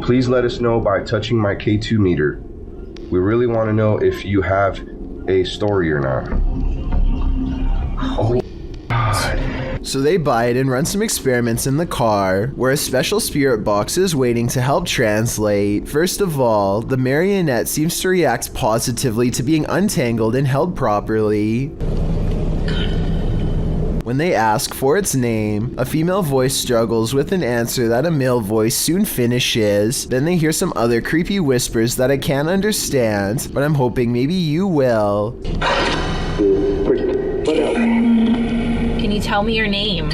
Please let us know by touching my K2 meter. We really want to know if you have a story or not. Oh God. So they buy it and run some experiments in the car, where a special spirit box is waiting to help translate. First of all, the marionette seems to react positively to being untangled and held properly. When they ask for its name, a female voice struggles with an answer that a male voice soon finishes. Then they hear some other creepy whispers that I can't understand, but I'm hoping maybe you will. Can you tell me your name?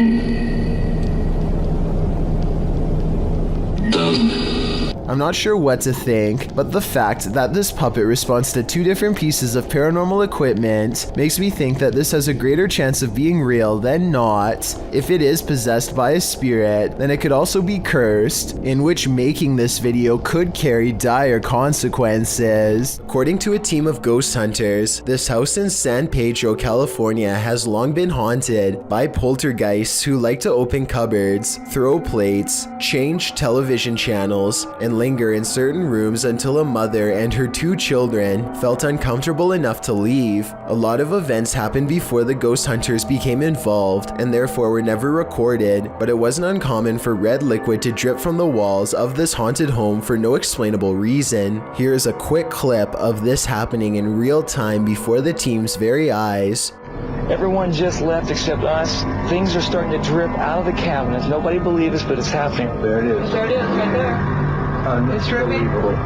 I'm not sure what to think, but the fact that this puppet responds to two different pieces of paranormal equipment makes me think that this has a greater chance of being real than not. If it is possessed by a spirit, then it could also be cursed, in which making this video could carry dire consequences. According to a team of ghost hunters, this house in San Pedro, California has long been haunted by poltergeists who like to open cupboards, throw plates, change television channels, and linger in certain rooms until a mother and her two children felt uncomfortable enough to leave. A lot of events happened before the ghost hunters became involved and therefore were never recorded, but it wasn't uncommon for red liquid to drip from the walls of this haunted home for no explainable reason. Here is a quick clip of this happening in real time before the team's very eyes. Everyone just left except us. Things are starting to drip out of the cabinets. Nobody believes us, but it's happening. There it is. There it is, right there. Unbelievable.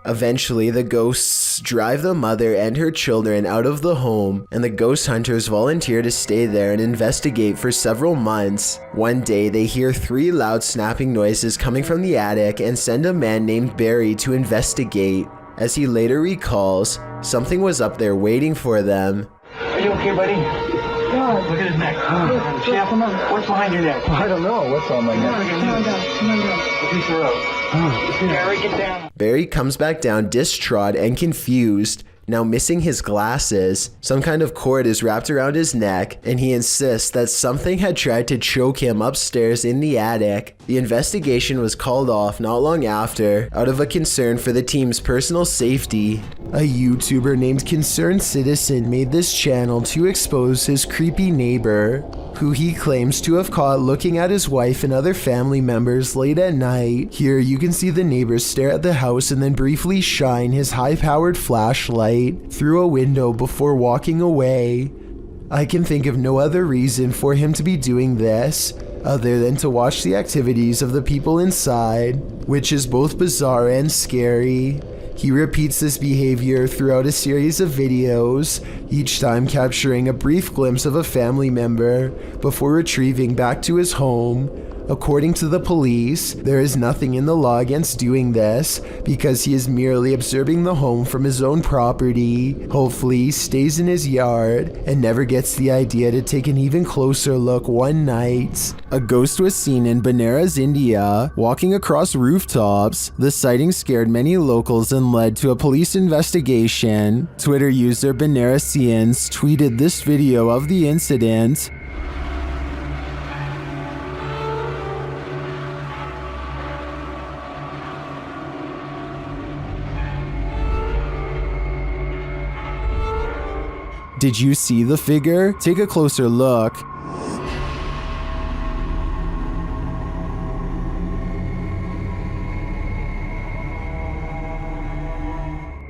Eventually, the ghosts drive the mother and her children out of the home, and the ghost hunters volunteer to stay there and investigate for several months. One day, they hear 3 loud snapping noises coming from the attic and send a man named Barry to investigate. As he later recalls, something was up there waiting for them. Are you okay, buddy? God, look at his neck. What's behind your neck? I don't know. What's on my neck? Come on down. Look at your rope. Barry, get down. Barry comes back down distraught and confused, now missing his glasses. Some kind of cord is wrapped around his neck, and he insists that something had tried to choke him upstairs in the attic. The investigation was called off not long after, out of a concern for the team's personal safety. A YouTuber named Concerned Citizen made this channel to expose his creepy neighbor, who he claims to have caught looking at his wife and other family members late at night. Here you can see the neighbor stare at the house and then briefly shine his high-powered flashlight through a window before walking away. I can think of no other reason for him to be doing this other than to watch the activities of the people inside, which is both bizarre and scary. He repeats this behavior throughout a series of videos, each time capturing a brief glimpse of a family member before retrieving back to his home. According to the police, there is nothing in the law against doing this because he is merely observing the home from his own property. Hopefully, he stays in his yard and never gets the idea to take an even closer look one night. A ghost was seen in Benares, India, walking across rooftops. The sighting scared many locals and led to a police investigation. Twitter user Benaresians tweeted this video of the incident. Did you see the figure? Take a closer look.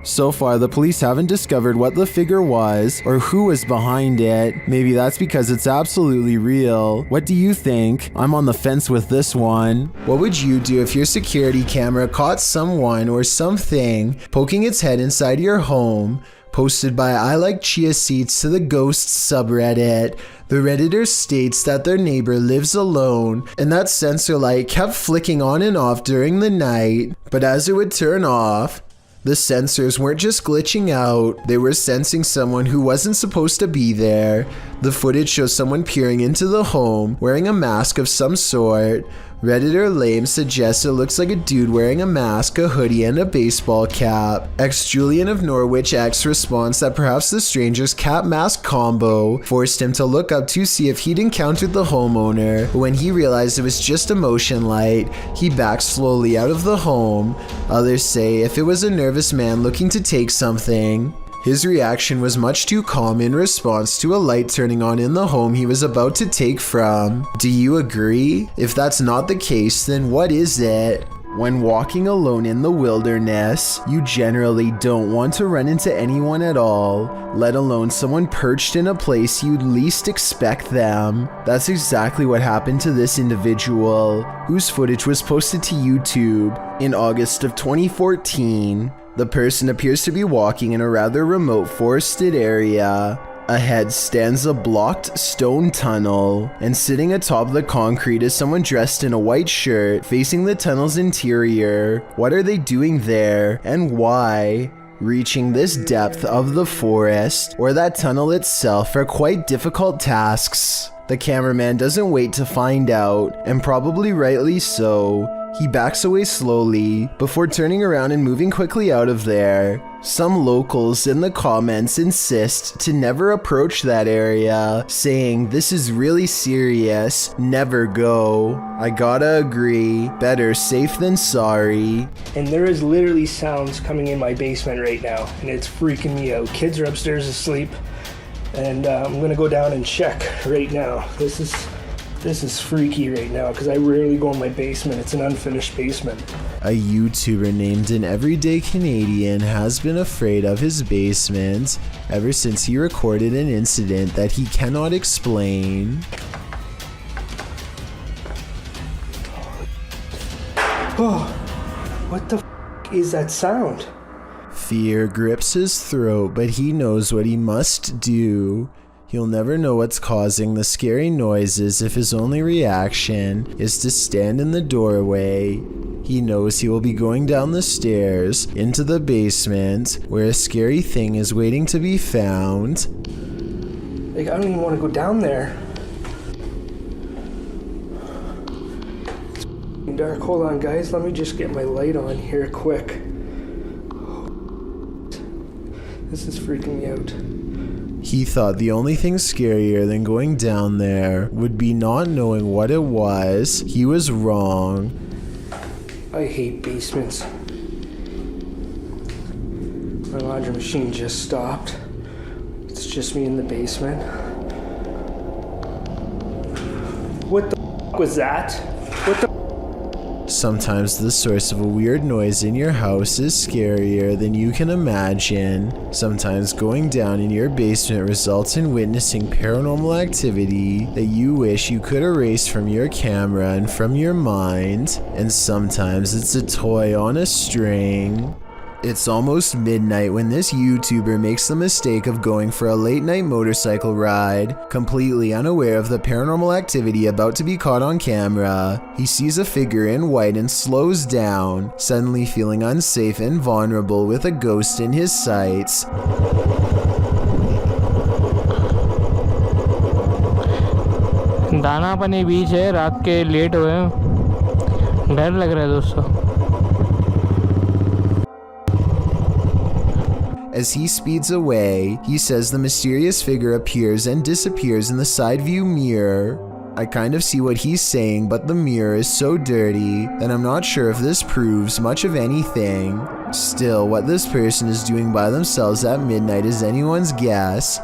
So far, the police haven't discovered what the figure was or who was behind it. Maybe that's because it's absolutely real. What do you think? I'm on the fence with this one. What would you do if your security camera caught someone or something poking its head inside your home? Posted by I Like Chia Seeds to the Ghosts subreddit. The Redditor states that their neighbor lives alone and that sensor light kept flicking on and off during the night, but as it would turn off, the sensors weren't just glitching out, they were sensing someone who wasn't supposed to be there. The footage shows someone peering into the home, wearing a mask of some sort. Redditor Lame suggests it looks like a dude wearing a mask, a hoodie, and a baseball cap. Julian of Norwich X responds that perhaps the stranger's cap-mask combo forced him to look up to see if he'd encountered the homeowner, but when he realized it was just a motion light, he backed slowly out of the home. Others say if it was a nervous man looking to take something. His reaction was much too calm in response to a light turning on in the home he was about to take from. Do you agree? If that's not the case, then what is it? When walking alone in the wilderness, you generally don't want to run into anyone at all, let alone someone perched in a place you'd least expect them. That's exactly what happened to this individual, whose footage was posted to YouTube in August of 2014. The person appears to be walking in a rather remote forested area. Ahead stands a blocked stone tunnel, and sitting atop the concrete is someone dressed in a white shirt facing the tunnel's interior. What are they doing there, and why? Reaching this depth of the forest, or that tunnel itself, are quite difficult tasks. The cameraman doesn't wait to find out, and probably rightly so. He backs away slowly before turning around and moving quickly out of there. Some locals in the comments insist to never approach that area, saying this is really serious, never go. I gotta agree, better safe than sorry. And there is literally sounds coming in my basement right now, and it's freaking me out. Kids are upstairs asleep, and I'm gonna go down and check right now. This is freaky right now because I rarely go in my basement. It's an unfinished basement. A YouTuber named An Everyday Canadian has been afraid of his basement ever since he recorded an incident that he cannot explain. Oh, What the f*** is that sound? Fear grips his throat, but he knows what he must do. He'll never know what's causing the scary noises if his only reaction is to stand in the doorway. He knows he will be going down the stairs into the basement where a scary thing is waiting to be found. Like, I don't even want to go down there. It's f***ing dark. Hold on, guys. Let me just get my light on here quick. This is freaking me out. He thought the only thing scarier than going down there would be not knowing what it was. He was wrong. I hate basements. My laundry machine just stopped. It's just me in the basement. What the f*** was that? What the Sometimes the source of a weird noise in your house is scarier than you can imagine. Sometimes going down in your basement results in witnessing paranormal activity that you wish you could erase from your camera and from your mind. And sometimes it's a toy on a string. It's almost midnight when this YouTuber makes the mistake of going for a late night motorcycle ride, completely unaware of the paranormal activity about to be caught on camera. He sees a figure in white and slows down, suddenly feeling unsafe and vulnerable with a ghost in his sights. दाना पानी बीच है रात के late हुए हैं डर लग रहा है दोस्तों As he speeds away, he says the mysterious figure appears and disappears in the side view mirror. I kind of see what he's saying, but the mirror is so dirty that I'm not sure if this proves much of anything. Still, what this person is doing by themselves at midnight is anyone's guess.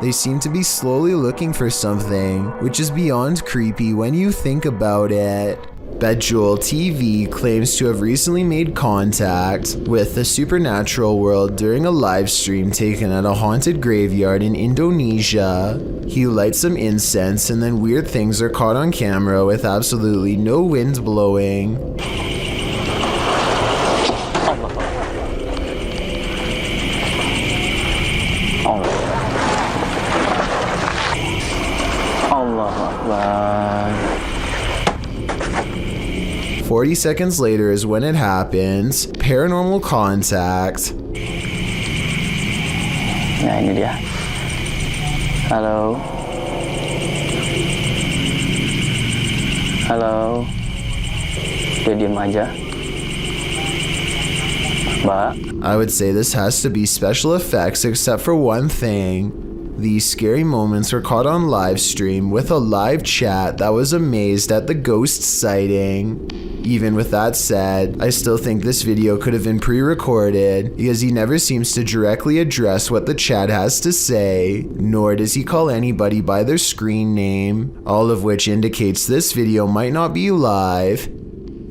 They seem to be slowly looking for something, which is beyond creepy when you think about it. Bejewel TV claims to have recently made contact with the supernatural world during a live stream taken at a haunted graveyard in Indonesia. He lights some incense and then weird things are caught on camera with absolutely no wind blowing. Allah Akbar. 40 seconds later is when it happens. Paranormal contact. Ya ini dia. Halo. Halo. Dia diem aja. Mbak. I would say this has to be special effects except for one thing. These scary moments were caught on live stream with a live chat that was amazed at the ghost sighting. Even with that said, I still think this video could have been pre-recorded because he never seems to directly address what the chat has to say, nor does he call anybody by their screen name, all of which indicates this video might not be live.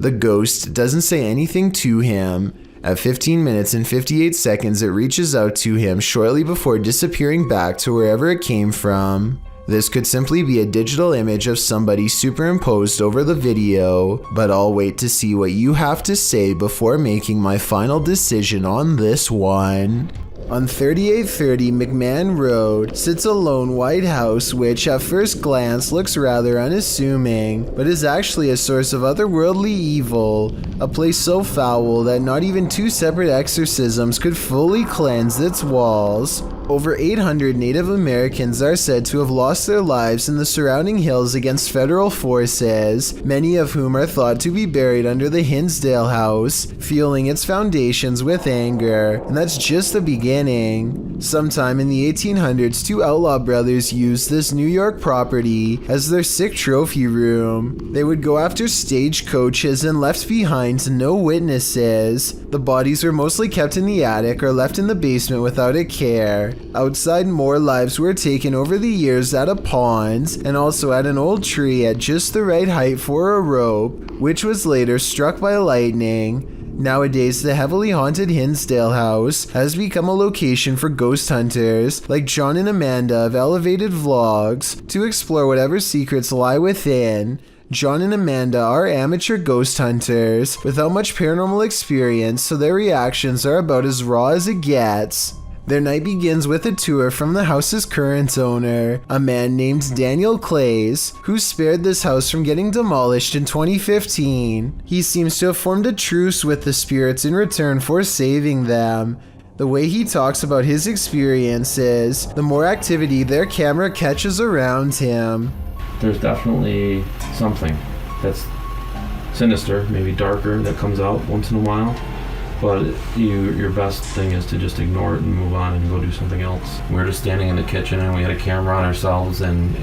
The ghost doesn't say anything to him. At 15 minutes and 58 seconds, it reaches out to him shortly before disappearing back to wherever it came from. This could simply be a digital image of somebody superimposed over the video, but I'll wait to see what you have to say before making my final decision on this one. On 3830 McMahon Road sits a lone white house which at first glance looks rather unassuming, but is actually a source of otherworldly evil, a place so foul that not even 2 separate exorcisms could fully cleanse its walls. Over 800 Native Americans are said to have lost their lives in the surrounding hills against federal forces, many of whom are thought to be buried under the Hinsdale House, fueling its foundations with anger, and that's just the beginning. Sometime in the 1800s, 2 outlaw brothers used this New York property as their sick trophy room. They would go after stagecoaches and left behind no witnesses. The bodies were mostly kept in the attic or left in the basement without a care. Outside, more lives were taken over the years at a pond and also at an old tree at just the right height for a rope, which was later struck by lightning. Nowadays, the heavily haunted Hinsdale house has become a location for ghost hunters like John and Amanda of Elevated Vlogs to explore whatever secrets lie within. John and Amanda are amateur ghost hunters without much paranormal experience, so their reactions are about as raw as it gets. Their night begins with a tour from the house's current owner, a man named Daniel Clays, who spared this house from getting demolished in 2015. He seems to have formed a truce with the spirits in return for saving them. The way he talks about his experiences, the more activity their camera catches around him. There's definitely something that's sinister, maybe darker, that comes out once in a while. But your best thing is to just ignore it and move on and go do something else. We were just standing in the kitchen and we had a camera on ourselves and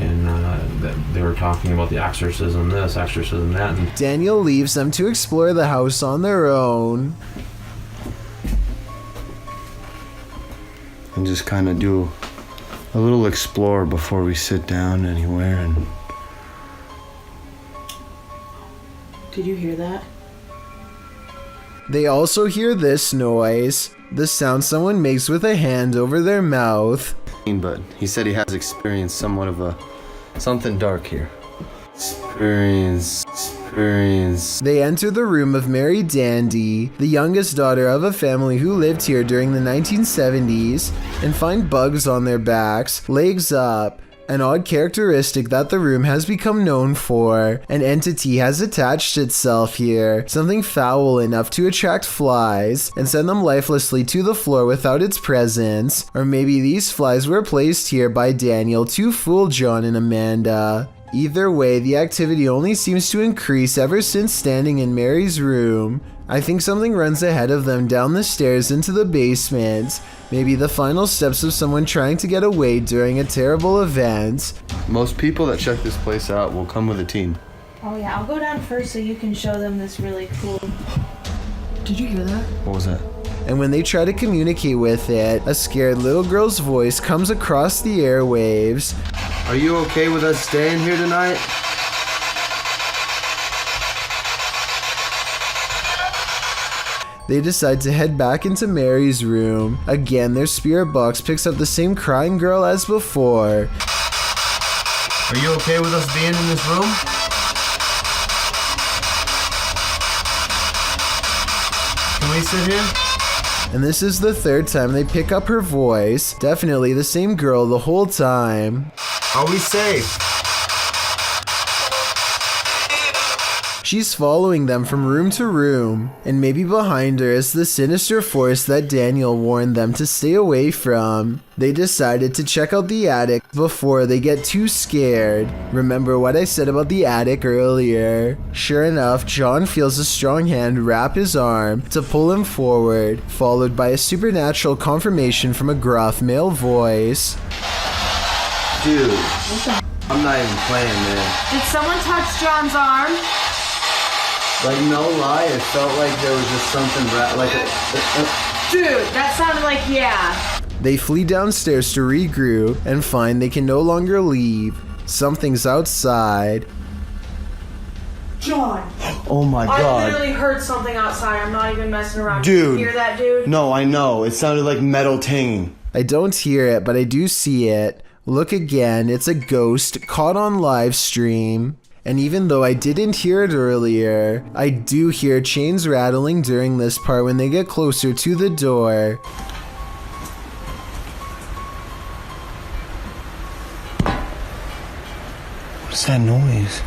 they were talking about the exorcism this, exorcism that. And Daniel leaves them to explore the house on their own. And just kind of do a little explore before we sit down anywhere. And did you hear that? They also hear this noise, the sound someone makes with a hand over their mouth. But he said he has experienced somewhat of something dark here. Experience. They enter the room of Mary Dandy, the youngest daughter of a family who lived here during the 1970s, and find bugs on their backs, legs up. An odd characteristic that the room has become known for. An entity has attached itself here, something foul enough to attract flies and send them lifelessly to the floor without its presence. Or maybe these flies were placed here by Daniel to fool John and Amanda. Either way, the activity only seems to increase ever since standing in Mary's room. I think something runs ahead of them down the stairs into the basement. Maybe the final steps of someone trying to get away during a terrible event. Most people that check this place out will come with a team. Oh yeah, I'll go down first so you can show them this really cool... Did you hear that? What was that? And when they try to communicate with it, a scared little girl's voice comes across the airwaves. Are you okay with us staying here tonight? They decide to head back into Mary's room. Again, their spirit box picks up the same crying girl as before. Are you okay with us being in this room? Can we sit here? And this is the third time they pick up her voice. Definitely the same girl the whole time. Are we safe? She's following them from room to room, and maybe behind her is the sinister force that Daniel warned them to stay away from. They decided to check out the attic before they get too scared. Remember what I said about the attic earlier? Sure enough, John feels a strong hand wrap his arm to pull him forward, followed by a supernatural confirmation from a gruff male voice. Dude, I'm not even playing, man. Did someone touch John's arm? Like, no lie, it felt like there was just something Dude, that sounded like, yeah. They flee downstairs to regroup and find they can no longer leave. Something's outside. John. Oh my god. I literally heard something outside. I'm not even messing around. Dude. Did you hear that, dude? No, I know. It sounded like metal tinging. I don't hear it, but I do see it. Look again, it's a ghost caught on live stream. And even though I didn't hear it earlier, I do hear chains rattling during this part when they get closer to the door. What's that noise?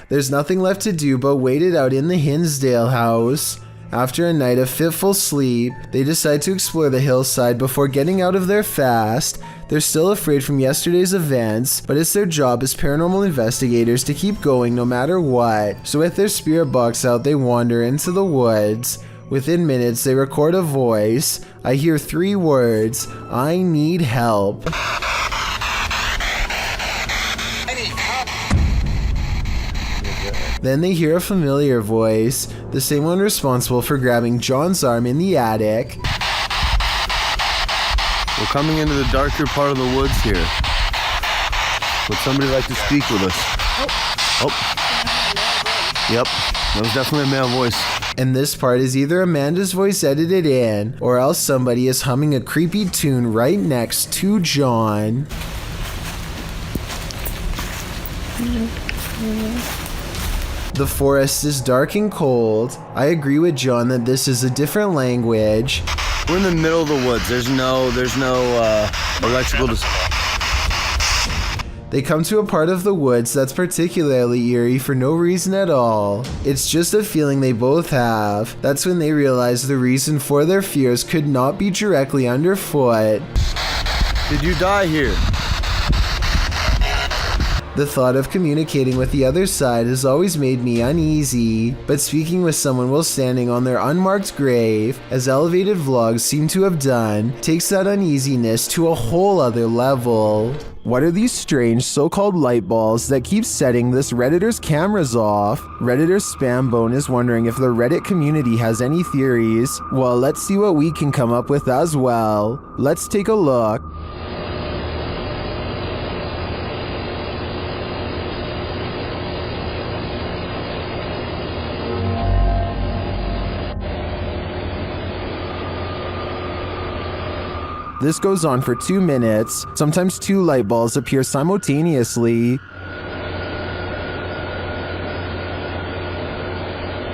There's nothing left to do but wait it out in the Hinsdale house. After a night of fitful sleep, they decide to explore the hillside before getting out of there fast. They're still afraid from yesterday's events, but it's their job as paranormal investigators to keep going no matter what. So with their spirit box out, they wander into the woods. Within minutes, they record a voice. I hear 3 words: I need help. Then they hear a familiar voice, the same one responsible for grabbing John's arm in the attic. We're coming into the darker part of the woods here. Would somebody like to speak with us? Oh. Yep, that was definitely a male voice. And this part is either Amanda's voice edited in, or else somebody is humming a creepy tune right next to John. The forest is dark and cold. I agree with John that this is a different language. We're in the middle of the woods. There's no electrical. They come to a part of the woods that's particularly eerie for no reason at all. It's just a feeling they both have. That's when they realize the reason for their fears could not be directly underfoot. Did you die here? The thought of communicating with the other side has always made me uneasy, but speaking with someone while standing on their unmarked grave, as elevated vlogs seem to have done, takes that uneasiness to a whole other level. What are these strange so-called light balls that keep setting this Redditor's cameras off? Redditor Spambone is wondering if the Reddit community has any theories. Well, let's see what we can come up with as well. Let's take a look. This goes on for 2 minutes. Sometimes 2 light balls appear simultaneously.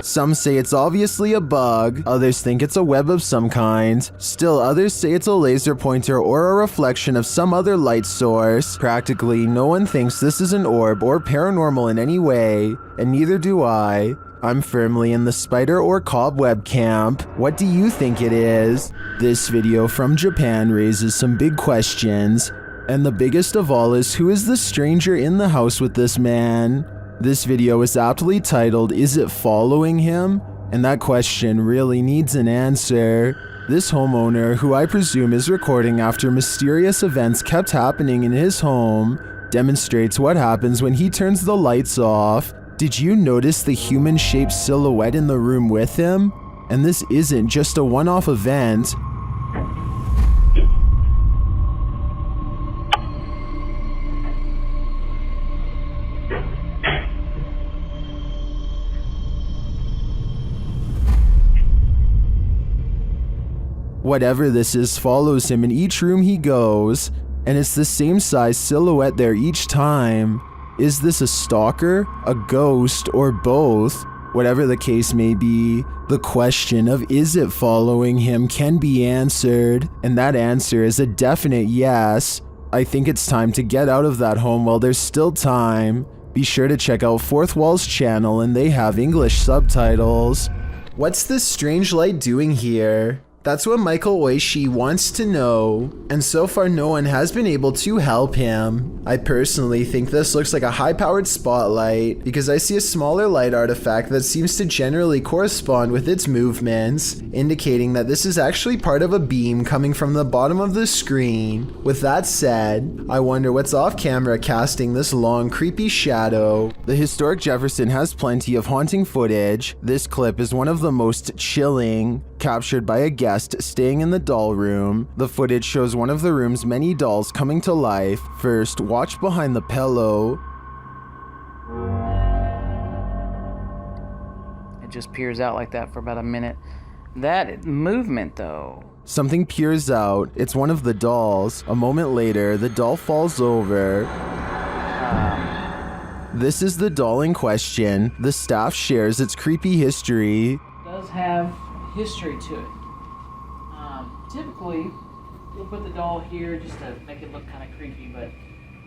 Some say it's obviously a bug, others think it's a web of some kind. Still others say it's a laser pointer or a reflection of some other light source. Practically no one thinks this is an orb or paranormal in any way, and neither do I. I'm firmly in the spider or cobweb camp. What do you think it is? This video from Japan raises some big questions, and the biggest of all is, who is the stranger in the house with this man? This video is aptly titled, "Is it following him?" And that question really needs an answer. This homeowner, who I presume is recording after mysterious events kept happening in his home, demonstrates what happens when he turns the lights off. Did you notice the human-shaped silhouette in the room with him? And this isn't just a one-off event. Whatever this is follows him in each room he goes, and it's the same size silhouette there each time. Is this a stalker, a ghost, or both? Whatever the case may be, the question of is it following him can be answered, and that answer is a definite yes. I think it's time to get out of that home while there's still time. Be sure to check out Fourth Wall's channel, and they have English subtitles. What's this strange light doing here? That's what Michael Oishi wants to know, and so far no one has been able to help him. I personally think this looks like a high-powered spotlight, because I see a smaller light artifact that seems to generally correspond with its movements, indicating that this is actually part of a beam coming from the bottom of the screen. With that said, I wonder what's off-camera casting this long, creepy shadow. The historic Jefferson has plenty of haunting footage. This clip is one of the most chilling, captured by a guest staying in the doll room. The footage shows one of the room's many dolls coming to life. First, watch behind the pillow. It just peers out like that for about a minute. That movement though. Something peers out. It's one of the dolls. A moment later, the doll falls over. This is the doll in question. The staff shares its creepy history. It does have history to it. Typically, we'll put the doll here just to make it look kind of creepy, but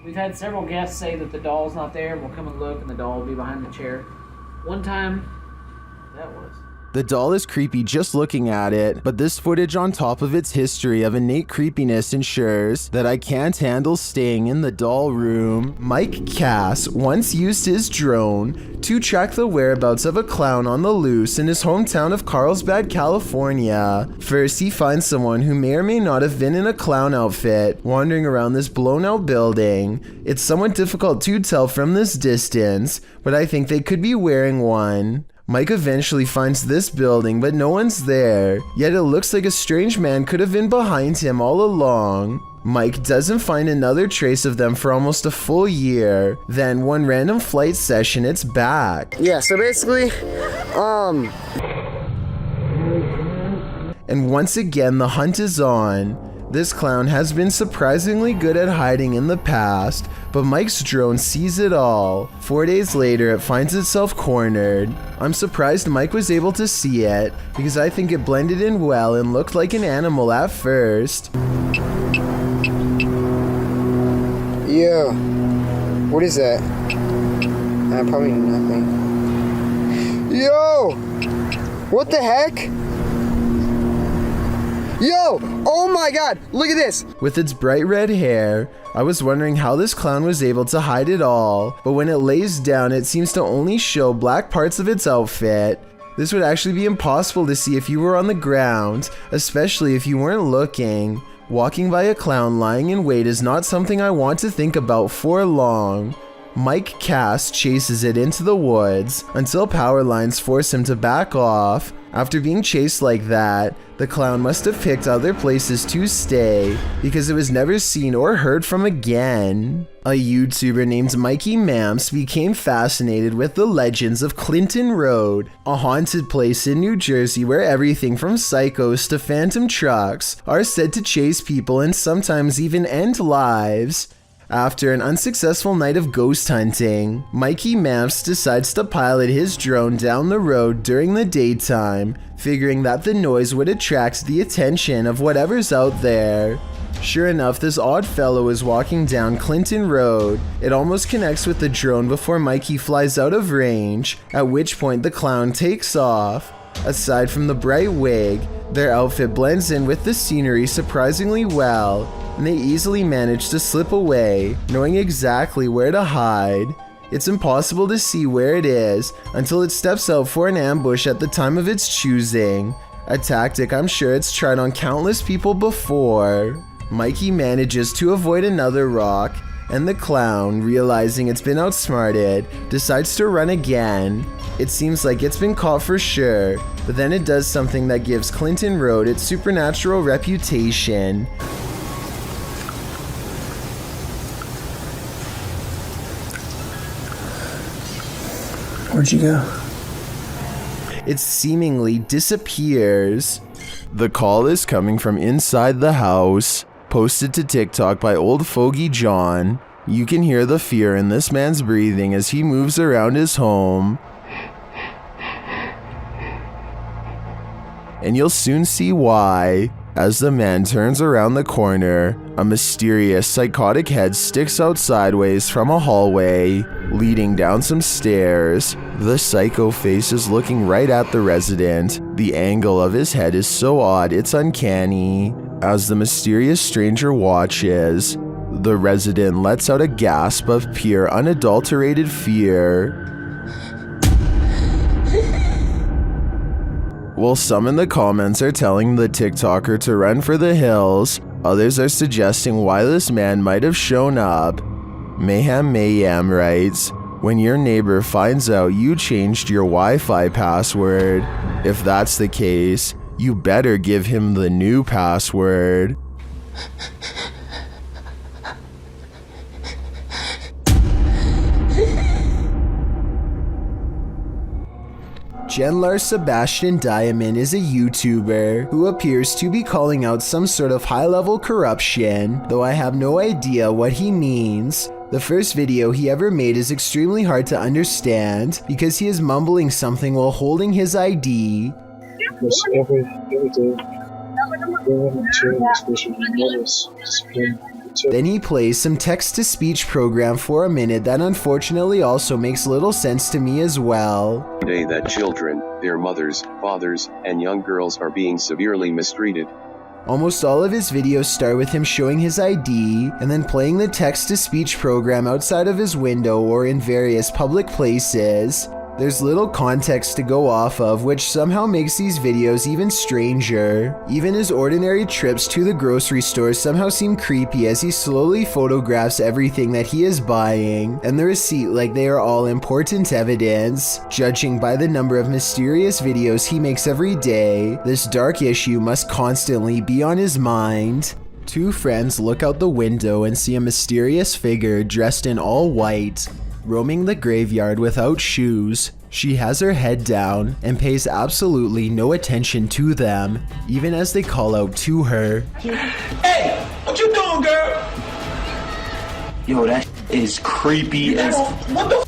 we've had several guests say that the doll's not there, and we'll come and look, and the doll will be behind the chair. One time, that was. The doll is creepy just looking at it, but this footage on top of its history of innate creepiness ensures that I can't handle staying in the doll room. Mike Cass once used his drone to track the whereabouts of a clown on the loose in his hometown of Carlsbad, California. First, he finds someone who may or may not have been in a clown outfit wandering around this blown-out building. It's somewhat difficult to tell from this distance, but I think they could be wearing one. Mike eventually finds this building, but no one's there, yet it looks like a strange man could have been behind him all along. Mike doesn't find another trace of them for almost a full year. Then one random flight session, it's back. Yeah, so basically, And once again, the hunt is on. This clown has been surprisingly good at hiding in the past, but Mike's drone sees it all. 4 days later, it finds itself cornered. I'm surprised Mike was able to see it, because I think it blended in well and looked like an animal at first. Yo, what is that? Probably nothing. Yo, what the heck? Yo, oh my god, look at this! With its bright red hair, I was wondering how this clown was able to hide it all, but when it lays down, it seems to only show black parts of its outfit. This would actually be impossible to see if you were on the ground, especially if you weren't looking. Walking by a clown lying in wait is not something I want to think about for long. Mike Cass chases it into the woods until power lines force him to back off. After being chased like that, the clown must have picked other places to stay because it was never seen or heard from again. A YouTuber named Mikey Mamps became fascinated with the legends of Clinton Road, a haunted place in New Jersey where everything from psychos to phantom trucks are said to chase people and sometimes even end lives. After an unsuccessful night of ghost hunting, Mikey Mamps decides to pilot his drone down the road during the daytime, figuring that the noise would attract the attention of whatever's out there. Sure enough, this odd fellow is walking down Clinton Road. It almost connects with the drone before Mikey flies out of range, at which point the clown takes off. Aside from the bright wig, their outfit blends in with the scenery surprisingly well, and they easily manage to slip away, knowing exactly where to hide. It's impossible to see where it is until it steps out for an ambush at the time of its choosing, a tactic I'm sure it's tried on countless people before. Mikey manages to avoid another rock, and the clown, realizing it's been outsmarted, decides to run again. It seems like it's been caught for sure, but then it does something that gives Clinton Road its supernatural reputation. Where'd you go? It seemingly disappears. The call is coming from inside the house. Posted to TikTok by Old Fogey John. You can hear the fear in this man's breathing as he moves around his home. And you'll soon see why. As the man turns around the corner, a mysterious psychotic head sticks out sideways from a hallway, leading down some stairs. The psycho face is looking right at the resident. The angle of his head is so odd it's uncanny. As the mysterious stranger watches, the resident lets out a gasp of pure unadulterated fear. While some in the comments are telling the TikToker to run for the hills, others are suggesting why this man might have shown up. Mayhem writes, when your neighbor finds out you changed your Wi-Fi password, if that's the case, you better give him the new password. Genlar Sebastian Diamond is a YouTuber who appears to be calling out some sort of high-level corruption, though I have no idea what he means. The first video he ever made is extremely hard to understand because he is mumbling something while holding his ID. Every day, Then he plays some text-to-speech program for a minute that unfortunately also makes little sense to me as well. Day that children, their mothers, fathers, and young girls are being severely mistreated. Almost all of his videos start with him showing his ID and then playing the text-to-speech program outside of his window or in various public places. There's little context to go off of, which somehow makes these videos even stranger. Even his ordinary trips to the grocery store somehow seem creepy as he slowly photographs everything that he is buying, and the receipt like they are all important evidence. Judging by the number of mysterious videos he makes every day, this dark issue must constantly be on his mind. Two friends look out the window and see a mysterious figure dressed in all white, roaming the graveyard without shoes. She has her head down and pays absolutely no attention to them, even as they call out to her. Hey, what you doing, girl? Yo, that is creepy as... What the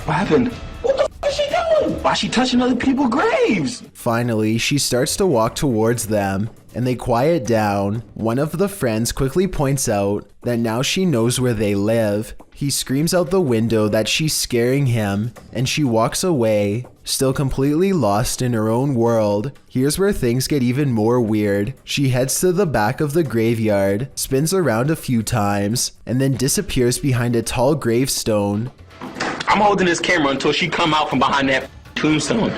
What happened? What the is she doing? Why is she touching other people's graves? Finally, she starts to walk towards them, and they quiet down. One of the friends quickly points out that now she knows where they live. He screams out the window that she's scaring him, and she walks away, still completely lost in her own world. Here's where things get even more weird. She heads to the back of the graveyard, spins around a few times, and then disappears behind a tall gravestone. I'm holding this camera until she come out from behind that tombstone.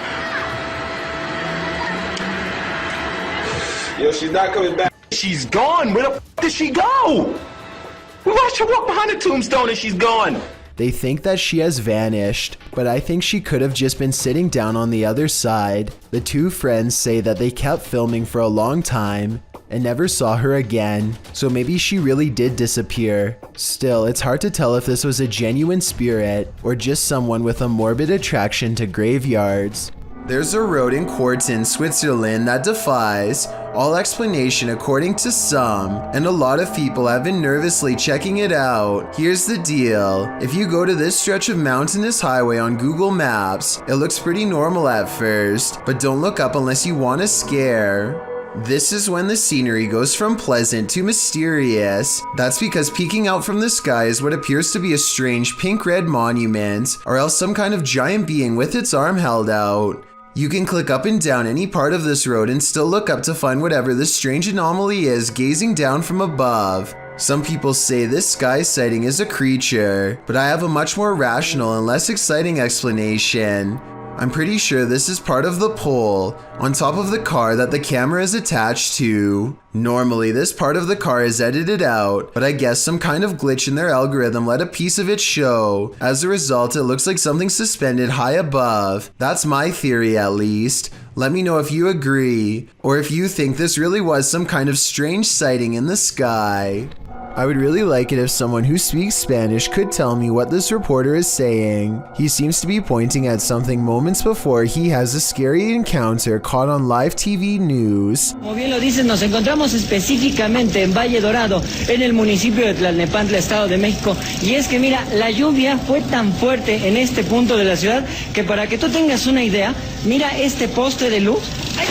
Yo, she's not coming back. She's gone. Where the f did she go? We watched her walk behind the tombstone and she's gone. They think that she has vanished, but I think she could have just been sitting down on the other side. The two friends say that they kept filming for a long time and never saw her again, so maybe she really did disappear. Still, it's hard to tell if this was a genuine spirit or just someone with a morbid attraction to graveyards. There's a road in Quarten, Switzerland that defies all explanation according to some, and a lot of people have been nervously checking it out. Here's the deal. If you go to this stretch of mountainous highway on Google Maps, it looks pretty normal at first, but don't look up unless you want a scare. This is when the scenery goes from pleasant to mysterious. That's because peeking out from the sky is what appears to be a strange pink-red monument, or else some kind of giant being with its arm held out. You can click up and down any part of this road and still look up to find whatever this strange anomaly is gazing down from above. Some people say this sky sighting is a creature, but I have a much more rational and less exciting explanation. I'm pretty sure this is part of the pole on top of the car that the camera is attached to. Normally this part of the car is edited out, but I guess some kind of glitch in their algorithm let a piece of it show. As a result, it looks like something suspended high above. That's my theory at least. Let me know if you agree, or if you think this really was some kind of strange sighting in the sky. I would really like it if someone who speaks Spanish could tell me what this reporter is saying. He seems to be pointing at something moments before he has a scary encounter caught on live TV news. Como bien lo dicen, nos encontramos específicamente en Valle Dorado, en el municipio de Tlalnepantla, Estado de México. Y es que mira, la lluvia fue tan fuerte en este punto de la ciudad que para que tú tengas una idea, mira este poste de luz. ¡Ay!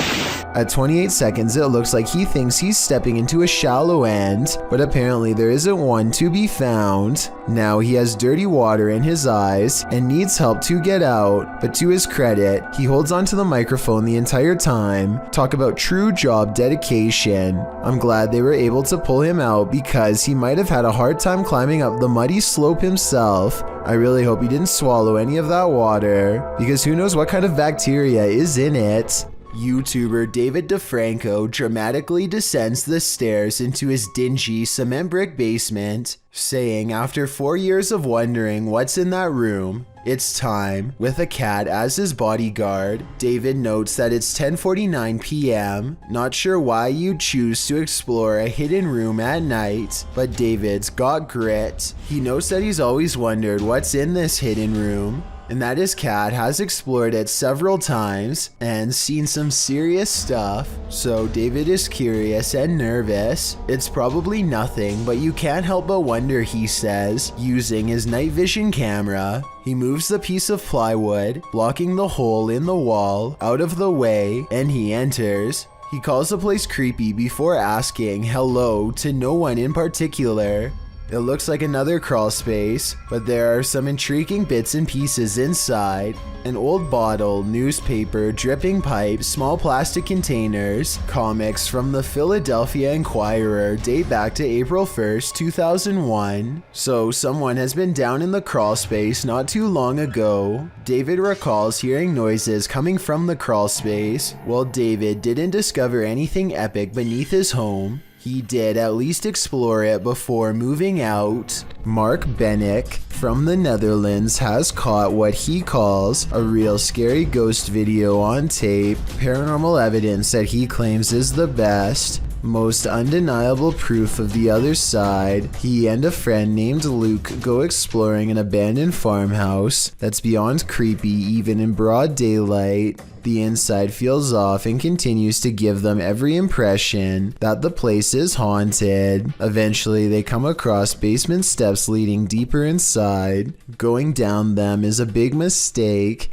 At 28 seconds, it looks like he thinks he's stepping into a shallow end, but apparently there isn't one to be found. Now he has dirty water in his eyes and needs help to get out, but to his credit, he holds onto the microphone the entire time. Talk about true job dedication. I'm glad they were able to pull him out because he might have had a hard time climbing up the muddy slope himself. I really hope he didn't swallow any of that water, because who knows what kind of bacteria is in it. YouTuber David DeFranco dramatically descends the stairs into his dingy cement brick basement, saying after 4 years of wondering what's in that room, it's time. With a cat as his bodyguard, David notes that it's 10:49 p.m. Not sure why you'd choose to explore a hidden room at night, but David's got grit. He notes that he's always wondered what's in this hidden room, and that his cat has explored it several times and seen some serious stuff, so David is curious and nervous. It's probably nothing, but you can't help but wonder, he says, using his night vision camera. He moves the piece of plywood, blocking the hole in the wall, out of the way, and he enters. He calls the place creepy before asking hello to no one in particular. It looks like another crawl space, but there are some intriguing bits and pieces inside. An old bottle, newspaper, dripping pipe, small plastic containers, comics from the Philadelphia Inquirer date back to April 1st, 2001. So someone has been down in the crawl space not too long ago. David recalls hearing noises coming from the crawl space. While David didn't discover anything epic beneath his home, he did at least explore it before moving out. Mark Bennick from the Netherlands has caught what he calls a real scary ghost video on tape, paranormal evidence that he claims is the best. Most undeniable proof of the other side, he and a friend named Luke go exploring an abandoned farmhouse that's beyond creepy even in broad daylight. The inside feels off and continues to give them every impression that the place is haunted. Eventually, they come across basement steps leading deeper inside. Going down them is a big mistake.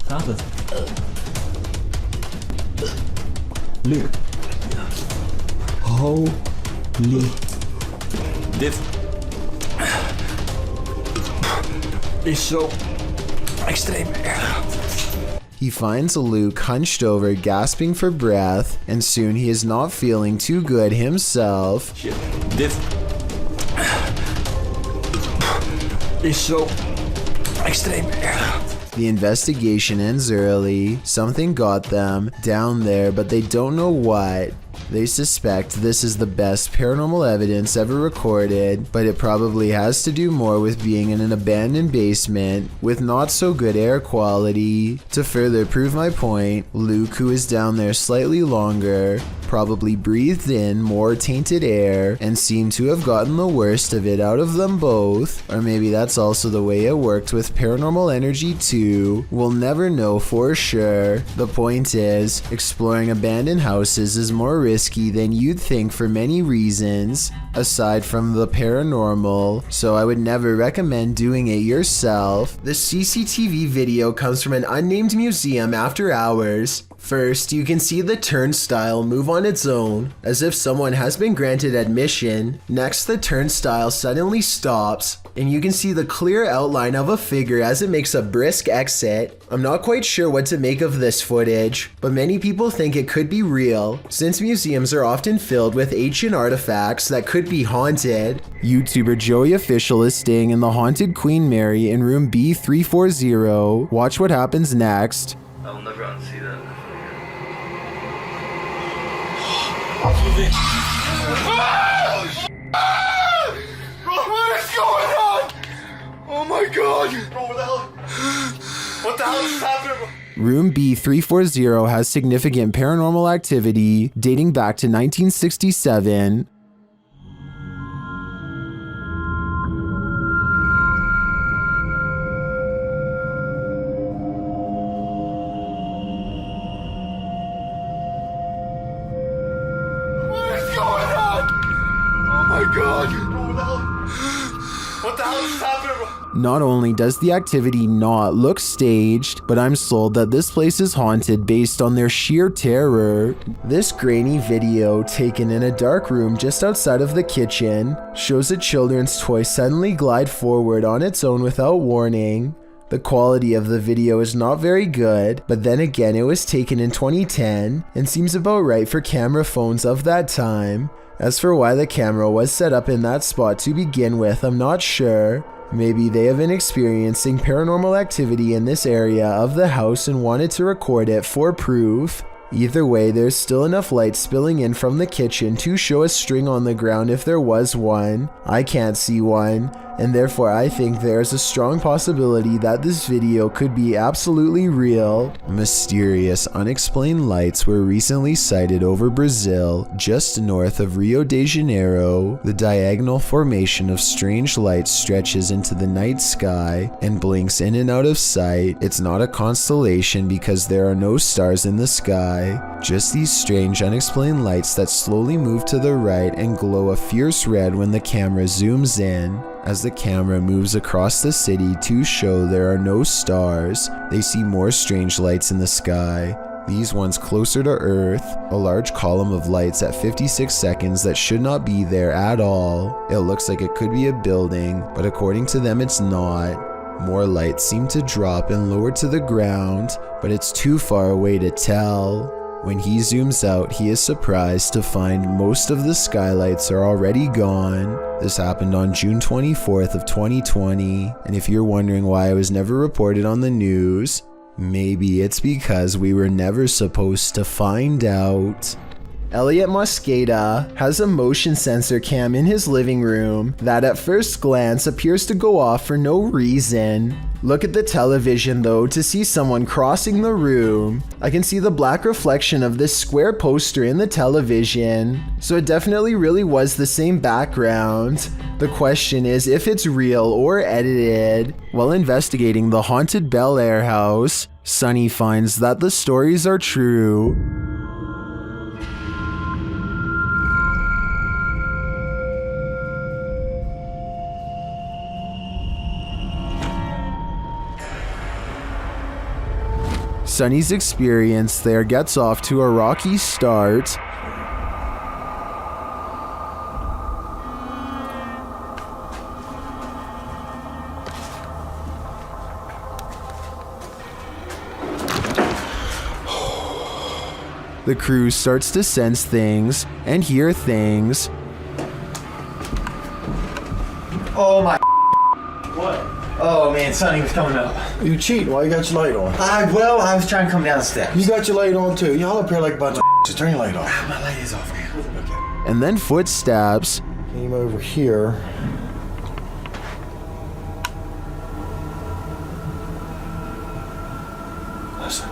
Stop it. Luke. Holy. This is so extreme. He finds Luke hunched over, gasping for breath, and soon he is not feeling too good himself. Shit. This is so extreme. The investigation ends early. Something got them down there, but they don't know what. They suspect this is the best paranormal evidence ever recorded, but it probably has to do more with being in an abandoned basement with not so good air quality. To further prove my point, Luke, who is down there slightly longer, probably breathed in more tainted air and seemed to have gotten the worst of it out of them both. Or maybe that's also the way it worked with paranormal energy too. We'll never know for sure. The point is, exploring abandoned houses is more risky than you'd think for many reasons, aside from the paranormal, so I would never recommend doing it yourself. The CCTV video comes from an unnamed museum after hours. First, you can see the turnstile move on its own, as if someone has been granted admission. Next, the turnstile suddenly stops, and you can see the clear outline of a figure as it makes a brisk exit. I'm not quite sure what to make of this footage, but many people think it could be real, since museums are often filled with ancient artifacts that could be haunted. YouTuber Joey Official is staying in the haunted Queen Mary in room B340. Watch what happens next. I will never unsee that. What is going on? Oh my god! Bro, what the hell is happening, bro? Room B340 has significant paranormal activity dating back to 1967. Not only does the activity not look staged, but I'm sold that this place is haunted based on their sheer terror. This grainy video, taken in a dark room just outside of the kitchen, shows a children's toy suddenly glide forward on its own without warning. The quality of the video is not very good, but then again it was taken in 2010 and seems about right for camera phones of that time. As for why the camera was set up in that spot to begin with, I'm not sure. Maybe they have been experiencing paranormal activity in this area of the house and wanted to record it for proof. Either way, there's still enough light spilling in from the kitchen to show a string on the ground if there was one. I can't see one, and therefore I think there's a strong possibility that this video could be absolutely real. Mysterious, unexplained lights were recently sighted over Brazil, just north of Rio de Janeiro. The diagonal formation of strange lights stretches into the night sky and blinks in and out of sight. It's not a constellation because there are no stars in the sky. Just these strange unexplained lights that slowly move to the right and glow a fierce red when the camera zooms in. As the camera moves across the city to show there are no stars, they see more strange lights in the sky. These ones closer to Earth, a large column of lights at 56 seconds that should not be there at all. It looks like it could be a building, but according to them it's not. More lights seem to drop and lower to the ground, but it's too far away to tell. When he zooms out, he is surprised to find most of the skylights are already gone. This happened on June 24th of 2020, and if you're wondering why I was never reported on the news, maybe it's because we were never supposed to find out. Elliot Mosqueda has a motion sensor cam in his living room that at first glance appears to go off for no reason. Look at the television though to see someone crossing the room. I can see the black reflection of this square poster in the television, so it definitely really was the same background. The question is if it's real or edited. While investigating the haunted Bel Air house, Sonny finds that the stories are true. Sonny's experience there gets off to a rocky start. The crew starts to sense things and hear things. Oh my. What? Oh man, Sonny was coming up. You cheating? Why you got your light on? I was trying to come down the steps. You got your light on too. Y'all up here like a bunch of just turn your light off. My light is off now. Okay. And then footsteps. Came over here. Listen.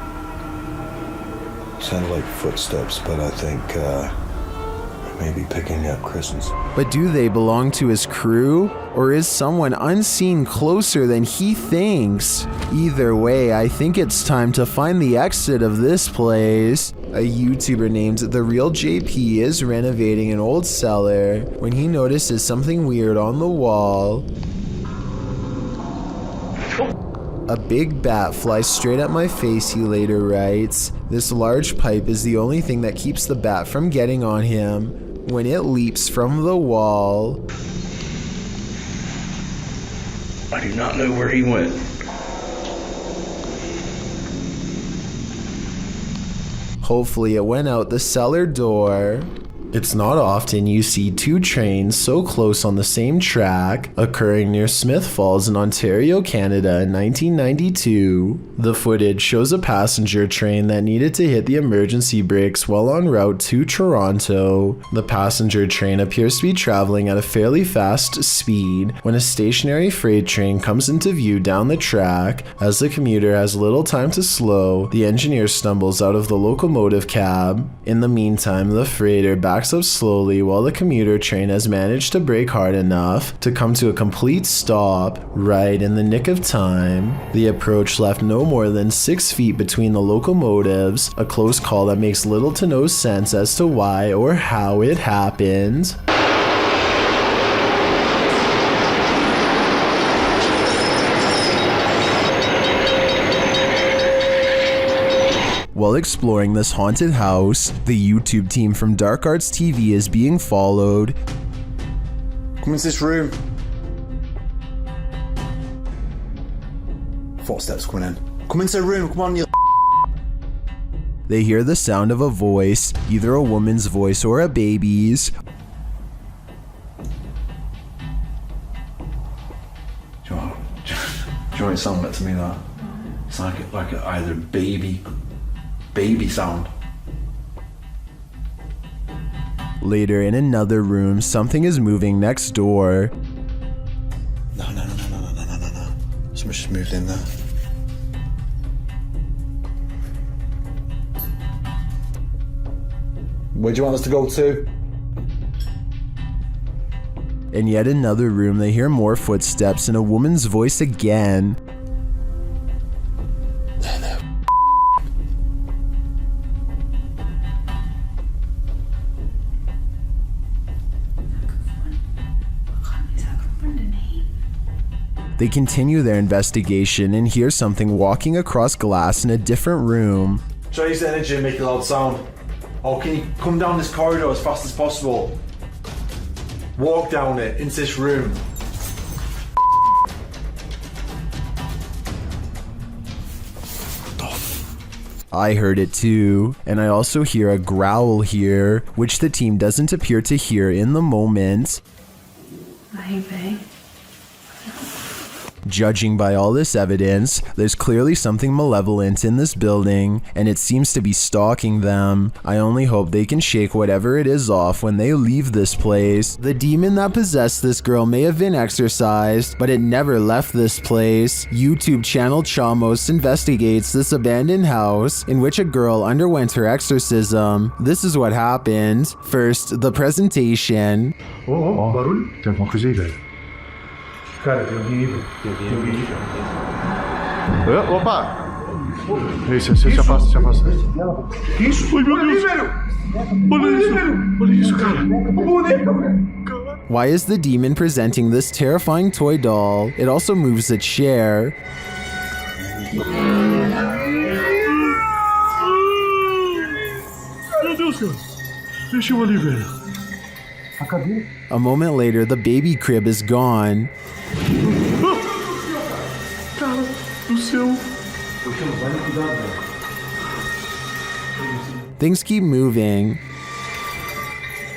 Sounded like footsteps, but I think maybe picking up Christmas. But do they belong to his crew? Or is someone unseen closer than he thinks? Either way, I think it's time to find the exit of this place. A YouTuber named The Real JP is renovating an old cellar when he notices something weird on the wall. A big bat flies straight at my face, he later writes. This large pipe is the only thing that keeps the bat from getting on him when it leaps from the wall. I do not know where he went. Hopefully it went out the cellar door. It's not often you see two trains so close on the same track, occurring near Smith Falls in Ontario, Canada in 1992. The footage shows a passenger train that needed to hit the emergency brakes while en route to Toronto. The passenger train appears to be traveling at a fairly fast speed when a stationary freight train comes into view down the track. As the commuter has little time to slow, the engineer stumbles out of the locomotive cab. In the meantime, the freighter backs up slowly while the commuter train has managed to brake hard enough to come to a complete stop right in the nick of time. The approach left no more than 6 feet between the locomotives, a close call that makes little to no sense as to why or how it happened. While exploring this haunted house, the YouTube team from Dark Arts TV is being followed. Come into this room. Footsteps coming in. Come into the room, come on, you. They hear the sound of a voice, either a woman's voice or a baby's. Do you want it sound like to me that? It's like either baby sound. Later in another room, something is moving next door. No. Someone's just moved in there. Where do you want us to go to? In yet another room, they hear more footsteps and a woman's voice again. They continue their investigation and hear something walking across glass in a different room. Try to use the energy and make a loud sound. Or can you come down this corridor as fast as possible? Walk down it into this room. I heard it too, and I also hear a growl here, which the team doesn't appear to hear in the moment. Hey, babe. Judging by all this evidence, there's clearly something malevolent in this building, and it seems to be stalking them. I only hope they can shake whatever it is off when they leave this place. The demon that possessed this girl may have been exorcised, but it never left this place. YouTube channel Chamos investigates this abandoned house in which a girl underwent her exorcism. This is what happened. First, the presentation. barulho? Tem alguma coisa aí, velho? Cara, tem alguém aí, Opa! Isso, se afasta, se afasta. Que isso? Ai, meu Deus! Olha isso, cara! Why is the demon presenting this terrifying toy doll? It also moves a chair. Meu Deus, cara! Deixa eu ali, velho. A moment later, the baby crib is gone. Cara do céu! Things keep moving.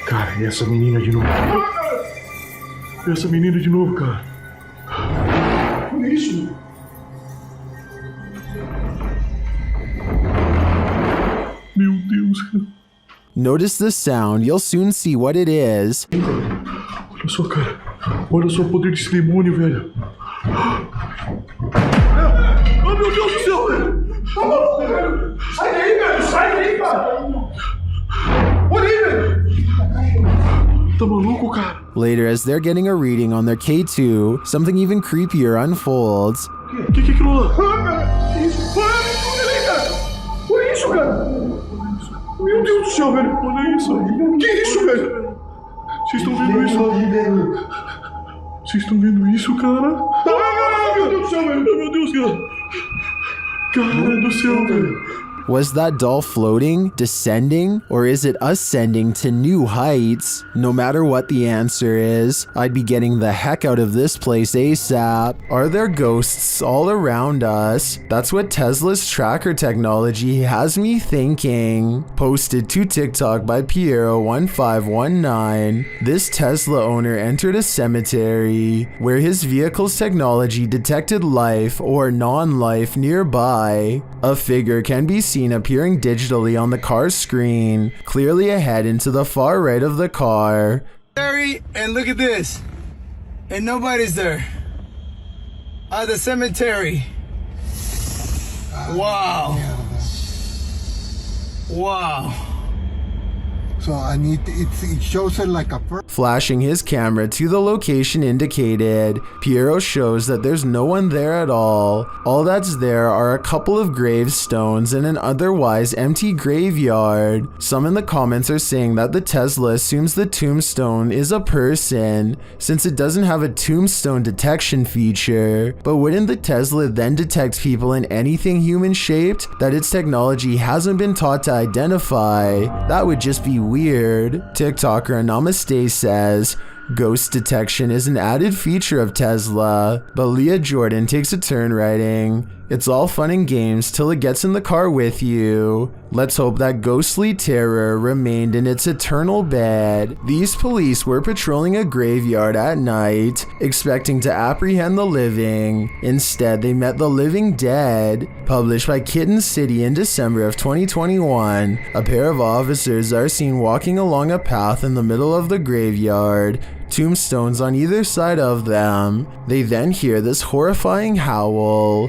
Cara, e essa menina de novo? Essa menina de novo, cara. Olha isso. Meu Deus. Notice the sound, you'll soon see what it is. Olha só, cara. Olha só o poder desse demônio, velho. Oh, meu Deus do céu, velho. Tá maluco, velho. Sai daí, velho. Sai daí, cara. Olha aí, velho. Tá maluco, cara. Later, as they're getting a reading on their K2, something even creepier unfolds. Que é aquilo lá? Cara, isso. Olha cara. Olha isso, cara. Meu Deus do céu, velho. Olha isso. Que é isso, velho? Vocês estão vendo isso? Vocês estão vendo isso, cara? Ah, meu Deus do céu, velho. Meu Deus, cara. Cara do céu, velho. Was that doll floating, descending, or is it ascending to new heights? No matter what the answer is, I'd be getting the heck out of this place ASAP. Are there ghosts all around us? That's what Tesla's tracker technology has me thinking. Posted to TikTok by Piero1519. This Tesla owner entered a cemetery where his vehicle's technology detected life or non-life nearby. A figure can be seen appearing digitally on the car's screen, clearly ahead into the far right of the car. And look at this. And nobody's there. The cemetery. Wow. Wow. So it shows it like a Flashing his camera to the location indicated, Piero shows that there's no one there at all. All that's there are a couple of gravestones and an otherwise empty graveyard. Some in the comments are saying that the Tesla assumes the tombstone is a person, since it doesn't have a tombstone detection feature. But wouldn't the Tesla then detect people in anything human-shaped that its technology hasn't been taught to identify? That would just be weird. TikToker Namaste says, ghost detection is an added feature of Tesla, but Leah Jordan takes a turn writing, it's all fun and games till it gets in the car with you. Let's hope that ghostly terror remained in its eternal bed. These police were patrolling a graveyard at night, expecting to apprehend the living. Instead, they met the living dead. Published by Kitten City in December of 2021, a pair of officers are seen walking along a path in the middle of the graveyard, tombstones on either side of them. They then hear this horrifying howl.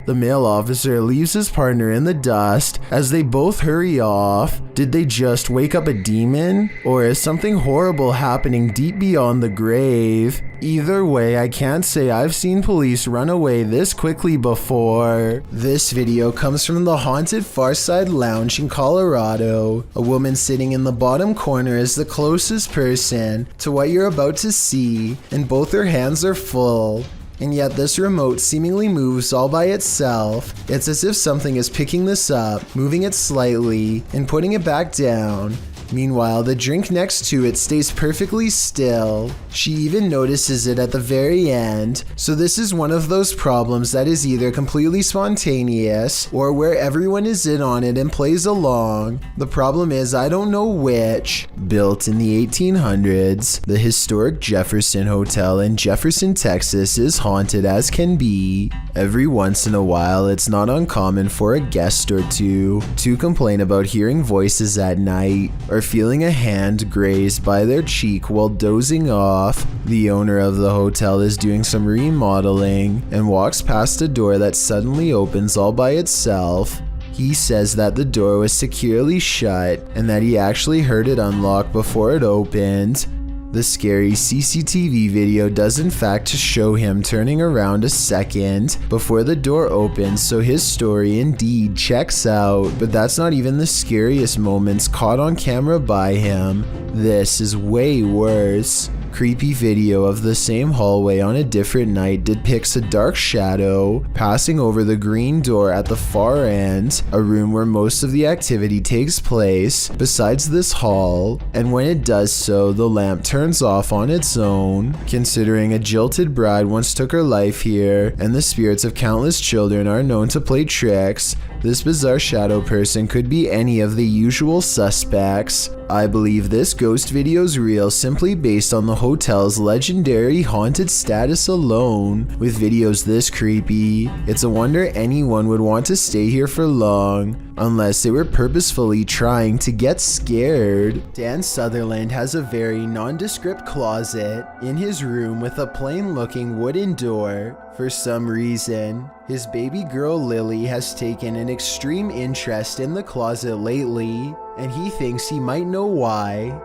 The male officer leaves his partner in the dust as they both hurry off. Did they just wake up a demon? Or is something horrible happening deep beyond the grave? Either way, I can't say I've seen police run away this quickly before. This video comes from the haunted Farside Lounge in Colorado. A woman sitting in the bottom corner is the closest person to what you're about to see, and both her hands are full. And yet this remote seemingly moves all by itself. It's as if something is picking this up, moving it slightly, and putting it back down. Meanwhile, the drink next to it stays perfectly still. She even notices it at the very end. So this is one of those problems that is either completely spontaneous or where everyone is in on it and plays along. The problem is I don't know which. Built in the 1800s, the historic Jefferson Hotel in Jefferson, Texas is haunted as can be. Every once in a while, it's not uncommon for a guest or two to complain about hearing voices at night or feeling a hand grazed by their cheek while dozing off. The owner of the hotel is doing some remodeling and walks past a door that suddenly opens all by itself. He says that the door was securely shut and that he actually heard it unlock before it opened. The scary CCTV video does in fact show him turning around a second before the door opens, so his story indeed checks out, but that's not even the scariest moments caught on camera by him. This is way worse. Creepy video of the same hallway on a different night depicts a dark shadow passing over the green door at the far end, a room where most of the activity takes place besides this hall, and when it does so, the lamp turns off on its own. Considering a jilted bride once took her life here, and the spirits of countless children are known to play tricks, this bizarre shadow person could be any of the usual suspects. I believe this ghost video's real simply based on the hotel's legendary haunted status alone. With videos this creepy, it's a wonder anyone would want to stay here for long, unless they were purposefully trying to get scared. Dan Sutherland has a very nondescript closet in his room with a plain looking wooden door. For some reason, his baby girl Lily has taken an extreme interest in the closet lately, and he thinks he might know why.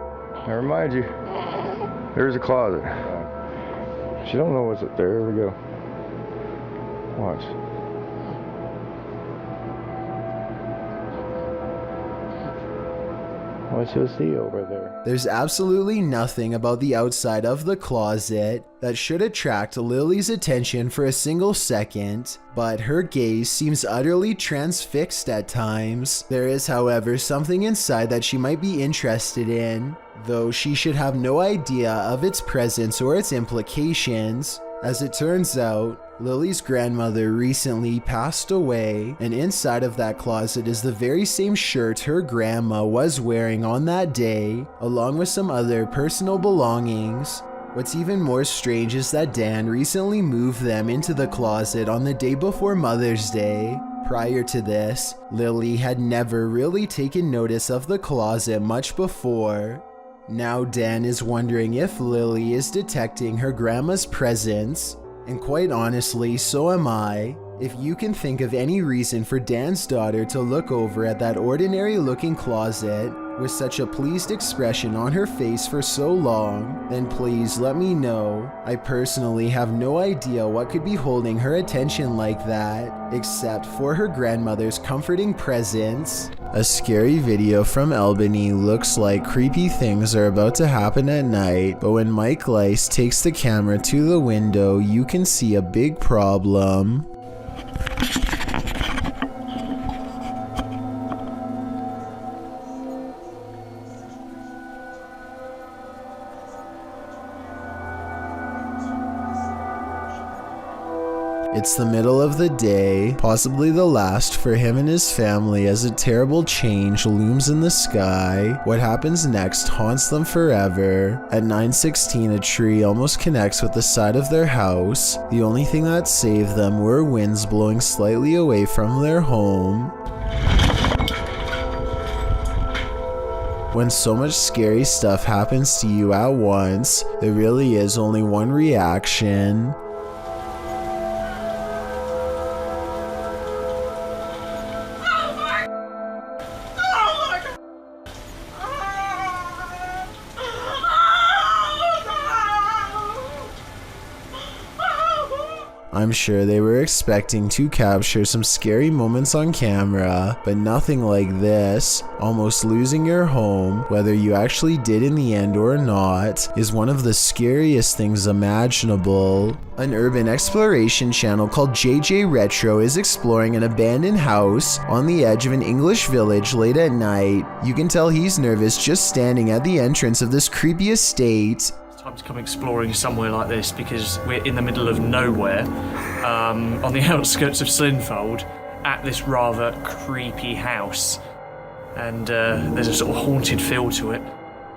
I remind you, there's a closet. She don't know what's up there. Here we go. Watch. What you'll see over there. There's absolutely nothing about the outside of the closet that should attract Lily's attention for a single second, but her gaze seems utterly transfixed at times. There is, however, something inside that she might be interested in, though she should have no idea of its presence or its implications. As it turns out, Lily's grandmother recently passed away, and inside of that closet is the very same shirt her grandma was wearing on that day, along with some other personal belongings. What's even more strange is that Dan recently moved them into the closet on the day before Mother's Day. Prior to this, Lily had never really taken notice of the closet much before. Now Dan is wondering if Lily is detecting her grandma's presence, and quite honestly, so am I. If you can think of any reason for Dan's daughter to look over at that ordinary looking closet with such a pleased expression on her face for so long, then please let me know. I personally have no idea what could be holding her attention like that, except for her grandmother's comforting presence. A scary video from Albany looks like creepy things are about to happen at night, but when Mike Leiss takes the camera to the window, you can see a big problem. It's the middle of the day, possibly the last for him and his family, as a terrible change looms in the sky. What happens next haunts them forever. At 9:16, a tree almost connects with the side of their house. The only thing that saved them were winds blowing slightly away from their home. When so much scary stuff happens to you at once, there really is only one reaction. I'm sure they were expecting to capture some scary moments on camera, but nothing like this. Almost losing your home, whether you actually did in the end or not, is one of the scariest things imaginable. An urban exploration channel called JJ Retro is exploring an abandoned house on the edge of an English village late at night. You can tell he's nervous just standing at the entrance of this creepy estate. It's time to come exploring somewhere like this because we're in the middle of nowhere, on the outskirts of Slinfold, at this rather creepy house. And there's a sort of haunted feel to it.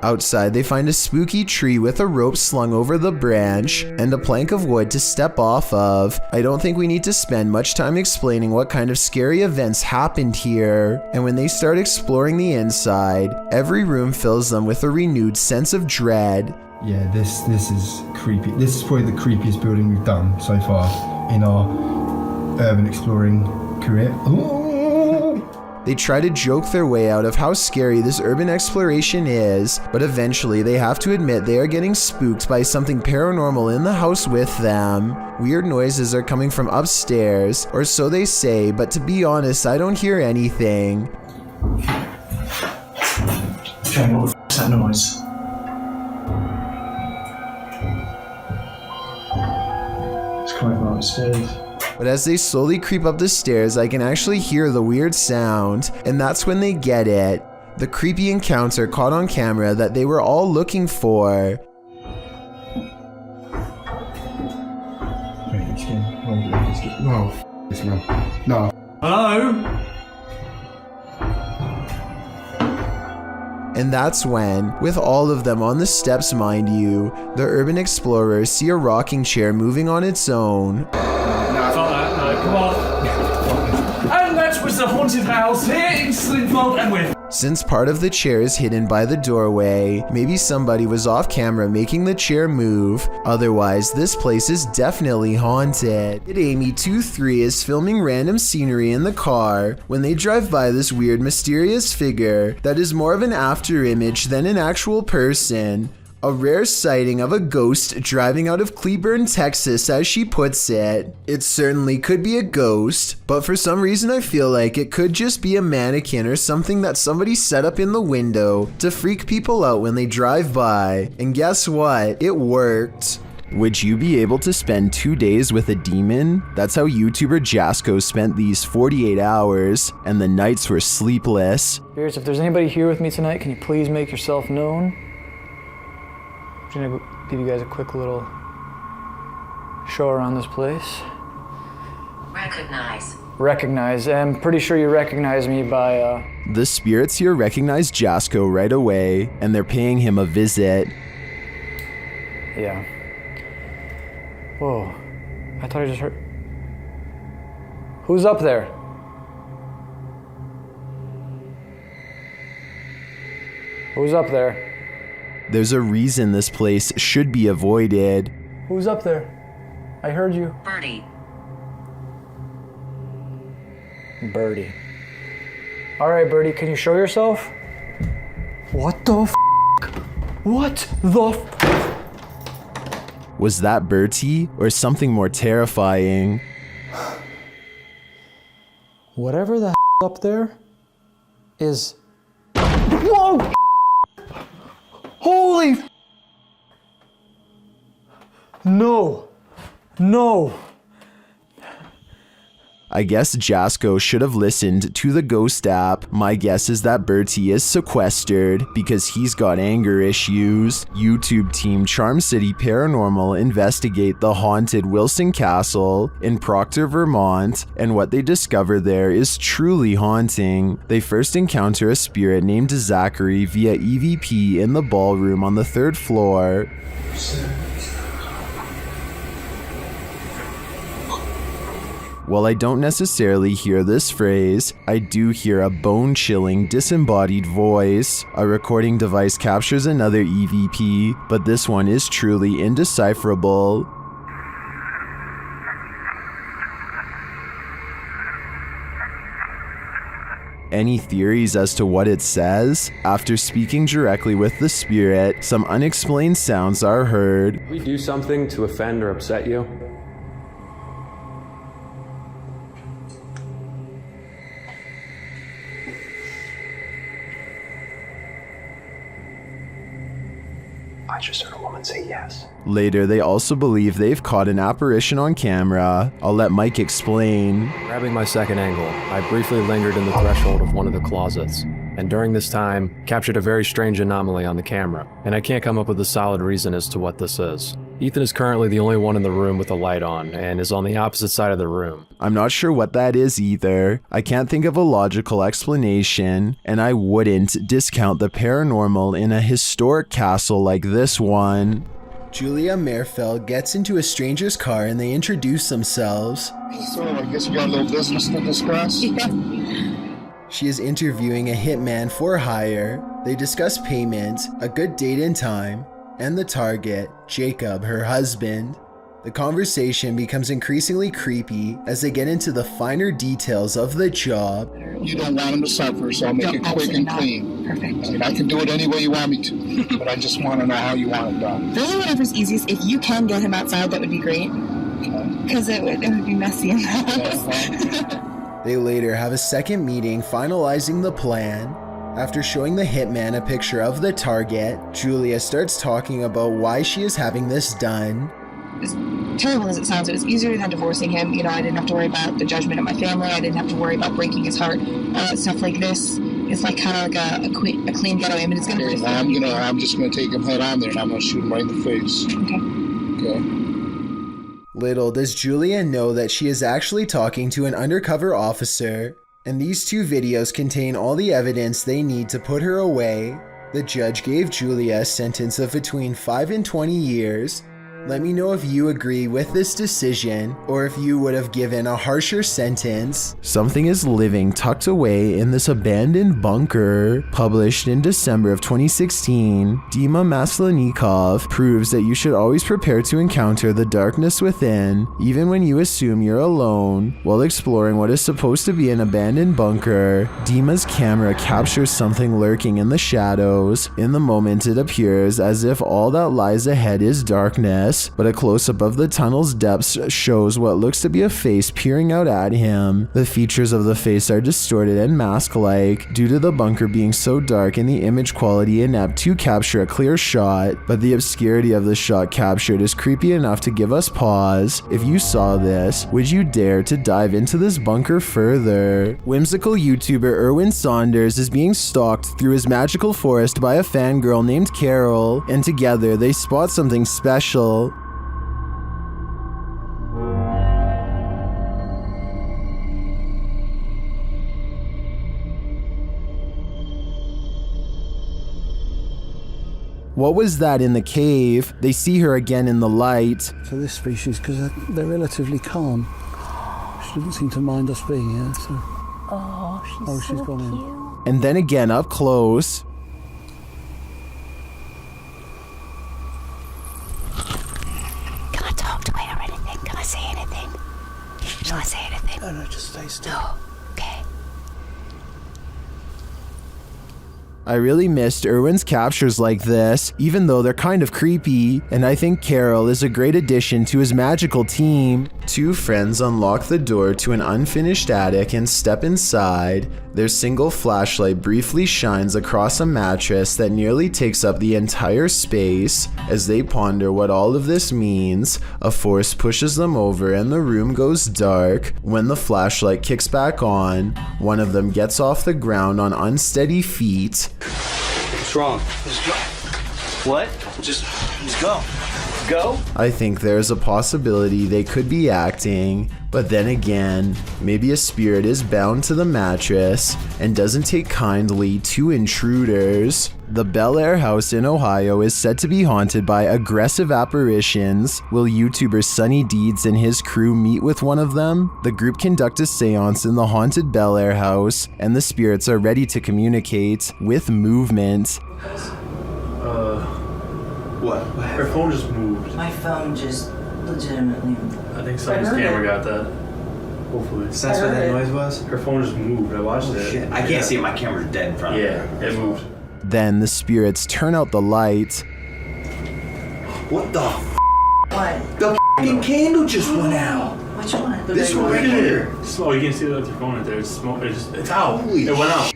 Outside, they find a spooky tree with a rope slung over the branch and a plank of wood to step off of. I don't think we need to spend much time explaining what kind of scary events happened here. And when they start exploring the inside, every room fills them with a renewed sense of dread. Yeah, this is creepy. This is probably the creepiest building we've done so far in our urban exploring career. Ooh. They try to joke their way out of how scary this urban exploration is, but eventually they have to admit they are getting spooked by something paranormal in the house with them. Weird noises are coming from upstairs, or so they say, but to be honest, I don't hear anything. Okay, what the f***'s that noise? It's coming from upstairs. But as they slowly creep up the stairs, I can actually hear the weird sound, and that's when they get it. The creepy encounter caught on camera that they were all looking for. No, this man. No. Hello? And that's when, with all of them on the steps mind you, the urban explorers see a rocking chair moving on its own. Come on. And that was the haunted house here in Slinfold, and we're... Since part of the chair is hidden by the doorway, maybe somebody was off camera making the chair move. Otherwise, this place is definitely haunted. Amy23 is filming random scenery in the car when they drive by this weird mysterious figure that is more of an after image than an actual person. A rare sighting of a ghost driving out of Cleburne, Texas, as she puts it. It certainly could be a ghost, but for some reason I feel like it could just be a mannequin or something that somebody set up in the window to freak people out when they drive by. And guess what? It worked. Would you be able to spend 2 days with a demon? That's how YouTuber Jasko spent these 48 hours, and the nights were sleepless. Spirits, if there's anybody here with me tonight, can you please make yourself known? I'm gonna give you guys a quick little show around this place. Recognize. I'm pretty sure you recognize me by, The spirits here recognize Jasko right away, and they're paying him a visit. Yeah. Whoa. I thought I just heard... Who's up there? Who's up there? There's a reason this place should be avoided. Who's up there? I heard you. Birdie. Alright, Birdie, can you show yourself? What the f***? What the f***? Was that Bertie or something more terrifying? Whatever the f*** up there is... Whoa! Holy f***! No. I guess Jasko should have listened to the ghost app. My guess is that Bertie is sequestered because he's got anger issues. YouTube team Charm City Paranormal investigate the haunted Wilson Castle in Proctor, Vermont, and what they discover there is truly haunting. They first encounter a spirit named Zachary via EVP in the ballroom on the 3rd floor. While I don't necessarily hear this phrase, I do hear a bone-chilling, disembodied voice. A recording device captures another EVP, but this one is truly indecipherable. Any theories as to what it says? After speaking directly with the spirit, some unexplained sounds are heard. Did we do something to offend or upset you? I just heard a woman say yes. Later, they also believe they've caught an apparition on camera. I'll let Mike explain. Grabbing my second angle, I briefly lingered in the threshold of one of the closets, and during this time, captured a very strange anomaly on the camera, and I can't come up with a solid reason as to what this is. Ethan is currently the only one in the room with the light on, and is on the opposite side of the room. I'm not sure what that is either. I can't think of a logical explanation, and I wouldn't discount the paranormal in a historic castle like this one. Julia Merfeld gets into a stranger's car and they introduce themselves. So I guess you got a little business to discuss? She is interviewing a hitman for hire. They discuss payment, a good date and time, and the target, Jacob, her husband. The conversation becomes increasingly creepy as they get into the finer details of the job. You don't want him to suffer, so I'll make it quick and clean. Perfect. I mean, I can do it any way you want me to, but I just want to know how you want it done. Really, whatever's easiest. If you can get him outside, that would be great. Because it would be messy in the house. They later have a second meeting finalizing the plan. After showing the hitman a picture of the target, Julia starts talking about why she is having this done. As terrible as it sounds, it was easier than divorcing him. You know, I didn't have to worry about the judgment of my family. I didn't have to worry about breaking his heart. Stuff like this is like kind of like a clean getaway. I mean, it's gonna. I'm just gonna take him head on there, and I'm gonna shoot him right in the face. Okay. Little does Julia know that she is actually talking to an undercover officer, and these two videos contain all the evidence they need to put her away. The judge gave Julia a sentence of between 5 and 20 years. Let me know if you agree with this decision, or if you would have given a harsher sentence. Something is living tucked away in this abandoned bunker. Published in December of 2016, Dima Maslenikov proves that you should always prepare to encounter the darkness within, even when you assume you're alone. While exploring what is supposed to be an abandoned bunker, Dima's camera captures something lurking in the shadows. In the moment, it appears as if all that lies ahead is darkness, but a close-up of the tunnel's depths shows what looks to be a face peering out at him. The features of the face are distorted and mask-like due to the bunker being so dark and the image quality inept to capture a clear shot, but the obscurity of the shot captured is creepy enough to give us pause. If you saw this, would you dare to dive into this bunker further? Whimsical YouTuber Erwin Saunders is being stalked through his magical forest by a fangirl named Carol, and together they spot something special. What was that in the cave? They see her again in the light. For this species, because they're relatively calm. She doesn't seem to mind us being here, so... Oh, she's so gone cute. in. And then again up close. Can I talk to her or anything? Can I say anything? Shall I say anything? No, just stay still. No. Okay. I really missed Erwin's captures like this, even though they're kind of creepy, and I think Carol is a great addition to his magical team. Two friends unlock the door to an unfinished attic and step inside. Their single flashlight briefly shines across a mattress that nearly takes up the entire space. As they ponder what all of this means, a force pushes them over and the room goes dark. When the flashlight kicks back on, one of them gets off the ground on unsteady feet. What's wrong? Just go. What? Just go. Go? I think there's a possibility they could be acting, but then again, maybe a spirit is bound to the mattress and doesn't take kindly to intruders. The Bel Air house in Ohio is said to be haunted by aggressive apparitions. Will YouTuber Sunny Deeds and his crew meet with one of them? The group conduct a seance in the haunted Bel Air house, and the spirits are ready to communicate with movement. What? Her phone just moved. My phone just legitimately moved. I think someone's camera got that. Hopefully. So that's what that noise was? Her phone just moved. I watched it. Shit. I can't see it. My camera's dead in front of me. Yeah, it moved. Then the spirits turn out the light. What the f***? What? The f***ing candle just went out. Which one? This one right here. Oh, you can't see it with your phone right there. It's smoke. It's out. Holy it went out.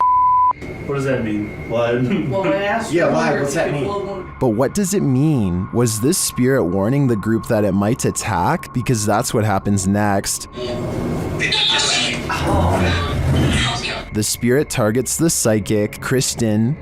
What does that mean? Lied? Well, I asked Yeah, you lied. if What's that you mean? pulled one- But what does it mean? Was this spirit warning the group that it might attack? Because that's what happens next. The spirit targets the psychic, Kristen.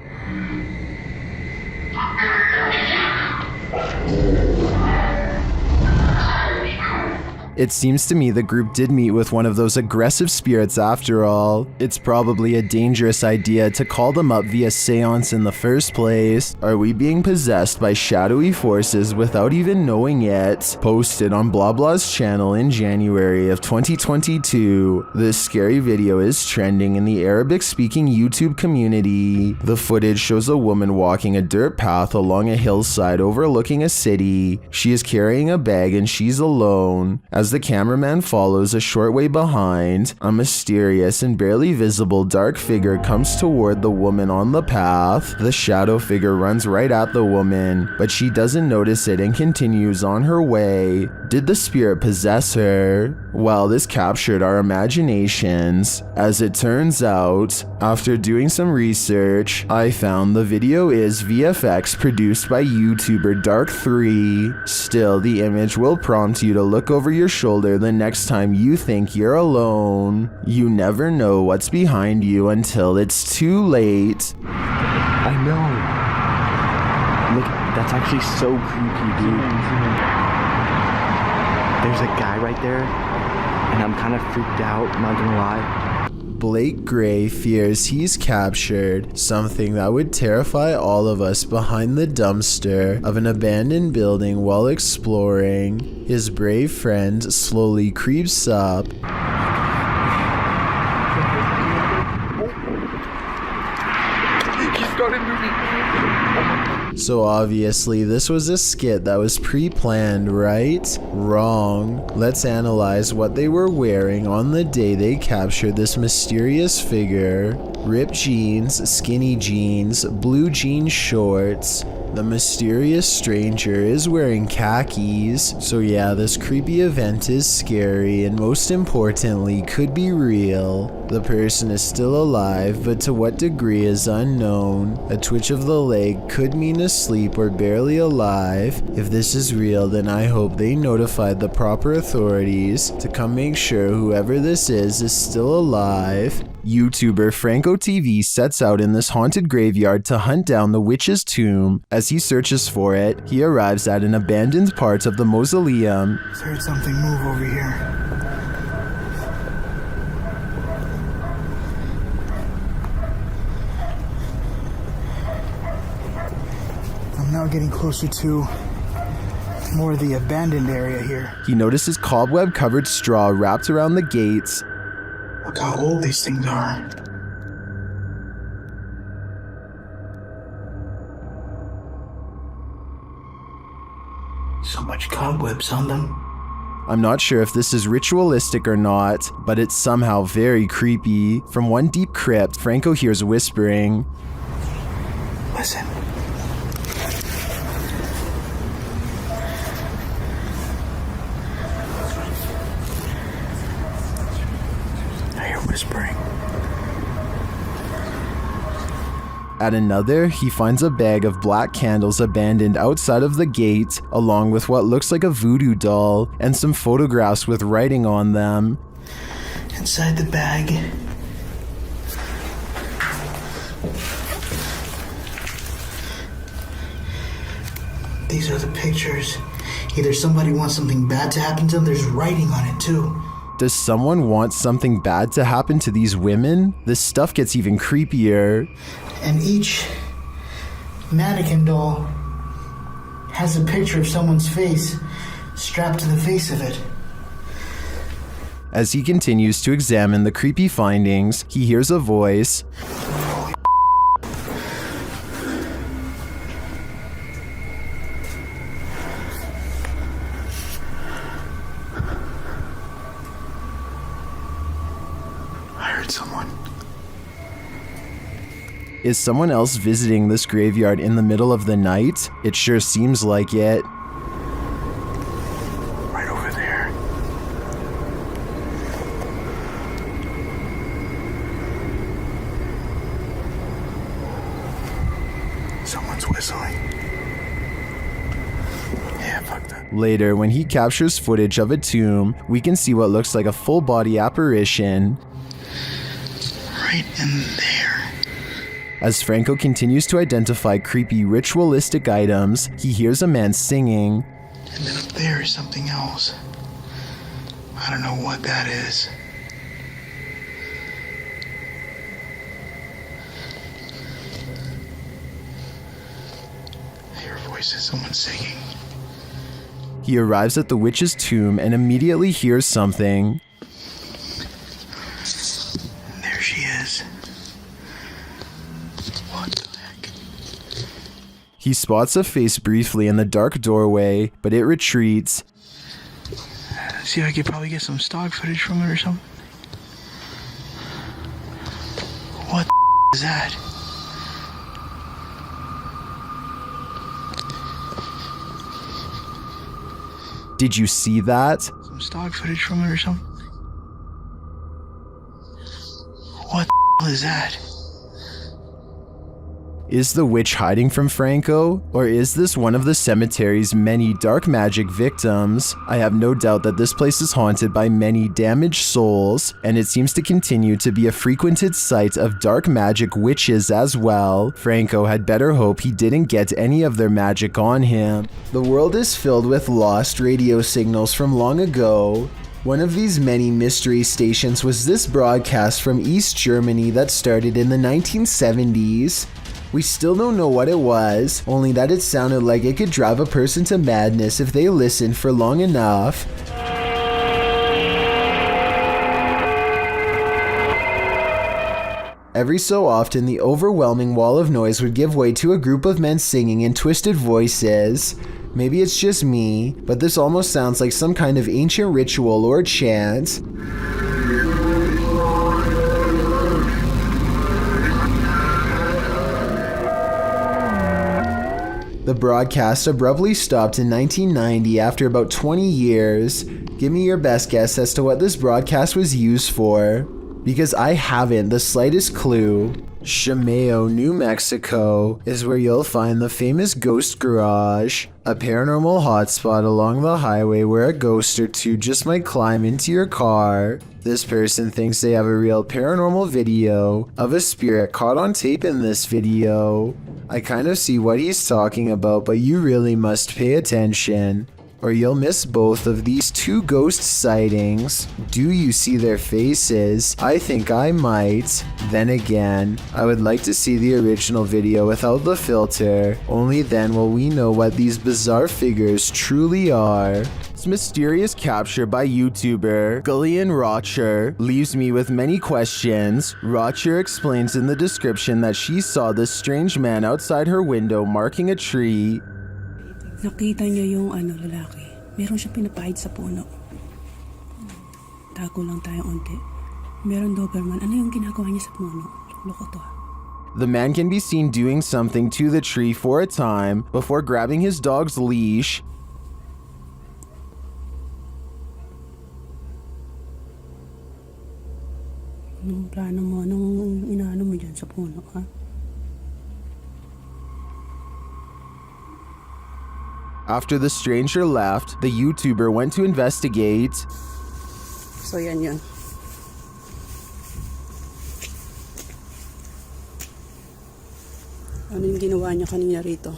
It seems to me the group did meet with one of those aggressive spirits after all. It's probably a dangerous idea to call them up via seance in the first place. Are we being possessed by shadowy forces without even knowing it? Posted on Blah Blah's channel in January of 2022. This scary video is trending in the Arabic-speaking YouTube community. The footage shows a woman walking a dirt path along a hillside overlooking a city. She is carrying a bag and she's alone. As the cameraman follows a short way behind, a mysterious and barely visible dark figure comes toward the woman on the path. The shadow figure runs right at the woman, but she doesn't notice it and continues on her way. Did the spirit possess her? Well, this captured our imaginations. As it turns out, after doing some research, I found the video is VFX produced by YouTuber Dark3. Still, the image will prompt you to look over your shoulder the next time you think you're alone. You never know what's behind you until it's too late. I know. Look, that's actually so creepy, dude. There's a guy right there, and I'm kind of freaked out, not gonna lie. Blake Gray fears he's captured something that would terrify all of us behind the dumpster of an abandoned building while exploring. His brave friend slowly creeps up. He started moving. So obviously this was a skit that was pre-planned, right? Wrong. Let's analyze what they were wearing on the day they captured this mysterious figure. Ripped jeans, skinny jeans, blue jean shorts. The mysterious stranger is wearing khakis. So yeah, this creepy event is scary and most importantly could be real. The person is still alive, but to what degree is unknown. A twitch of the leg could mean asleep or barely alive. If this is real, then I hope they notified the proper authorities to come make sure whoever this is still alive. YouTuber Franco TV sets out in this haunted graveyard to hunt down the witch's tomb. As he searches for it, he arrives at an abandoned part of the mausoleum. I heard something move over here. I'm now getting closer to more of the abandoned area here. He notices cobweb-covered straw wrapped around the gates. Look how old these things are. So much cobwebs on them. I'm not sure if this is ritualistic or not, but it's somehow very creepy. From one deep crypt, Franco hears whispering. Listen. I hear whispering. At another, he finds a bag of black candles abandoned outside of the gate, along with what looks like a voodoo doll and some photographs with writing on them. Inside the bag, these are the pictures. Either somebody wants something bad to happen to them, there's writing on it too. Does someone want something bad to happen to these women? This stuff gets even creepier. And each mannequin doll has a picture of someone's face strapped to the face of it. As he continues to examine the creepy findings, he hears a voice. I heard someone. Is someone else visiting this graveyard in the middle of the night? It sure seems like it. Right over there. was whistling. Yeah, fuck that. Later, when he captures footage of a tomb, we can see what looks like a full-body apparition. Right in there. As Franco continues to identify creepy ritualistic items, he hears a man singing. And then up there is something else. I don't know what that is. I hear voices, someone singing. He arrives at the witch's tomb and immediately hears something. And there she is. What the heck? He spots a face briefly in the dark doorway, but it retreats. See, I could probably get some stock footage from it or something. What the is that? Did you see that? Some stock footage from it or something. What the is that? Is the witch hiding from Franco? Or is this one of the cemetery's many dark magic victims? I have no doubt that this place is haunted by many damaged souls, and it seems to continue to be a frequented site of dark magic witches as well. Franco had better hope he didn't get any of their magic on him. The world is filled with lost radio signals from long ago. One of these many mystery stations was this broadcast from East Germany that started in the 1970s. We still don't know what it was, only that it sounded like it could drive a person to madness if they listened for long enough. Every so often, the overwhelming wall of noise would give way to a group of men singing in twisted voices. Maybe it's just me, but this almost sounds like some kind of ancient ritual or chant. The broadcast abruptly stopped in 1990 after about 20 years. Give me your best guess as to what this broadcast was used for, because I haven't the slightest clue. Chameo, New Mexico is where you'll find the famous Ghost Garage, a paranormal hotspot along the highway where a ghost or two just might climb into your car. This person thinks they have a real paranormal video of a spirit caught on tape in this video. I kind of see what he's talking about, but you really must pay attention, or you'll miss both of these two ghost sightings. Do you see their faces? I think I might. Then again, I would like to see the original video without the filter. Only then will we know what these bizarre figures truly are. This mysterious capture by YouTuber Gullian Rocher leaves me with many questions. Rocher explains in the description that she saw this strange man outside her window marking a tree. Nakita niya yung lalaki. Meron siya pinapahid sa puno. Tago lang tayo onti. Meron Doberman. Ano yung ginagawa niya sa puno? Loko to. The man can be seen doing something to the tree for a time before grabbing his dog's leash. Anong plano mo? Anong inaano mo dyan sa puno, ha? After the stranger left, the YouTuber went to investigate. So yan yun. Ano yung ginawa niya kanina rito?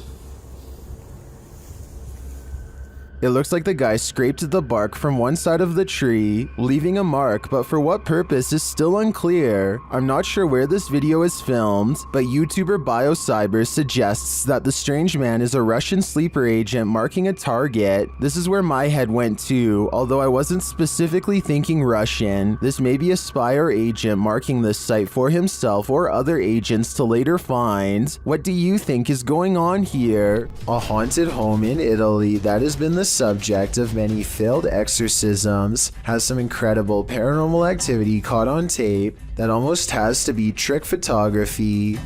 It looks like the guy scraped the bark from one side of the tree, leaving a mark, but for what purpose is still unclear. I'm not sure where this video is filmed, but YouTuber BioCyber suggests that the strange man is a Russian sleeper agent marking a target. This is where my head went to, although I wasn't specifically thinking Russian. This may be a spy or agent marking this site for himself or other agents to later find. What do you think is going on here? A haunted home in Italy that has been the subject of many failed exorcisms has some incredible paranormal activity caught on tape that almost has to be trick photography.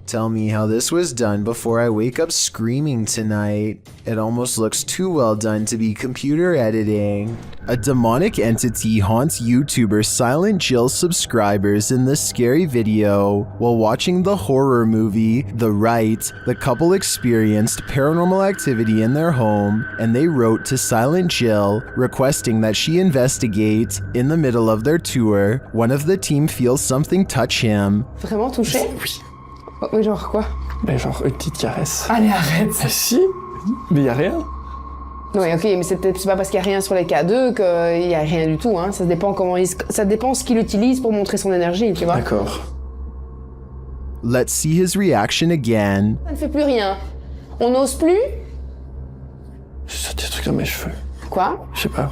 Tell me how this was done before I wake up screaming tonight. It almost looks too well done to be computer editing. A demonic entity haunts YouTuber Silent Jill subscribers in this scary video. While watching the horror movie The Rite, the couple experienced paranormal activity in their home, and they wrote to Silent Jill requesting that she investigate. In the middle of their tour, one of the team feels something touch him. Vraiment touché? Oui. Oh, mais genre quoi? Ben genre une petite caresse. Allez, arrête! Ben si! Mais y a rien. Non, mais ok, mais c'est pas parce qu'il y a rien sur les K2 qu'il y a rien du tout, hein. Ça dépend ça dépend ce qu'il utilise pour montrer son énergie, tu vois. D'accord. Let's see his reaction again. Ça ne fait plus rien. On n'ose plus? J'ai des trucs dans mes cheveux. Quoi? Je sais pas.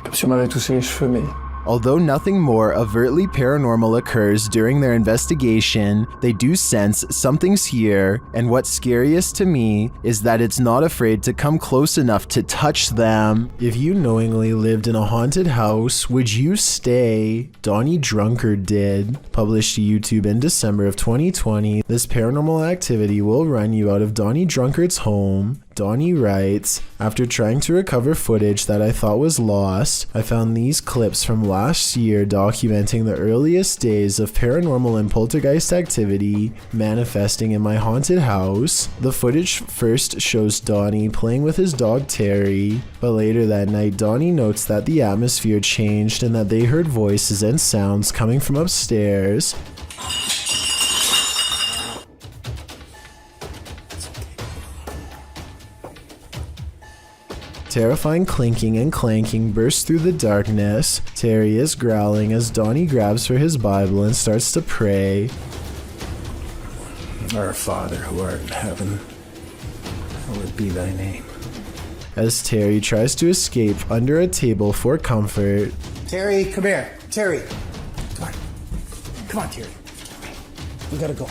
Comme si on m'avait touché les cheveux, mais... Although nothing more overtly paranormal occurs during their investigation, they do sense something's here, and what's scariest to me is that it's not afraid to come close enough to touch them. If you knowingly lived in a haunted house, would you stay? Donnie Drunkard did. Published to YouTube in December of 2020, this paranormal activity will run you out of Donnie Drunkard's home. Donnie writes, after trying to recover footage that I thought was lost, I found these clips from last year documenting the earliest days of paranormal and poltergeist activity manifesting in my haunted house. The footage first shows Donnie playing with his dog Terry, but later that night Donnie notes that the atmosphere changed and that they heard voices and sounds coming from upstairs. Terrifying clinking and clanking bursts through the darkness. Terry is growling as Donnie grabs for his Bible and starts to pray. Our Father who art in heaven, hallowed be thy name. As Terry tries to escape under a table for comfort. Terry, come here. Terry. Come on. Come on, Terry. We gotta go.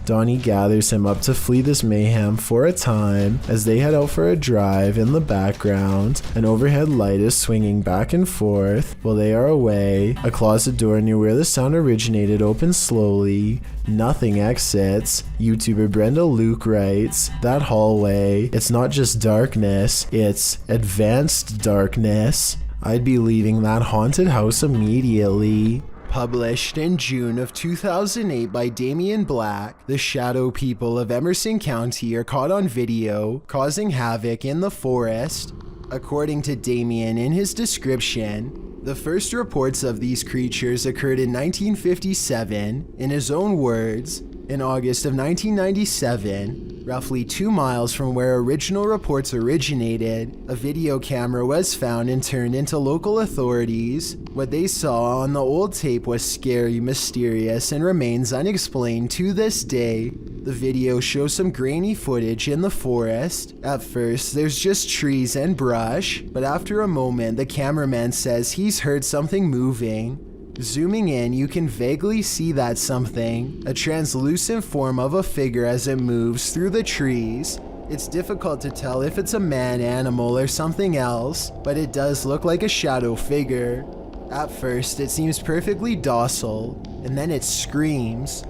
Donnie gathers him up to flee this mayhem for a time as they head out for a drive. In the background, an overhead light is swinging back and forth while they are away. A closet door near where the sound originated opens slowly. Nothing exits. YouTuber Brenda Luke writes, that hallway, it's not just darkness, it's advanced darkness. I'd be leaving that haunted house immediately. Published in June of 2008 by Damian Black, the shadow people of Emerson County are caught on video, causing havoc in the forest. According to Damian in his description, the first reports of these creatures occurred in 1957. In his own words, in August of 1997, roughly 2 miles from where original reports originated, a video camera was found and turned into local authorities. What they saw on the old tape was scary, mysterious, and remains unexplained to this day. The video shows some grainy footage in the forest. At first, there's just trees and brush, but after a moment, the cameraman says he's heard something moving. Zooming in, you can vaguely see that something, a translucent form of a figure as it moves through the trees. It's difficult to tell if it's a man, animal, or something else, but it does look like a shadow figure. At first, it seems perfectly docile, and then it screams.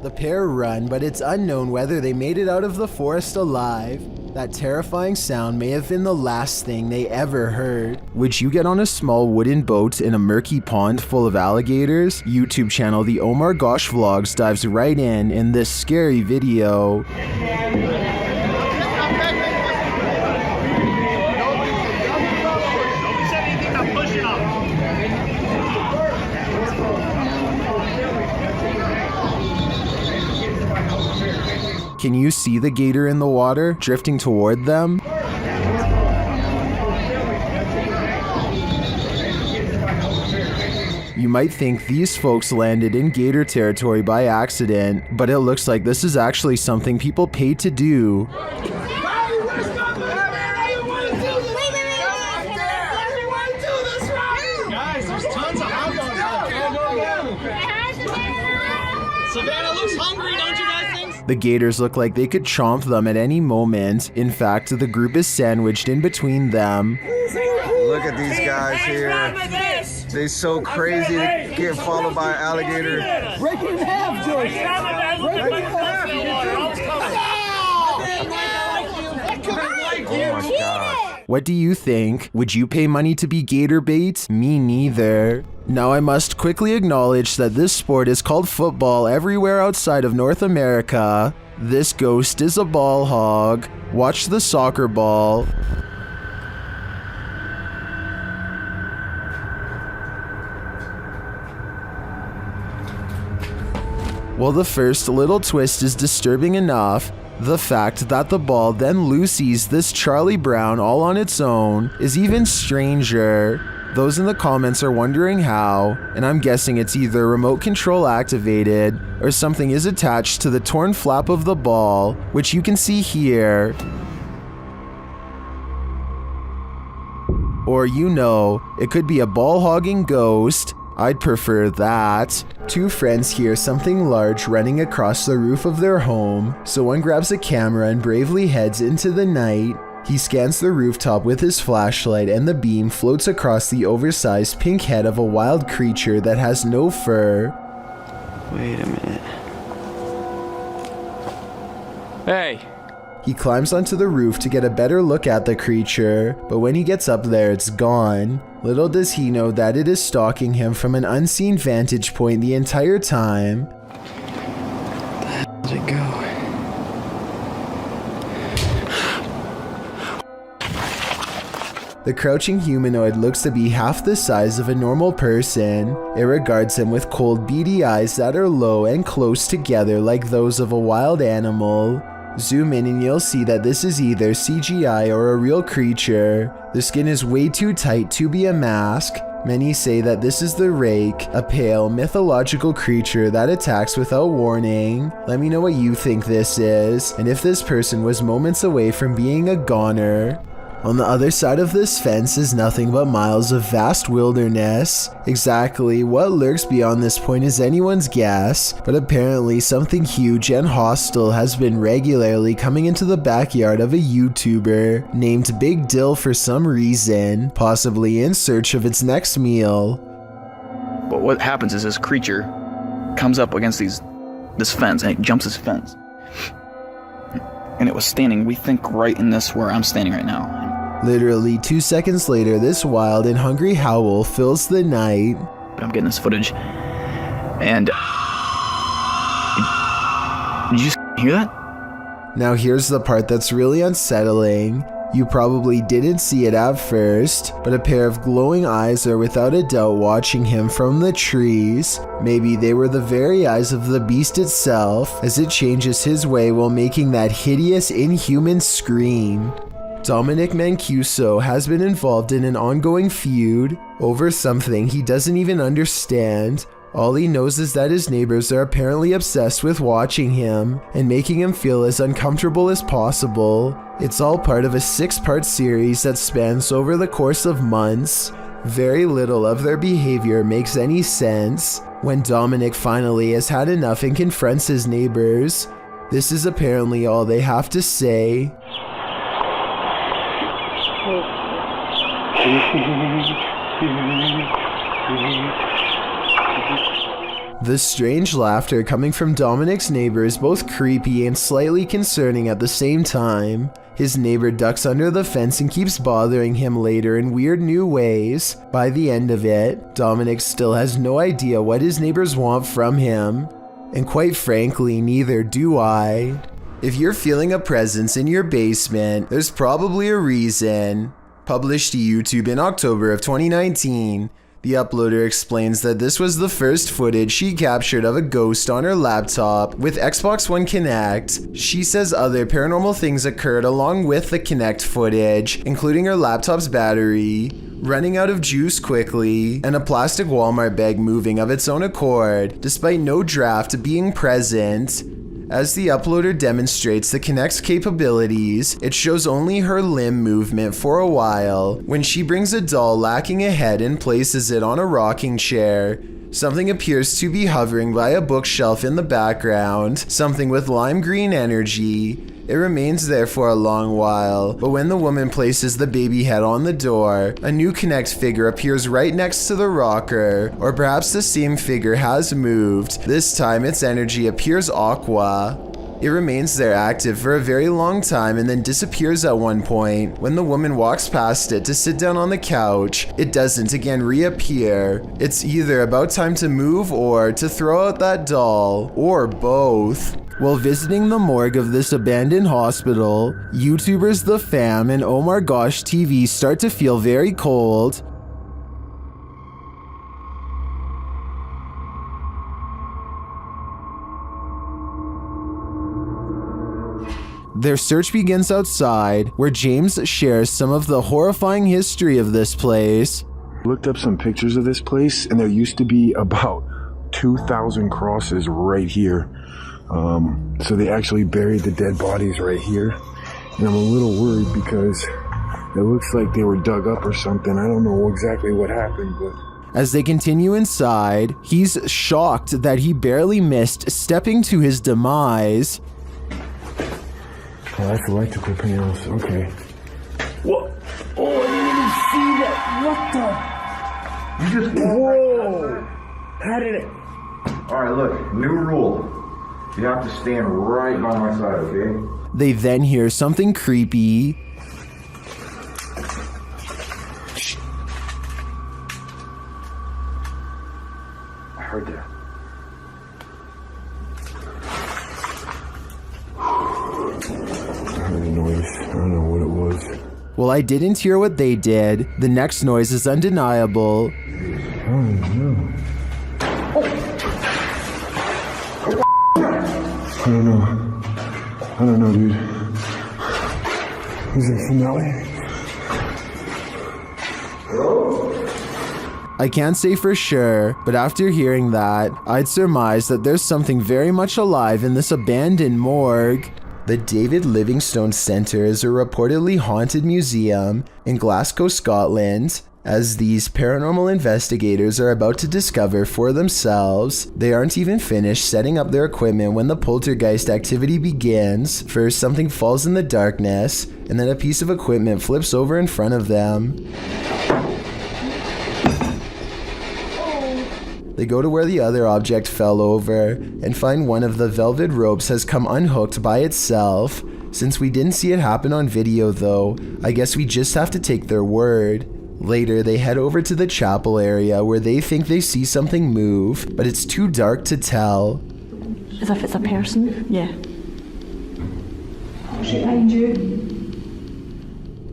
The pair run, but it's unknown whether they made it out of the forest alive. That terrifying sound may have been the last thing they ever heard. Would you get on a small wooden boat in a murky pond full of alligators? YouTube channel The Omar Gosh Vlogs dives right in this scary video. Can you see the gator in the water, drifting toward them? You might think these folks landed in gator territory by accident, but it looks like this is actually something people paid to do. Savannah looks hungry, don't you guys think? The gators look like they could chomp them at any moment. In fact, the group is sandwiched in between them. Look at these guys here. They so crazy to get followed by an alligator. Break it in half, Joyce. Break it in half. Oh my gosh. What do you think? Would you pay money to be gator bait? Me neither. Now I must quickly acknowledge that this sport is called football everywhere outside of North America. This ghost is a ball hog. Watch the soccer ball. Well, the first little twist is disturbing enough. The fact that the ball then loosies this Charlie Brown all on its own is even stranger. Those in the comments are wondering how, and I'm guessing it's either remote control activated or something is attached to the torn flap of the ball, which you can see here. Or it could be a ball-hogging ghost. I'd prefer that. Two friends hear something large running across the roof of their home, so one grabs a camera and bravely heads into the night. He scans the rooftop with his flashlight and the beam floats across the oversized pink head of a wild creature that has no fur. Wait a minute. Hey! He climbs onto the roof to get a better look at the creature, but when he gets up there, it's gone. Little does he know that it is stalking him from an unseen vantage point the entire time. Where did it go? The crouching humanoid looks to be half the size of a normal person. It regards him with cold, beady eyes that are low and close together like those of a wild animal. Zoom in and you'll see that this is either CGI or a real creature. The skin is way too tight to be a mask. Many say that this is the Rake, a pale, mythological creature that attacks without warning. Let me know what you think this is, and if this person was moments away from being a goner. On the other side of this fence is nothing but miles of vast wilderness. Exactly what lurks beyond this point is anyone's guess, but apparently something huge and hostile has been regularly coming into the backyard of a YouTuber named Big Dill for some reason, possibly in search of its next meal. But what happens is this creature comes up against this fence and it jumps this fence. And it was standing, we think, right in this where I'm standing right now. Literally 2 seconds later, this wild and hungry howl fills the night. I'm getting this footage, and did you hear that? Now here's the part that's really unsettling. You probably didn't see it at first, but a pair of glowing eyes are without a doubt watching him from the trees. Maybe they were the very eyes of the beast itself, as it changes his way while making that hideous, inhuman scream. Dominic Mancuso has been involved in an ongoing feud over something he doesn't even understand. All he knows is that his neighbors are apparently obsessed with watching him and making him feel as uncomfortable as possible. It's all part of a 6-part series that spans over the course of months. Very little of their behavior makes any sense. When Dominic finally has had enough and confronts his neighbors, this is apparently all they have to say. The strange laughter coming from Dominic's neighbor is both creepy and slightly concerning at the same time. His neighbor ducks under the fence and keeps bothering him later in weird new ways. By the end of it, Dominic still has no idea what his neighbors want from him. And quite frankly, neither do I. If you're feeling a presence in your basement, there's probably a reason. Published to YouTube in October of 2019, the uploader explains that this was the first footage she captured of a ghost on her laptop with Xbox One Kinect. She says other paranormal things occurred along with the Kinect footage, including her laptop's battery running out of juice quickly, and a plastic Walmart bag moving of its own accord, despite no draft being present. As the uploader demonstrates the Kinect's capabilities, it shows only her limb movement for a while, when she brings a doll lacking a head and places it on a rocking chair. Something appears to be hovering by a bookshelf in the background, something with lime green energy. It remains there for a long while, but when the woman places the baby head on the door, a new Connect figure appears right next to the rocker, or perhaps the same figure has moved. This time its energy appears aqua. It remains there active for a very long time and then disappears at one point. When the woman walks past it to sit down on the couch, it doesn't again reappear. It's either about time to move or to throw out that doll, or both. While visiting the morgue of this abandoned hospital, YouTubers The Fam and Oh My Gosh TV start to feel very cold. Their search begins outside, where James shares some of the horrifying history of this place. Looked up some pictures of this place, and there used to be about 2,000 crosses right here. So they actually buried the dead bodies right here. And I'm a little worried because it looks like they were dug up or something. I don't know exactly what happened, but... As they continue inside, he's shocked that he barely missed stepping to his demise. Oh, that's electrical panels. Okay. What? Oh, I didn't even see that. What the? You just... Whoa! How did it... Alright, look. New rule. You have to stand right by my side, okay? They then hear something creepy. I heard that. I heard a noise. I don't know what it was. Well, I didn't hear what they did. The next noise is undeniable. Oh no. I don't know, dude. Is it finale? I can't say for sure, but after hearing that, I'd surmise that there's something very much alive in this abandoned morgue. The David Livingstone Centre is a reportedly haunted museum in Glasgow, Scotland. As these paranormal investigators are about to discover for themselves, they aren't even finished setting up their equipment when the poltergeist activity begins. First, something falls in the darkness, and then a piece of equipment flips over in front of them. They go to where the other object fell over, and find one of the velvet ropes has come unhooked by itself. Since we didn't see it happen on video though, I guess we just have to take their word. Later, they head over to the chapel area where they think they see something move, but it's too dark to tell. As if it's a person? Yeah. Behind you.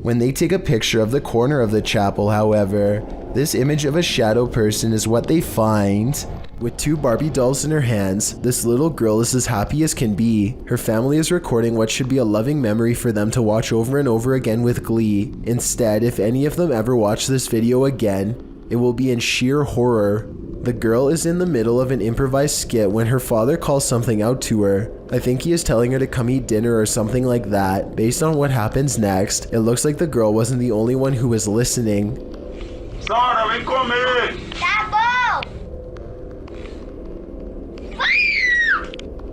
When they take a picture of the corner of the chapel, however, this image of a shadow person is what they find. With two Barbie dolls in her hands, this little girl is as happy as can be. Her family is recording what should be a loving memory for them to watch over and over again with glee. Instead, if any of them ever watch this video again, it will be in sheer horror. The girl is in the middle of an improvised skit when her father calls something out to her. I think he is telling her to come eat dinner or something like that. Based on what happens next, it looks like the girl wasn't the only one who was listening. Sara, ven conmigo!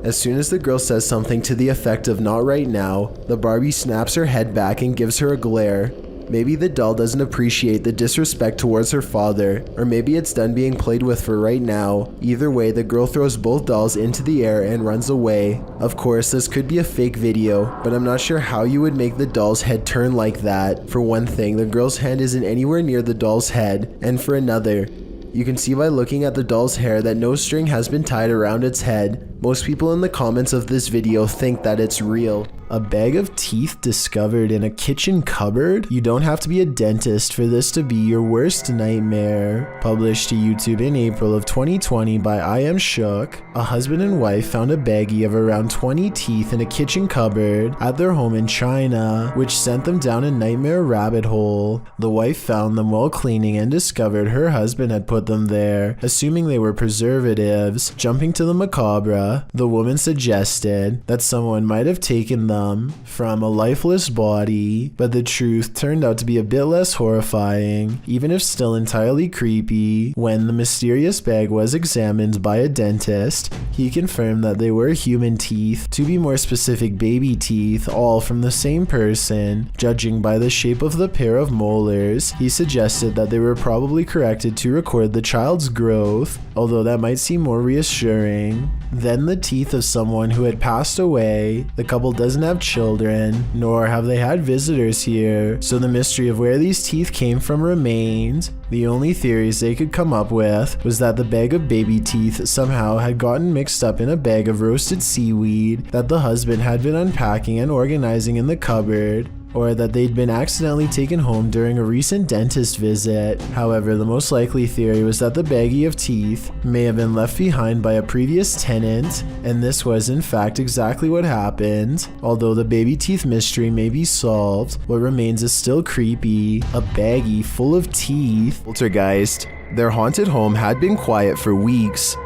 As soon as the girl says something to the effect of "not right now," the Barbie snaps her head back and gives her a glare. Maybe the doll doesn't appreciate the disrespect towards her father, or maybe it's done being played with for right now. Either way, the girl throws both dolls into the air and runs away. Of course, this could be a fake video, but I'm not sure how you would make the doll's head turn like that. For one thing, the girl's hand isn't anywhere near the doll's head, and for another, you can see by looking at the doll's hair that no string has been tied around its head. Most people in the comments of this video think that it's real. A bag of teeth discovered in a kitchen cupboard? You don't have to be a dentist for this to be your worst nightmare. Published to YouTube in April of 2020 by I Am Shook, a husband and wife found a baggie of around 20 teeth in a kitchen cupboard at their home in China, which sent them down a nightmare rabbit hole. The wife found them while cleaning and discovered her husband had put them there, assuming they were preservatives. Jumping to the macabre, camera, the woman suggested that someone might have taken them from a lifeless body, but the truth turned out to be a bit less horrifying, even if still entirely creepy. When the mysterious bag was examined by a dentist, he confirmed that they were human teeth, to be more specific baby teeth, all from the same person. Judging by the shape of the pair of molars, he suggested that they were probably corrected to record the child's growth, although that might seem more reassuring. Then the teeth of someone who had passed away. The couple doesn't have children, nor have they had visitors here, so the mystery of where these teeth came from remained. The only theories they could come up with was that the bag of baby teeth somehow had gotten mixed up in a bag of roasted seaweed that the husband had been unpacking and organizing in the cupboard, or that they'd been accidentally taken home during a recent dentist visit. However, the most likely theory was that the baggie of teeth may have been left behind by a previous tenant, and this was in fact exactly what happened. Although the baby teeth mystery may be solved, what remains is still creepy. A baggie full of teeth. Poltergeist. Their haunted home had been quiet for weeks,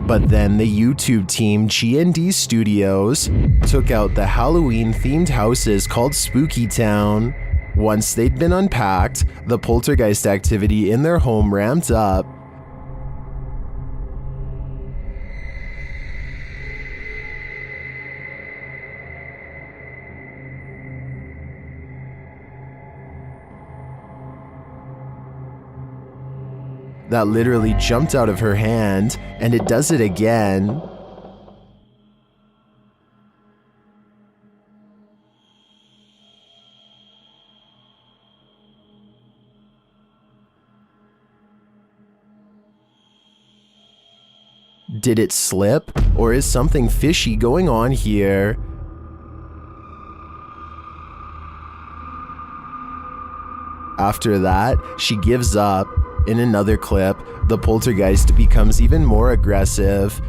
but then the YouTube team G&D Studios took out the Halloween-themed houses called Spooky Town. Once they'd been unpacked, the poltergeist activity in their home ramped up. That literally jumped out of her hand, and it does it again. Did it slip, or is something fishy going on here? After that, she gives up. In another clip, the poltergeist becomes even more aggressive.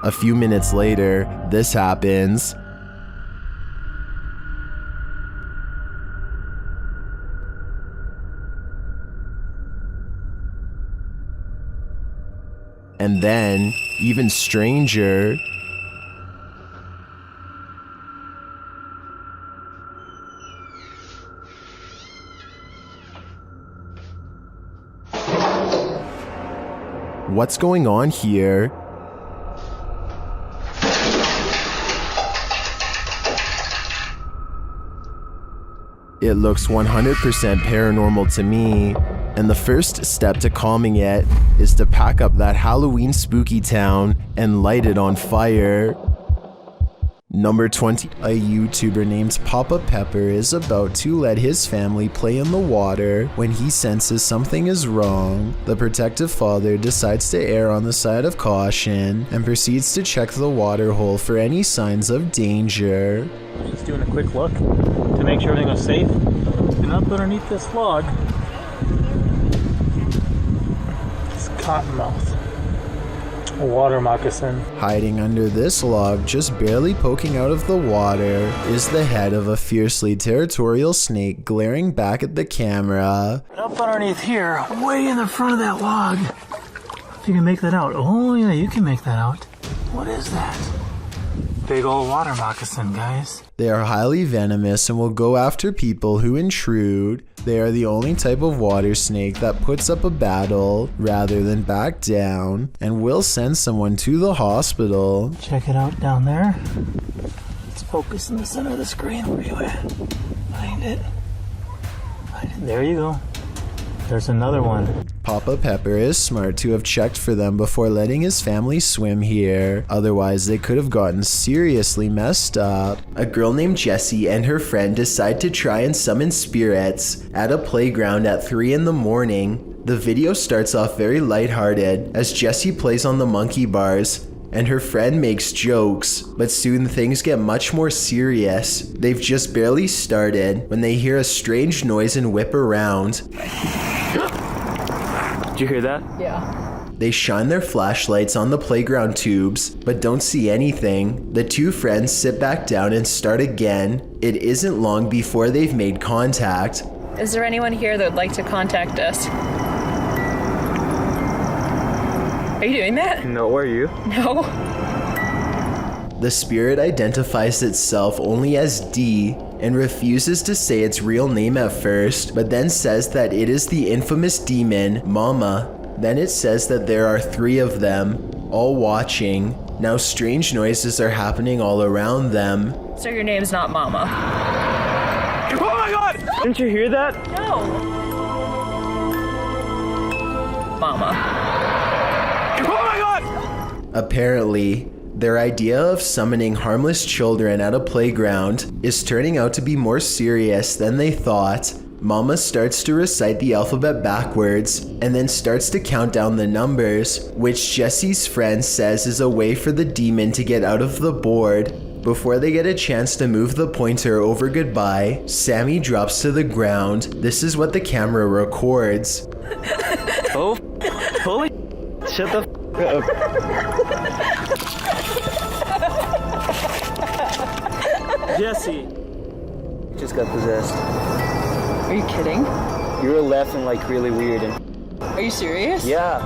A few minutes later, this happens. And then, even stranger, what's going on here? It looks 100% paranormal to me, and the first step to calming it is to pack up that Halloween spooky town and light it on fire. Number 20, a YouTuber named Papa Pepper is about to let his family play in the water when he senses something is wrong. The protective father decides to err on the side of caution and proceeds to check the water hole for any signs of danger. Just doing a quick look to make sure everything was safe. And up underneath this log is cottonmouth, a water moccasin. Hiding under this log, just barely poking out of the water, is the head of a fiercely territorial snake glaring back at the camera. And up underneath here, way in the front of that log, if you can make that out. Oh yeah, you can make that out. What is that? Big old water moccasin, guys. They are highly venomous and will go after people who intrude. They are the only type of water snake that puts up a battle rather than back down, and will send someone to the hospital. Check it out down there. Let's focus in the center of the screen. Where are you at? Find it. There you go. There's another one. Papa Pepper is smart to have checked for them before letting his family swim here. Otherwise, they could have gotten seriously messed up. A girl named Jessie and her friend decide to try and summon spirits at a playground at 3 in the morning. The video starts off very lighthearted as Jessie plays on the monkey bars and her friend makes jokes, but soon things get much more serious. They've just barely started when they hear a strange noise and whip around. Did you hear that? Yeah. They shine their flashlights on the playground tubes, but don't see anything. The two friends sit back down and start again. It isn't long before they've made contact. Is there anyone here that would like to contact us? Are you doing that? No, are you? No. The spirit identifies itself only as D and refuses to say its real name at first, but then says that it is the infamous demon, Mama. Then it says that there are 3 of them, all watching. Now strange noises are happening all around them. So your name's not Mama? Oh my god! Didn't you hear that? No. Mama. Oh my god! Apparently, their idea of summoning harmless children at a playground is turning out to be more serious than they thought. Mama starts to recite the alphabet backwards and then starts to count down the numbers, which Jesse's friend says is a way for the demon to get out of the board. Before they get a chance to move the pointer over goodbye, Sammy drops to the ground. This is what the camera records. Oh, holy shut the up. Jesse just got possessed. Are you kidding? You were laughing like really weird and... Are you serious? Yeah.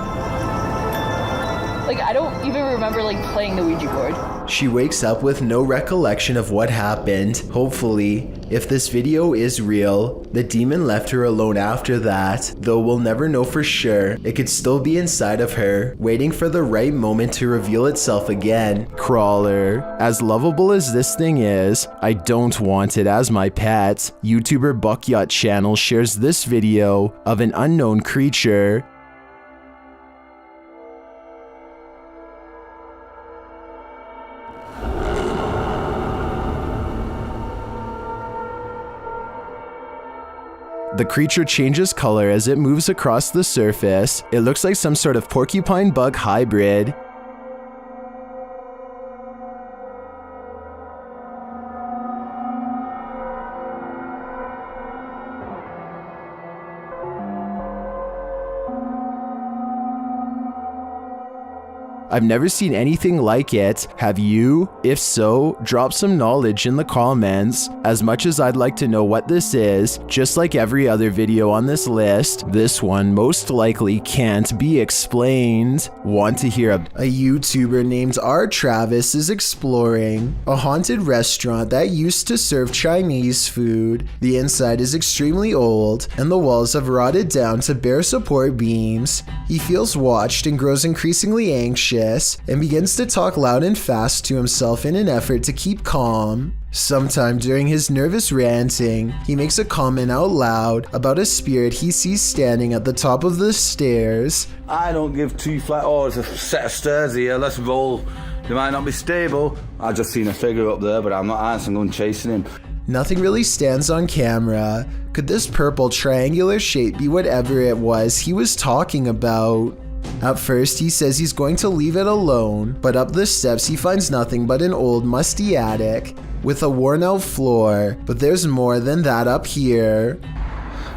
Like, I don't even remember, like, playing the Ouija board. She wakes up with no recollection of what happened. Hopefully, if this video is real, the demon left her alone after that, though we'll never know for sure. It could still be inside of her, waiting for the right moment to reveal itself again. Crawler. As lovable as this thing is, I don't want it as my pet. YouTuber Buckyacht Channel shares this video of an unknown creature. The creature changes color as it moves across the surface. It looks like some sort of porcupine bug hybrid. I've never seen anything like it. Have you? If so, drop some knowledge in the comments. As much as I'd like to know what this is, just like every other video on this list, this one most likely can't be explained. Want to hear a YouTuber named R. Travis is exploring a haunted restaurant that used to serve Chinese food. The inside is extremely old, and the walls have rotted down to bare support beams. He feels watched and grows increasingly anxious and begins to talk loud and fast to himself in an effort to keep calm. Sometime during his nervous ranting, he makes a comment out loud about a spirit he sees standing at the top of the stairs. I don't give 2 flat. Oh, it's a set of stairs here, let's roll. They might not be stable. I just seen a figure up there, but I'm not answering, I'm going chasing him. Nothing really stands on camera. Could this purple triangular shape be whatever it was he was talking about? At first, he says he's going to leave it alone, but up the steps he finds nothing but an old musty attic with a worn out floor, but there's more than that up here.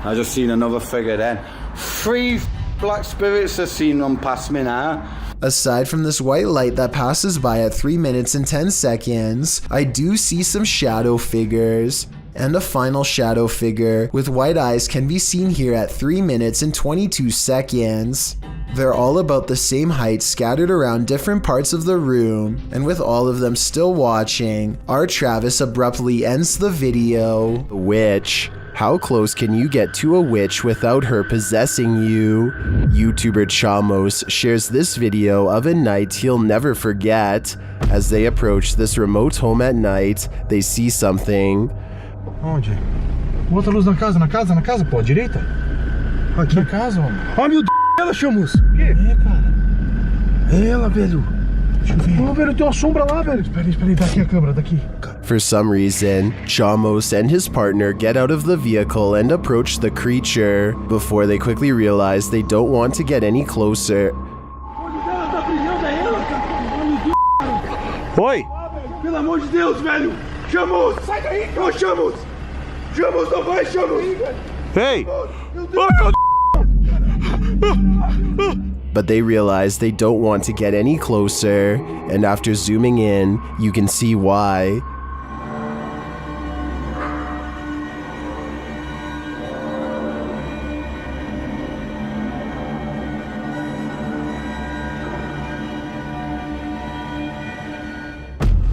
I just seen another figure then. 3 black spirits have seen them pass me now. Aside from this white light that passes by at 3 minutes and 10 seconds, I do see some shadow figures. And a final shadow figure with white eyes can be seen here at 3 minutes and 22 seconds. They're all about the same height, scattered around different parts of the room, and with all of them still watching, R. Travis abruptly ends the video. Witch. How close can you get to a witch without her possessing you? YouTuber Chamos shares this video of a night he'll never forget. As they approach this remote home at night, they see something. Onde? Outra luz na casa, pô, à direita? Aqui. Na casa, homem. Ó, meu Deus, ela, Chamus. O quê? É, cara. É ela, velho. Deixa eu ver. Ô, velho, tem uma sombra lá, velho. Espera aí, daqui a câmera, daqui. For some reason, Chamos and his partner get out of the vehicle and approach the creature, before they quickly realize they don't want to get any closer. Oi! Pelo amor de Deus, velho! Chamos! Sai daí! Ô, Chamos! Chamos, não vai, Chamos! Ei! but they realize they don't want to get any closer, and after zooming in, you can see why.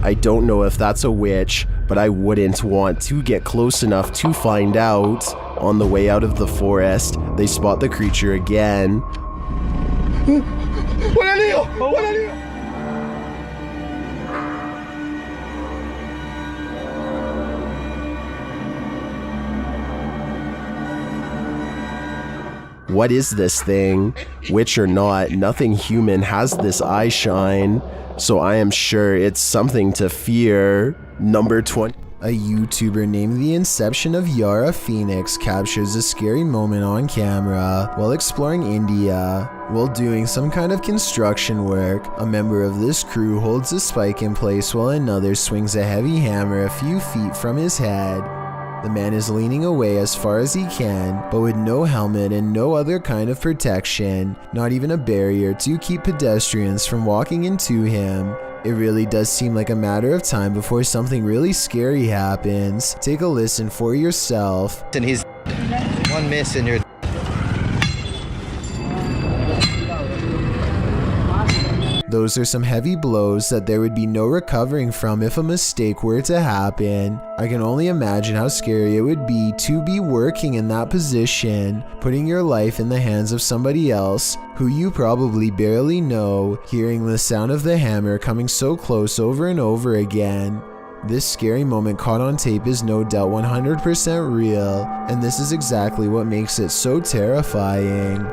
I don't know if that's a witch, but I wouldn't want to get close enough to find out. On the way out of the forest, they spot the creature again. What is this thing? Witch or not, nothing human has this eye shine, so I am sure it's something to fear. Number 20. A YouTuber named The Inception of Yara Phoenix captures a scary moment on camera while exploring India. While doing some kind of construction work, a member of this crew holds a spike in place while another swings a heavy hammer a few feet from his head. The man is leaning away as far as he can, but with no helmet and no other kind of protection, not even a barrier to keep pedestrians from walking into him. It really does seem like a matter of time before something really scary happens. Take a listen for yourself. And he's one miss and you're... Those are some heavy blows that there would be no recovering from if a mistake were to happen. I can only imagine how scary it would be to be working in that position, putting your life in the hands of somebody else who you probably barely know, hearing the sound of the hammer coming so close over and over again. This scary moment caught on tape is no doubt 100% real, and this is exactly what makes it so terrifying.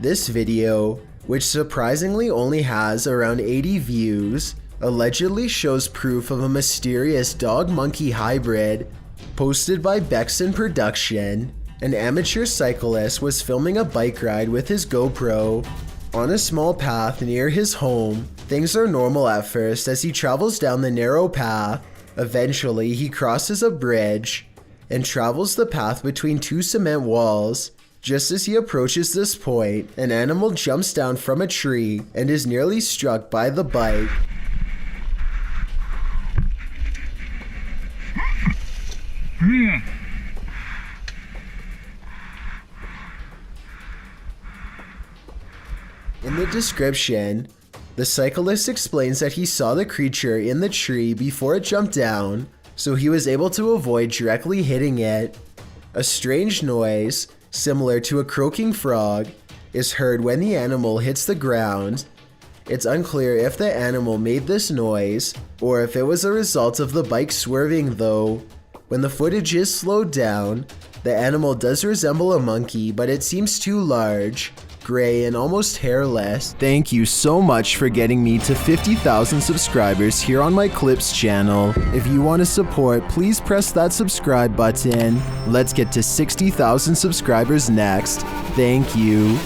This video, which surprisingly only has around 80 views, allegedly shows proof of a mysterious dog-monkey hybrid posted by Bexon Production. An amateur cyclist was filming a bike ride with his GoPro on a small path near his home. Things are normal at first as he travels down the narrow path. Eventually, he crosses a bridge and travels the path between two cement walls. Just as he approaches this point, an animal jumps down from a tree and is nearly struck by the bike. In the description, the cyclist explains that he saw the creature in the tree before it jumped down, so he was able to avoid directly hitting it. A strange noise, similar to a croaking frog, is heard when the animal hits the ground. It's unclear if the animal made this noise or if it was a result of the bike swerving though. When the footage is slowed down, the animal does resemble a monkey, but it seems too large, gray, and almost hairless. Thank you so much for getting me to 50,000 subscribers here on my Clips channel. If you want to support, please press that subscribe button. Let's get to 60,000 subscribers next. Thank you.